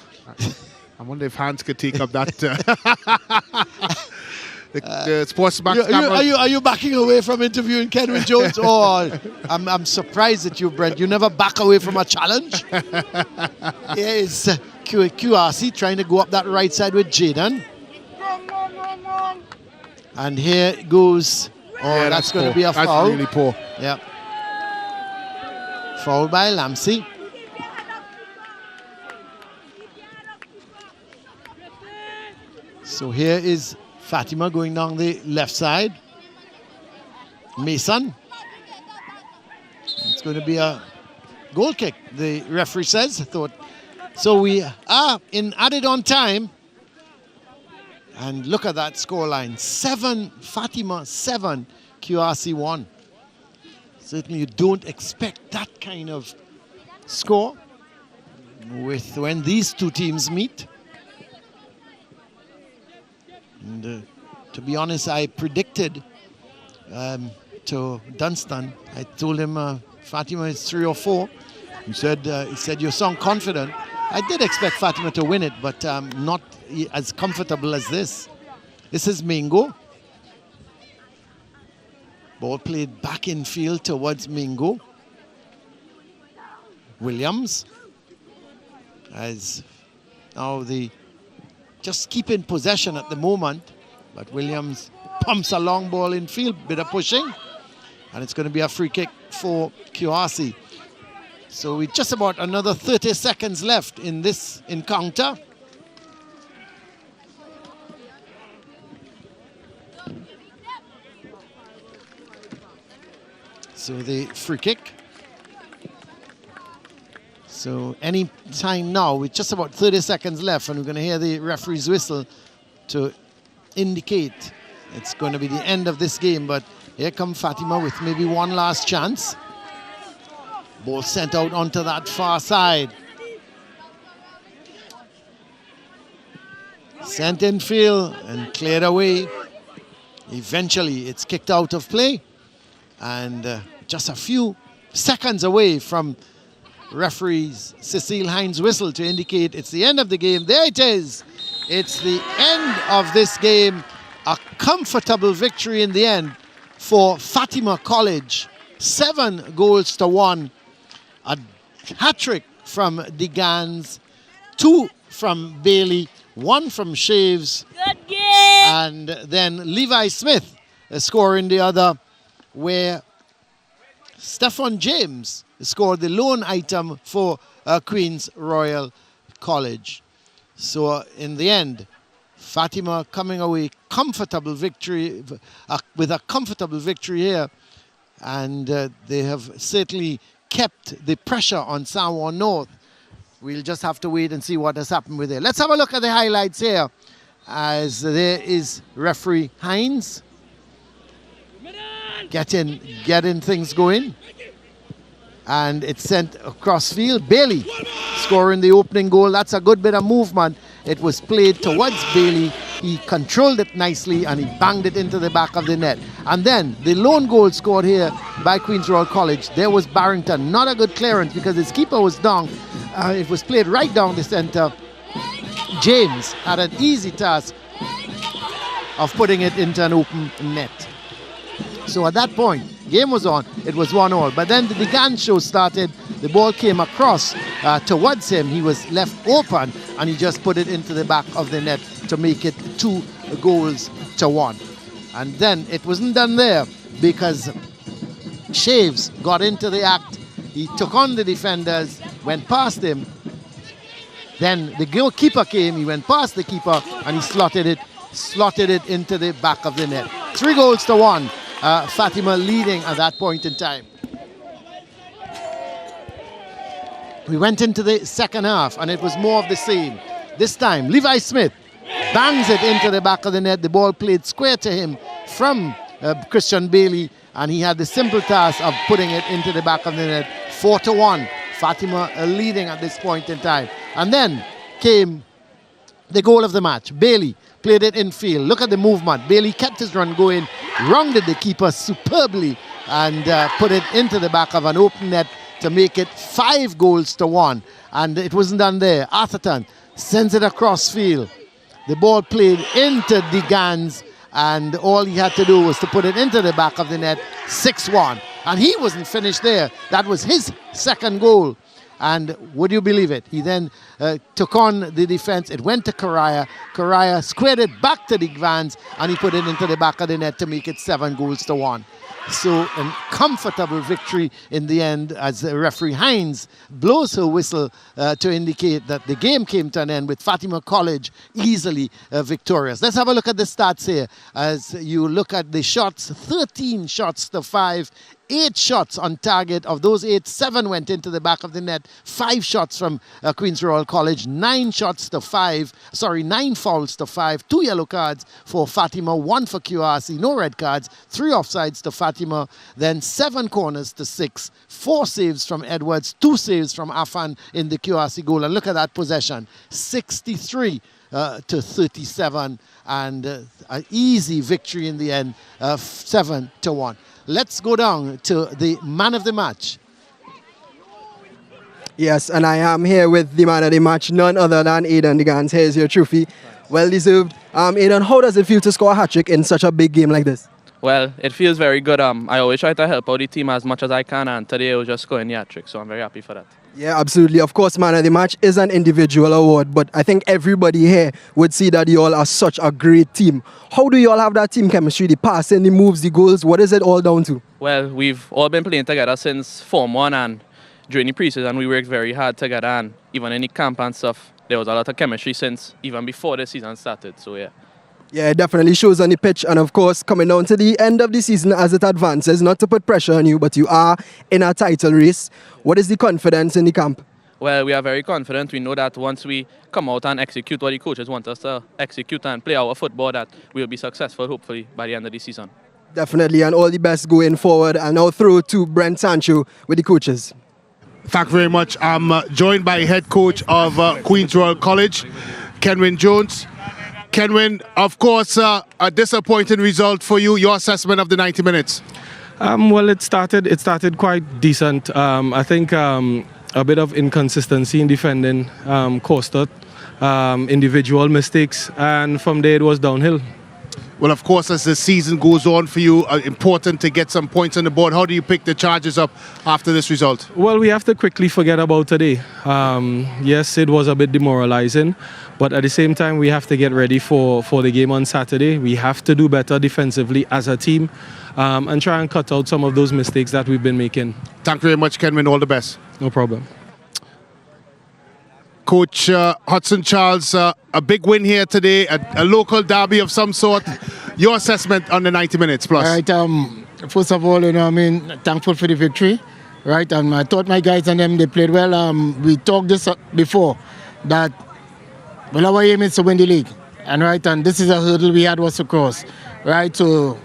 I wonder if Hans could take up that. The SportsMax camera. Are you backing away from interviewing Kenwin Jones? Oh, I'm surprised at you, Brent. You never back away from a challenge. Here is QRC trying to go up that right side with Jaden. And here goes. Oh, yeah, that's going to be a foul. That's really poor. Yeah. Foul by Lamsey. So here is Fatima going down the left side. Mason. It's going to be a goal kick, the referee says. So we are in added on time. And look at that scoreline. 7, Fatima 7, QRC 1. Certainly you don't expect that kind of score when these two teams meet. And to be honest, I predicted to Dunstan, I told him Fatima is 3 or 4. He said you sound confident. I did expect Fatima to win it, but not as comfortable as this. This is Mingo. Ball played back in field towards Mingo. Williams. As now just keeping possession at the moment, but Williams pumps a long ball in field, bit of pushing, and it's going to be a free kick for QRC. So with just about another 30 seconds left in this encounter. So the free kick. So any time now, with just about 30 seconds left, and we're going to hear the referee's whistle to indicate it's going to be the end of this game. But here comes Fatima with maybe one last chance. Ball sent out onto that far side. Sent in field and cleared away. Eventually, it's kicked out of play. And just a few seconds away from referee Cecile Hines' whistle to indicate it's the end of the game. There it is. It's the end of this game. A comfortable victory in the end for Fatima College. 7 goals to 1. A hat-trick from Degans, 2 from Bailey, 1 from Shaves, and then Levi Smith scoring the other, where Stefan James scored the lone item for Queen's Royal College. So in the end, Fatima coming away comfortable victory, with a comfortable victory here, and they have certainly kept the pressure on San Juan North. We'll just have to wait and see what has happened with it. Let's have a look at the highlights here, as there is referee Hines getting things going, and it's sent across field. Bailey scoring the opening goal. That's a good bit of movement. It was played towards Bailey. He controlled it nicely and he banged it into the back of the net. And then the lone goal scored here by Queen's Royal College. There was Barrington. Not a good clearance because his keeper was down. It was played right down the center. James had an easy task of putting it into an open net. So at that point, game was on. It was 1-1. But then the Degan show started. The ball came across towards him. He was left open, and he just put it into the back of the net to make it 2 goals to 1. And then it wasn't done there, because Shaves got into the act. He took on the defenders, went past him. Then the goalkeeper came. He went past the keeper, and he slotted it into the back of the net. 3 goals to 1. Fatima leading at that point in time. We went into the second half and it was more of the same. This time, Levi Smith bangs it into the back of the net. The ball played square to him from Christian Bailey, and he had the simple task of putting it into the back of the net. 4-1. Fatima leading at this point in time. And then came the goal of the match. Bailey played it in field. Look at the movement. Bailey kept his run going, rounded the keeper superbly, and put it into the back of an open net to make it 5-1. And it wasn't done there. Atherton sends it across field. The ball played into Digans, and all he had to do was to put it into the back of the net, 6-1. And he wasn't finished there. That was his second goal. And would you believe it? He then took on the defense. It went to Correa. Correa squared it back to Digans, and he put it into the back of the net to make it 7-1. So a comfortable victory in the end, as referee Hines blows her whistle to indicate that the game came to an end with Fatima College easily victorious. Let's have a look at the stats here. As you look at the shots, 13 shots to 5. 8 shots on target. Of those 8, 7 went into the back of the net. 5 shots from Queen's Royal College. 9 fouls to 5. 2 yellow cards for Fatima, 1 for QRC. No red cards. 3 offsides to Fatima. Then 7 corners to 6. 4 saves from Edwards. 2 saves from Afan in the QRC goal. And look at that possession. 63 to 37. And an easy victory in the end, 7-1. Let's go down to the man of the match. Yes, and I am here with the man of the match, none other than Aidan Digans. Here's your trophy. Well deserved. Aidan, how does it feel to score a hat-trick in such a big game like this? Well, it feels very good. I always try to help out the team as much as I can, and today I was just scoring the hat-trick, so I'm very happy for that. Yeah, absolutely. Of course, man of the match is an individual award, but I think everybody here would see that you all are such a great team. How do you all have that team chemistry, the passing, the moves, the goals? What is it all down to? Well, we've all been playing together since Form 1, and during the preseason we worked very hard together, and even in the camp and stuff, there was a lot of chemistry since even before the season started, so yeah. Yeah, it definitely shows on the pitch, and of course, coming down to the end of the season as it advances, not to put pressure on you, but you are in a title race. What is the confidence in the camp? Well, we are very confident. We know that once we come out and execute what the coaches want us to execute and play our football, that we'll be successful, hopefully, by the end of the season. Definitely, and all the best going forward. And now through to Brent Sancho with the coaches. Thank you very much. I'm joined by head coach of Queen's Royal College, Kenwin Jones. Kenwin, of course, a disappointing result for you. Your assessment of the 90 minutes? Well, it started quite decent. I think a bit of inconsistency in defending cost us, individual mistakes, and from there it was downhill. Well, of course, as the season goes on for you, important to get some points on the board. How do you pick the charges up after this result? Well, we have to quickly forget about today. Yes, it was a bit demoralizing, but at the same time, we have to get ready for the game on Saturday. We have to do better defensively as a team and try and cut out some of those mistakes that we've been making. Thank you very much, Kenwin. All the best. No problem. Coach Hudson Charles, a big win here today, a local derby of some sort. Your assessment on the 90 minutes plus? All right, first of all, thankful for the victory. Right, I thought my guys and them, they played well. We talked this before, that well, our aim is to win the league. And this is a hurdle we had was to cross. Right, so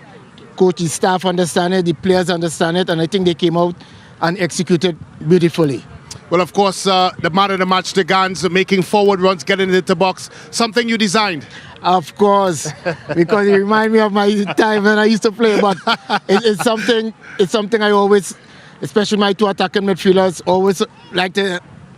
coaching staff understand it, the players understand it, and I think they came out and executed beautifully. Well, of course, the man of the match, the Gans, making forward runs, getting into the box, something you designed. Of course, because it reminds me of my time when I used to play. But it's something I always, especially my 2 attacking midfielders, always like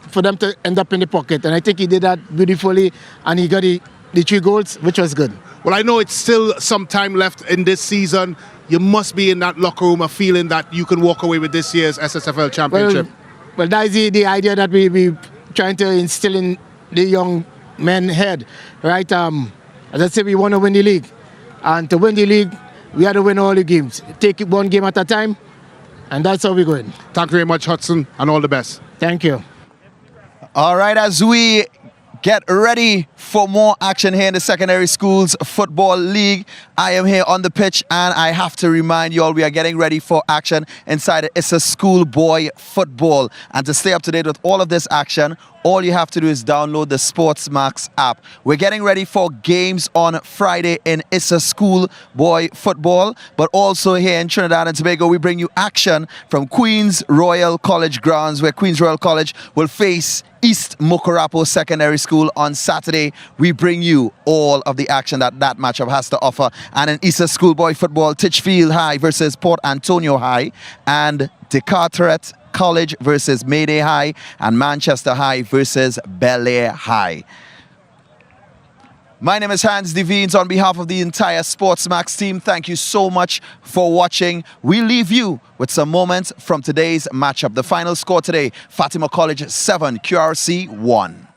for them to end up in the pocket. And I think he did that beautifully, and he got the 3 goals, which was good. Well, I know it's still some time left in this season. You must be in that locker room a feeling that you can walk away with this year's SSFL Championship. Well, that's the idea that we trying to instill in the young men head, right? As I said, we want to win the league. And to win the league, we have to win all the games. Take it one game at a time, and that's how we're going. Thank you very much, Hudson, and all the best. Thank you. All right, as we get ready for more action here in the Secondary Schools Football League. I am here on the pitch, and I have to remind you all we are getting ready for action inside the Issa Schoolboy Football. And to stay up to date with all of this action, all you have to do is download the SportsMax app. We're getting ready for games on Friday in Issa Schoolboy Football, but also here in Trinidad and Tobago, we bring you action from Queen's Royal College grounds, where Queen's Royal College will face East Mokorapo Secondary School on Saturday. We bring you all of the action that matchup has to offer. And in Easter Schoolboy Football, Titchfield High versus Port Antonio High, and DeCarteret College versus Mayday High, and Manchester High versus Bel Air High. My name is Hans Devines. On behalf of the entire SportsMax team, thank you so much for watching. We leave you with some moments from today's matchup. The final score today, Fatima College 7, QRC 1.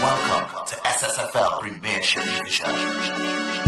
Welcome to SSFL Premiership Division.